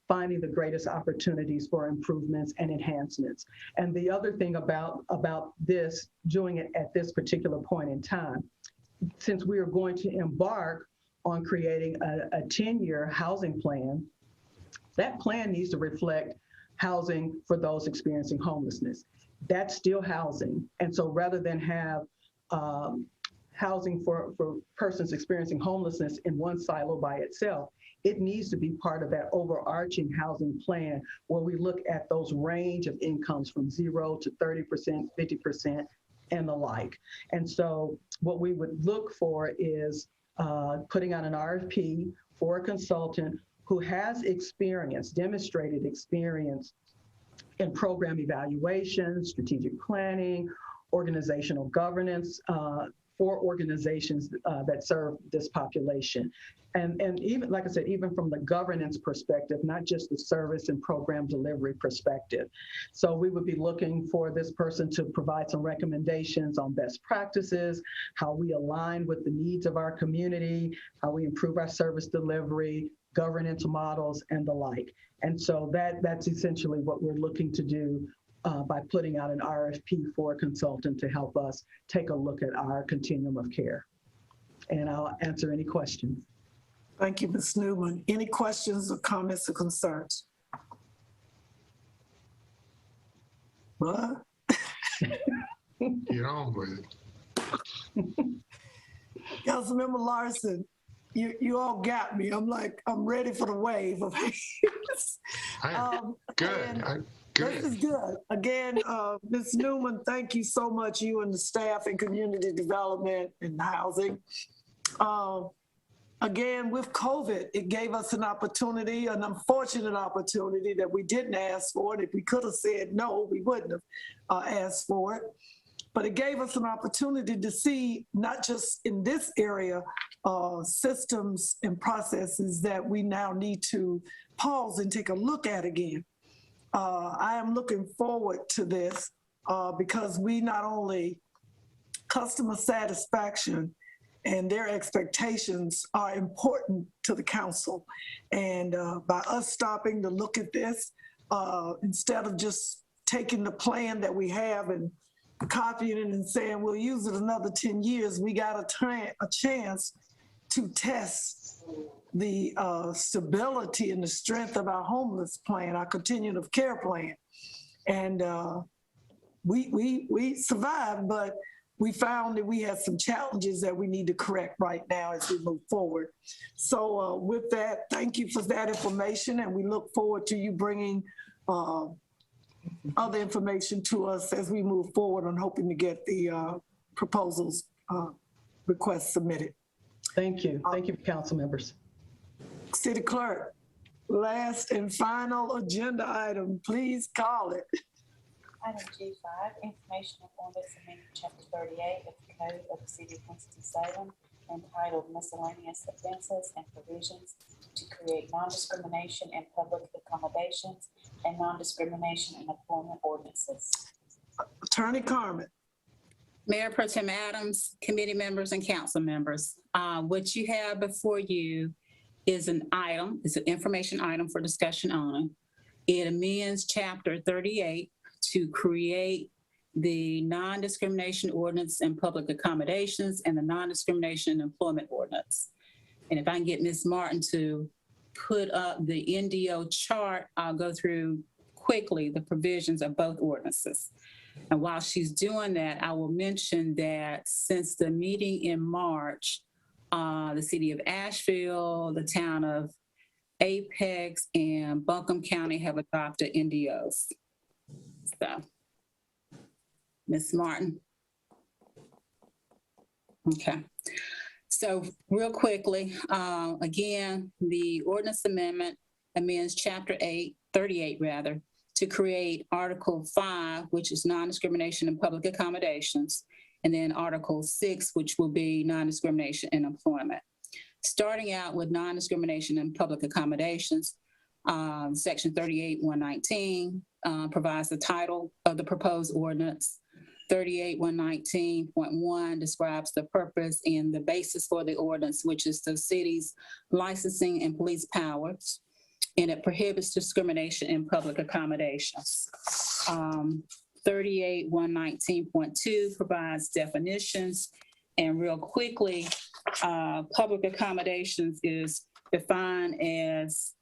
finding the greatest opportunities for improvements and enhancements? And the other thing about this, doing it at this particular point in time, since we are going to embark on creating a 10-year housing plan, that plan needs to reflect housing for those experiencing homelessness. That's still housing. And so rather than have housing for persons experiencing homelessness in one silo by itself, it needs to be part of that overarching housing plan where we look at those range of incomes from 0 to 30%, 50%, and the like. And so what we would look for is putting out an RFP for a consultant who has experience, demonstrated experience in program evaluation, strategic planning, organizational governance, for organizations that serve this population. And even, like I said, even from the governance perspective, not just the service and program delivery perspective. So we would be looking for this person to provide some recommendations on best practices, how we align with the needs of our community, how we improve our service delivery, governance models, and the like. And so that's essentially what we're looking to do by putting out an RFP for a consultant to help us take a look at our continuum of care. And I'll answer any questions. Thank you, Ms. Newman. Any questions or comments or concerns? What? Get on with it. Councilmember Larson, you all got me. I'm ready for the wave of hands. Good. This is good. Again, Ms. Newman, thank you so much, you and the staff in community development and housing. Again, with COVID, it gave us an opportunity, an unfortunate opportunity that we didn't ask for. And if we could have said no, we wouldn't have asked for it. But it gave us an opportunity to see, not just in this area, systems and processes that we now need to pause and take a look at again. I am looking forward to this because we not only customer satisfaction and their expectations are important to the council. And by us stopping to look at this, instead of just taking the plan that we have and copying it and saying we'll use it another 10 years, we got a chance to test the stability and the strength of our homeless plan, our continuum of care plan. And we survived, but we found that we had some challenges that we need to correct right now as we move forward. So with that, thank you for that information, and we look forward to you bringing other information to us as we move forward on hoping to get the proposals requests submitted. Thank you. Thank you, council members. City Clerk. Last and final agenda item, please call it. Item G5, information on ordinance amending chapter 38 of the Code of the City of Winston-Salem entitled Miscellaneous Offenses and Provisions to create non-discrimination in public accommodations and non-discrimination in employment ordinances. Attorney Carmen. Mayor Pro Tem Adams, committee members and council members, what you have before you is an item, it's an information item for discussion only. It amends chapter 38 to create the non-discrimination ordinance in public accommodations and the non-discrimination in employment ordinance. And if I can get Ms. Martin to put up the NDO chart, I'll go through quickly the provisions of both ordinances. And while she's doing that, I will mention that since the meeting in March, the city of Asheville, the town of Apex, and Buncombe County have adopted NDOs. So, Ms. Martin. Okay. So real quickly, again, the ordinance amendment amends chapter 38 rather, to create Article 5, which is non-discrimination in public accommodations, and then Article 6, which will be non-discrimination in employment. Starting out with non-discrimination in public accommodations, Section 38-119 provides the title of the proposed ordinance. 38-119.1 describes the purpose and the basis for the ordinance, which is the city's licensing and police powers, and it prohibits discrimination in public accommodations. 38-119.2 provides definitions, and real quickly, public accommodations is defined as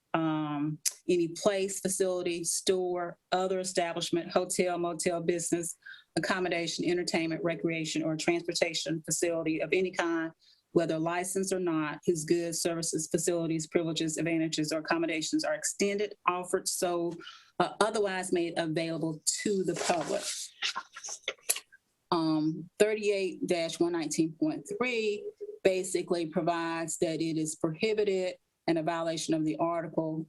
any place, facility, store, other establishment, hotel, motel, business, accommodation, entertainment, recreation, or transportation facility of any kind, whether licensed or not, whose goods, services, facilities, privileges, advantages, or accommodations are extended, offered, sold, otherwise made available to the public. 38-119.3 basically provides that it is prohibited and a violation of the Article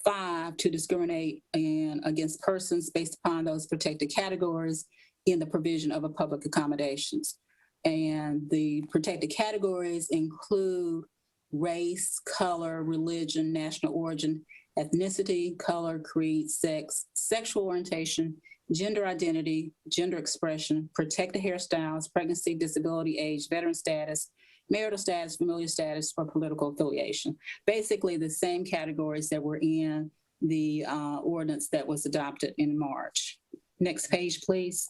5 to discriminate against persons based upon those protected categories in the provision of a public accommodations. And the protected categories include race, color, religion, national origin, ethnicity, color, creed, sex, sexual orientation, gender identity, gender expression, protected hairstyles, pregnancy, disability, age, veteran status, marital status, familial status, or political affiliation. Basically the same categories that were in the ordinance that was adopted in March. Next page, please.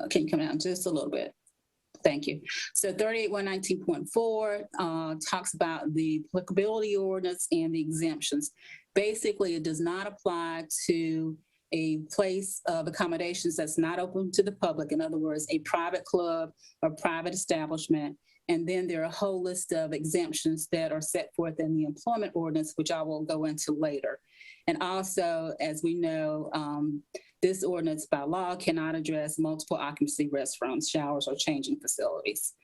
Can you come down just a little bit? Thank you. So 38-119.4 talks about the applicability ordinance and the exemptions. Basically, it does not apply to a place of accommodations that's not open to the public. In other words, a private club or private establishment. And then there are a whole list of exemptions that are set forth in the employment ordinance, which I will go into later. And also, as we know, this ordinance by law cannot address multiple occupancy restaurants, showers, or changing facilities.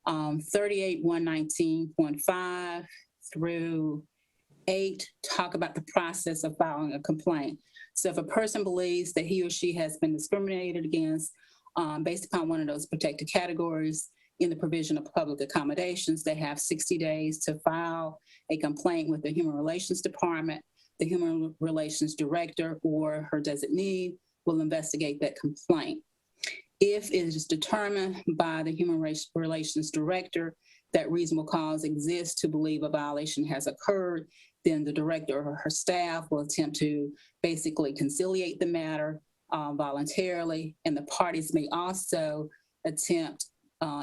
38-119.5 through 8 talk about the process of filing a complaint. So if a person believes that he or she has been discriminated against based upon one of those protected categories in the provision of public accommodations, they have 60 days to file a complaint with the Human Relations Department. The Human Relations Director or her designee will investigate that complaint. If it is determined by the Human Relations Director that reasonable cause exists to believe a violation has occurred, then the director or her staff will attempt to basically conciliate the matter voluntarily, and the parties may also attempt,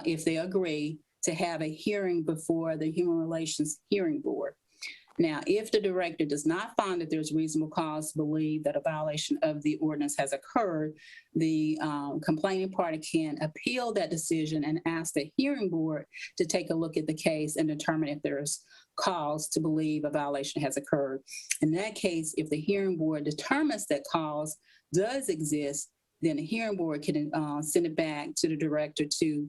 if they agree, to have a hearing before the Human Relations Hearing Board. Now, if the director does not find that there's reasonable cause to believe that a violation of the ordinance has occurred, the complaining party can appeal that decision and ask the hearing board to take a look at the case and determine if there's cause to believe a violation has occurred. In that case, if the hearing board determines that cause does exist, then the hearing board can send it back to the director to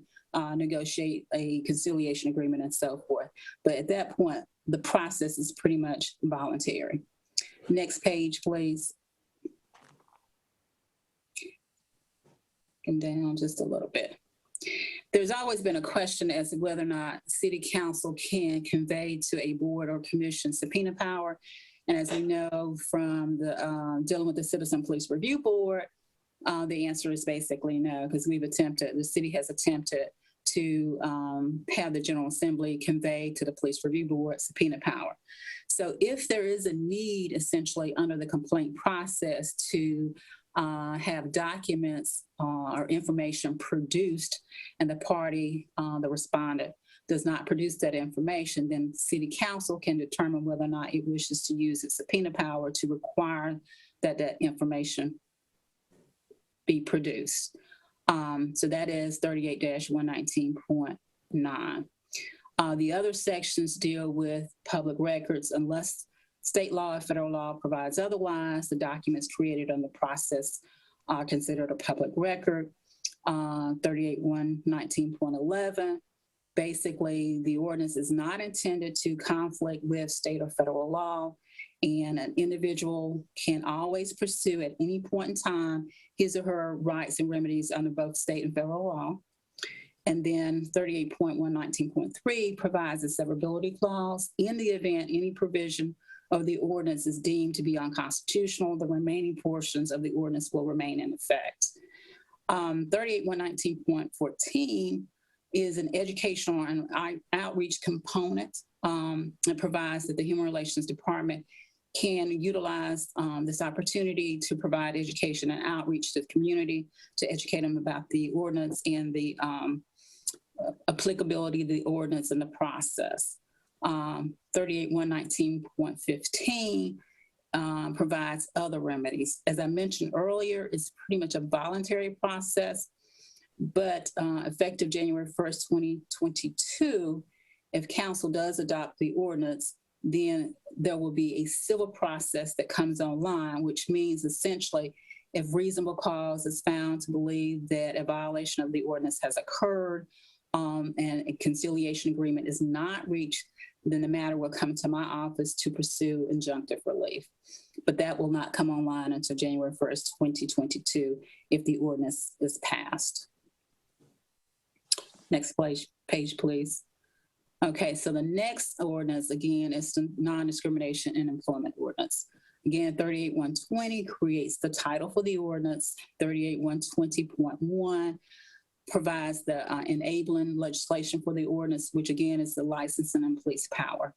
negotiate a conciliation agreement and so forth. But at that point, the process is pretty much voluntary. Next page, please. And down just a little bit. There's always been a question as to whether or not city council can convey to a board or commission subpoena power. And as we know from the dealing with the Citizen Police Review Board, the answer is basically no, because the city has attempted to have the General Assembly convey to the Police Review Board subpoena power. So if there is a need essentially under the complaint process to have documents or information produced and the party, the respondent, does not produce that information, then city council can determine whether or not it wishes to use its subpoena power to require that that information be produced. So that is 38-119.9. The other sections deal with public records unless state law or federal law provides otherwise. The documents created on the process are considered a public record. 38-119.11. Basically, the ordinance is not intended to conflict with state or federal law, and an individual can always pursue at any point in time his or her rights and remedies under both state and federal law. And then 38.119.3 provides a severability clause. In the event any provision of the ordinance is deemed to be unconstitutional, the remaining portions of the ordinance will remain in effect. 38.119.14 is an educational and outreach component. It provides that the Human Relations Department can utilize this opportunity to provide education and outreach to the community to educate them about the ordinance and the applicability of the ordinance and the process. 38.119.15 provides other remedies. As I mentioned earlier, it's pretty much a voluntary process, but effective January 1st, 2022, if council does adopt the ordinance, then there will be a civil process that comes online, which means essentially if reasonable cause is found to believe that a violation of the ordinance has occurred and a conciliation agreement is not reached, then the matter will come to my office to pursue injunctive relief. But that will not come online until January 1st, 2022, if the ordinance is passed. Next page, please. Okay, so the next ordinance, again, is the non-discrimination in employment ordinance. Again, 38.120 creates the title for the ordinance. 38.120.1 provides the enabling legislation for the ordinance, which again is the licensing and police power.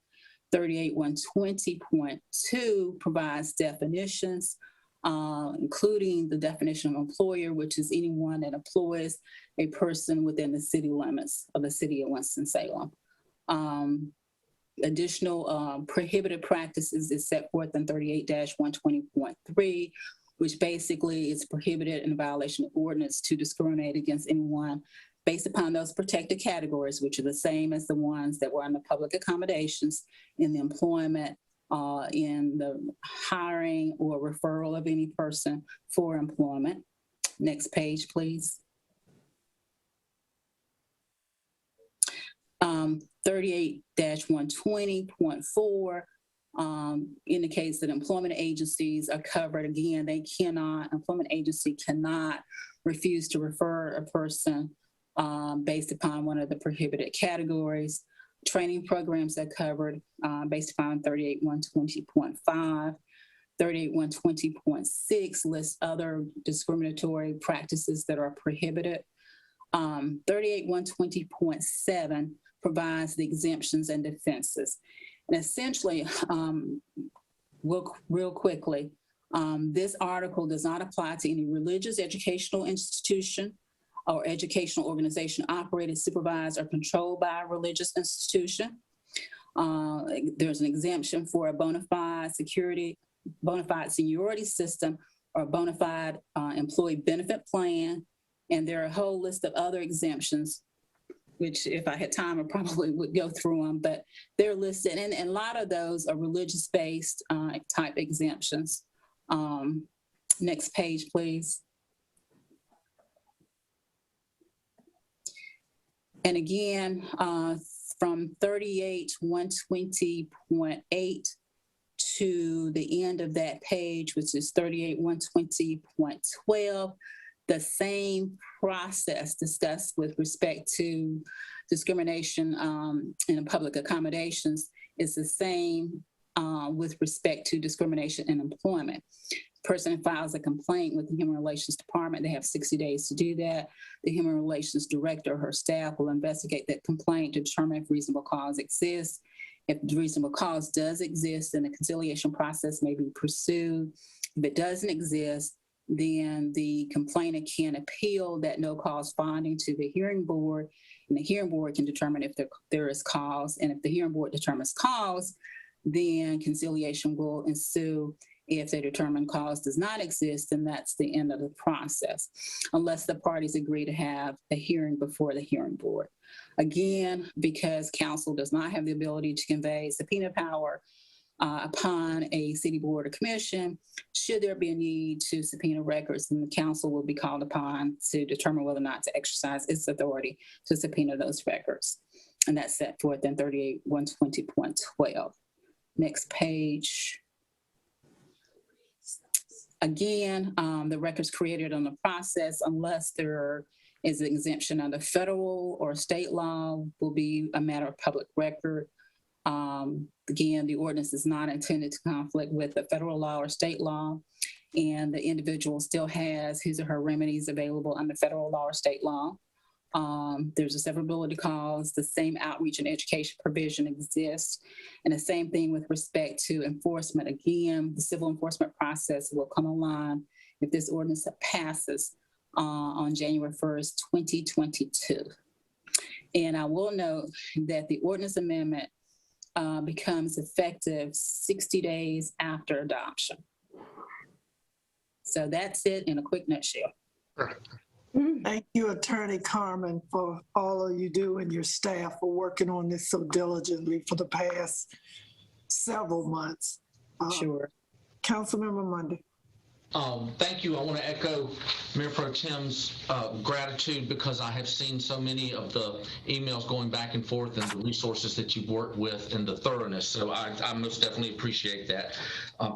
38.120.2 provides definitions, including the definition of employer, which is anyone that employs a person within the city limits of the city of Winston-Salem. Additional prohibited practices is set forth in 38-120.3, which basically is prohibited in violation of ordinance to discriminate against anyone based upon those protected categories, which are the same as the ones that were in the public accommodations, in the employment, in the hiring or referral of any person for employment. Next page, please. 38-120.4 indicates that employment agencies are covered. Again, employment agency cannot refuse to refer a person based upon one of the prohibited categories. Training programs are covered based upon 38.120.5. 38.120.6 lists other discriminatory practices that are prohibited. 38.120.7 provides the exemptions and defenses. And essentially, real quickly, this article does not apply to any religious educational institution or educational organization operated, supervised, or controlled by a religious institution. There's an exemption for a bona fide seniority system or a bona fide employee benefit plan. And there are a whole list of other exemptions, which if I had time, I probably would go through them, but they're listed. And a lot of those are religious-based type exemptions. Next page, please. And again, from 38-120.8 to the end of that page, which is 38-120.12, the same process discussed with respect to discrimination in public accommodations is the same with respect to discrimination in employment. Person files a complaint with the Human Relations Department. They have 60 days to do that. The Human Relations Director or her staff will investigate that complaint to determine if reasonable cause exists. If the reasonable cause does exist, then the conciliation process may be pursued. If it doesn't exist, then the complainant can appeal that no cause finding to the hearing board, and the hearing board can determine if there is cause. And if the hearing board determines cause, then conciliation will ensue. If they determine cause does not exist, then that's the end of the process, unless the parties agree to have a hearing before the hearing board. Again, because council does not have the ability to convey subpoena power upon a city board or commission, should there be a need to subpoena records, then the council will be called upon to determine whether or not to exercise its authority to subpoena those records. And that's set forth in 38-120.12. Next page. Again, the records created on the process, unless there is an exemption under federal or state law, will be a matter of public record. Again, the ordinance is not intended to conflict with the federal law or state law, and the individual still has his or her remedies available under federal law or state law. There's a severability clause, the same outreach and education provision exists, and the same thing with respect to enforcement. Again, the civil enforcement process will come online if this ordinance passes on January 1st, 2022. And I will note that the ordinance amendment becomes effective 60 days after adoption. So that's it in a quick nutshell. Thank you, Attorney Carmen, for all of you do and your staff for working on this so diligently for the past several months. Sure. Councilmember Mundy. Thank you. I want to echo Mayor Pro Tem's gratitude, because I have seen so many of the emails going back and forth and the resources that you've worked with and the thoroughness. So I most definitely appreciate that.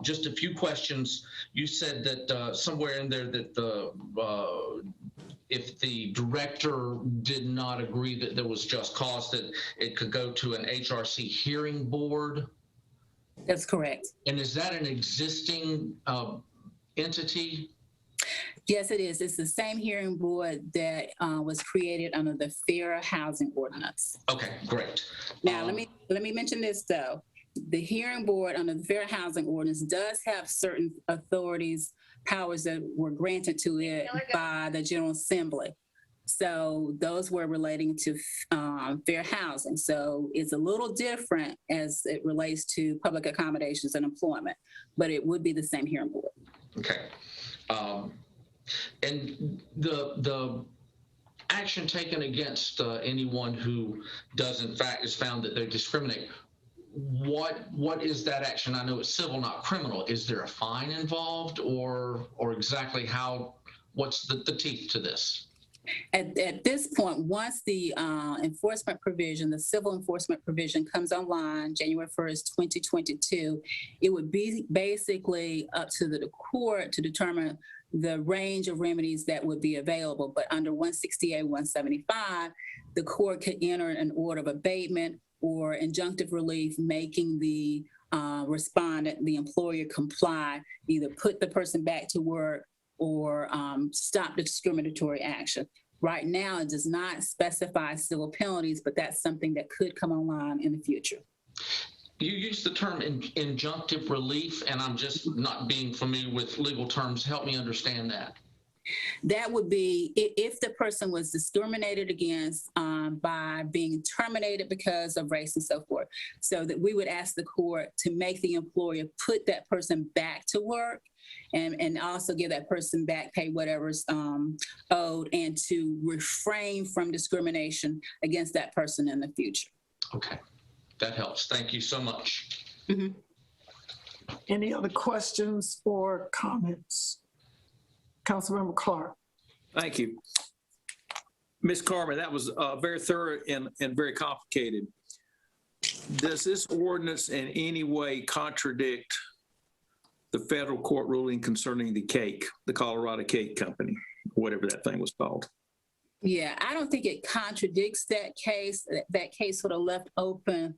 Just a few questions. You said that somewhere in there that if the director did not agree that there was just cause, that it could go to an HRC hearing board? That's correct. And is that an existing entity? Yes, it is. It's the same hearing board that was created under the Fair Housing Ordinance. Okay, great. Now, let me mention this though. The hearing board under the Fair Housing Ordinance does have certain authorities, powers that were granted to it by the General Assembly. So those were relating to fair housing. So it's a little different as it relates to public accommodations and employment, but it would be the same hearing board. Okay. And the action taken against anyone who does in fact is found that they discriminate, what is that action? I know it's civil, not criminal. Is there a fine involved, or exactly what's the teeth to this? At this point, once the enforcement provision, the civil enforcement provision comes online January 1st, 2022, it would be basically up to the court to determine the range of remedies that would be available. But under 168-175, the court could enter an order of abatement or injunctive relief, making the respondent, the employer, comply, either put the person back to work or stop the discriminatory action. Right now, it does not specify civil penalties, but that's something that could come online in the future. You use the term injunctive relief, and I'm just not being familiar with legal terms. Help me understand that. That would be if the person was discriminated against by being terminated because of race and so forth. So that we would ask the court to make the employer put that person back to work, and also give that person back pay whatever's owed, and to refrain from discrimination against that person in the future. Okay, that helps. Thank you so much. Mm-hmm. Any other questions or comments? Councilmember Clark. Thank you. Ms. Carmen, that was very thorough and very complicated. Does this ordinance in any way contradict the federal court ruling concerning the Colorado Cake Company, whatever that thing was called? Yeah, I don't think it contradicts that case. That case sort of left open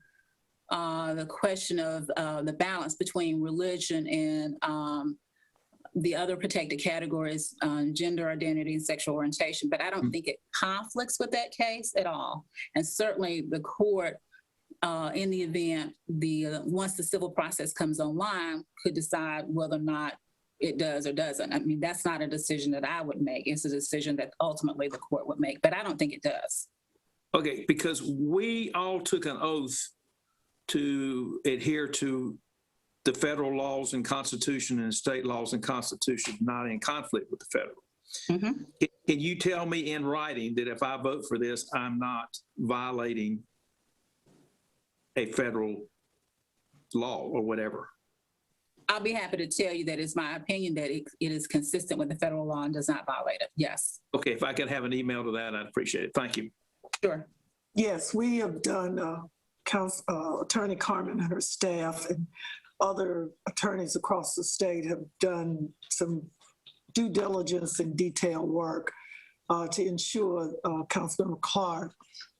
the question of the balance between religion and the other protected categories, gender identity and sexual orientation, but I don't think it conflicts with that case at all. And certainly the court, in the event, once the civil process comes online, could decide whether or not it does or doesn't. I mean, that's not a decision that I would make. It's a decision that ultimately the court would make, but I don't think it does. Okay, because we all took an oath to adhere to the federal laws and constitution and state laws and constitution, not in conflict with the federal. Mm-hmm. Can you tell me in writing that if I vote for this, I'm not violating a federal law or whatever? I'll be happy to tell you that it's my opinion that it is consistent with the federal law and does not violate it. Yes. Okay, if I could have an email to that, I'd appreciate it. Thank you. Sure. Yes, we have done, Attorney Carmen and her staff and other attorneys across the state have done some due diligence and detailed work to ensure, Councilmember Clark,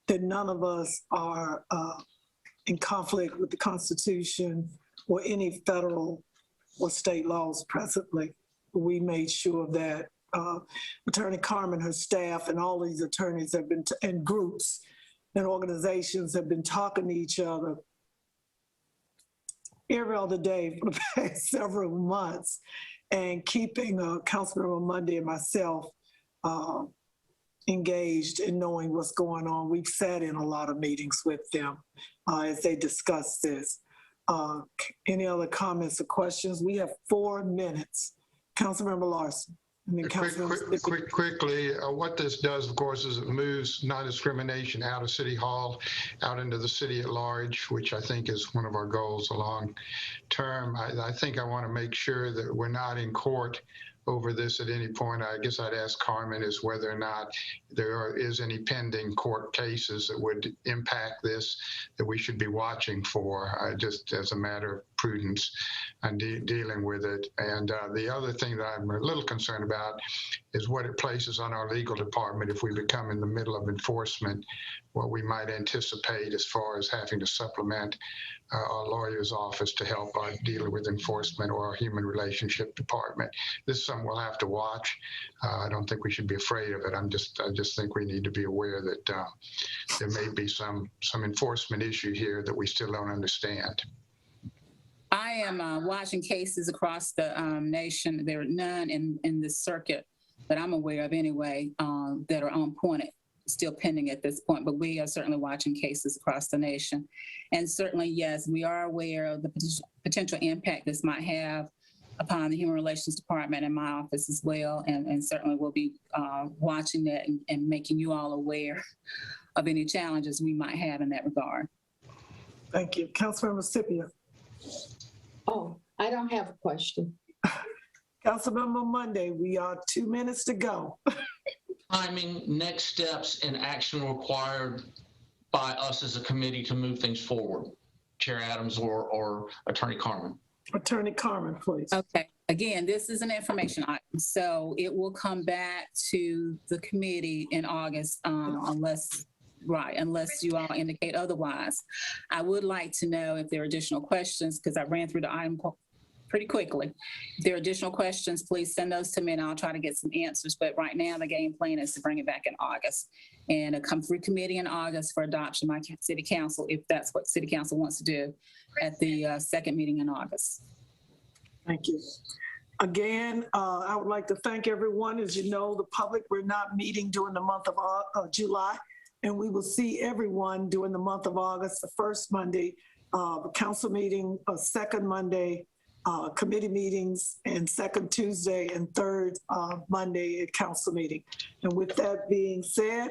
that none of us are in conflict with the Constitution or any federal or state laws presently. We made sure that Attorney Carmen, her staff, and all these attorneys have been, and groups and organizations have been talking to each other every other day for the past several months and keeping Councilmember Monday and myself engaged in knowing what's going on. We've sat in a lot of meetings with them as they discuss this. Any other comments or questions? We have 4 minutes. Councilmember Larson. And then Quickly, what this does, of course, is it moves non-discrimination out of City Hall, out into the city at large, which I think is one of our goals long term. I think I want to make sure that we're not in court over this at any point. I guess I'd ask Carmen is whether or not there is any pending court cases that would impact this that we should be watching for, just as a matter of prudence and dealing with it. And the other thing that I'm a little concerned about is what it places on our legal department if we become in the middle of enforcement, what we might anticipate as far as having to supplement our lawyer's office to help deal with enforcement or our human relationship department. This is something we'll have to watch. I don't think we should be afraid of it. I just think we need to be aware that there may be some enforcement issue here that we still don't understand. I am watching cases across the nation. There are none in this circuit that I'm aware of anyway that are on point, still pending at this point, but we are certainly watching cases across the nation. And certainly, yes, we are aware of the potential impact this might have upon the Human Relations Department and my office as well. And certainly we'll be watching that and making you all aware of any challenges we might have in that regard. Thank you. Councilmember Scipio. Oh, I don't have a question. Councilmember Monday, we are 2 minutes to go. Timing, next steps, and action required by us as a committee to move things forward. Chair Adams or Attorney Carmen. Attorney Carmen, please. Okay. Again, this is an information item, so it will come back to the committee in August unless you all indicate otherwise. I would like to know if there are additional questions because I ran through the item pretty quickly. If there are additional questions, please send those to me and I'll try to get some answers. But right now, the game plan is to bring it back in August and it come through committee in August for adoption by City Council, if that's what City Council wants to do at the second meeting in August. Thank you. Again, I would like to thank everyone. As you know, the public, we're not meeting during the month of July, and we will see everyone during the month of August, the first Monday, council meeting, second Monday, committee meetings, and second Tuesday and third Monday at council meeting. And with that being said,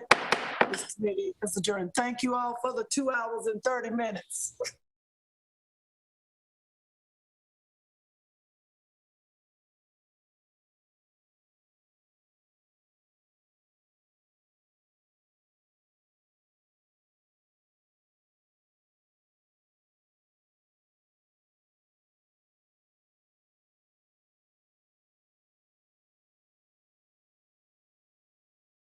this committee is adjourned. Thank you all for the 2 hours and 30 minutes.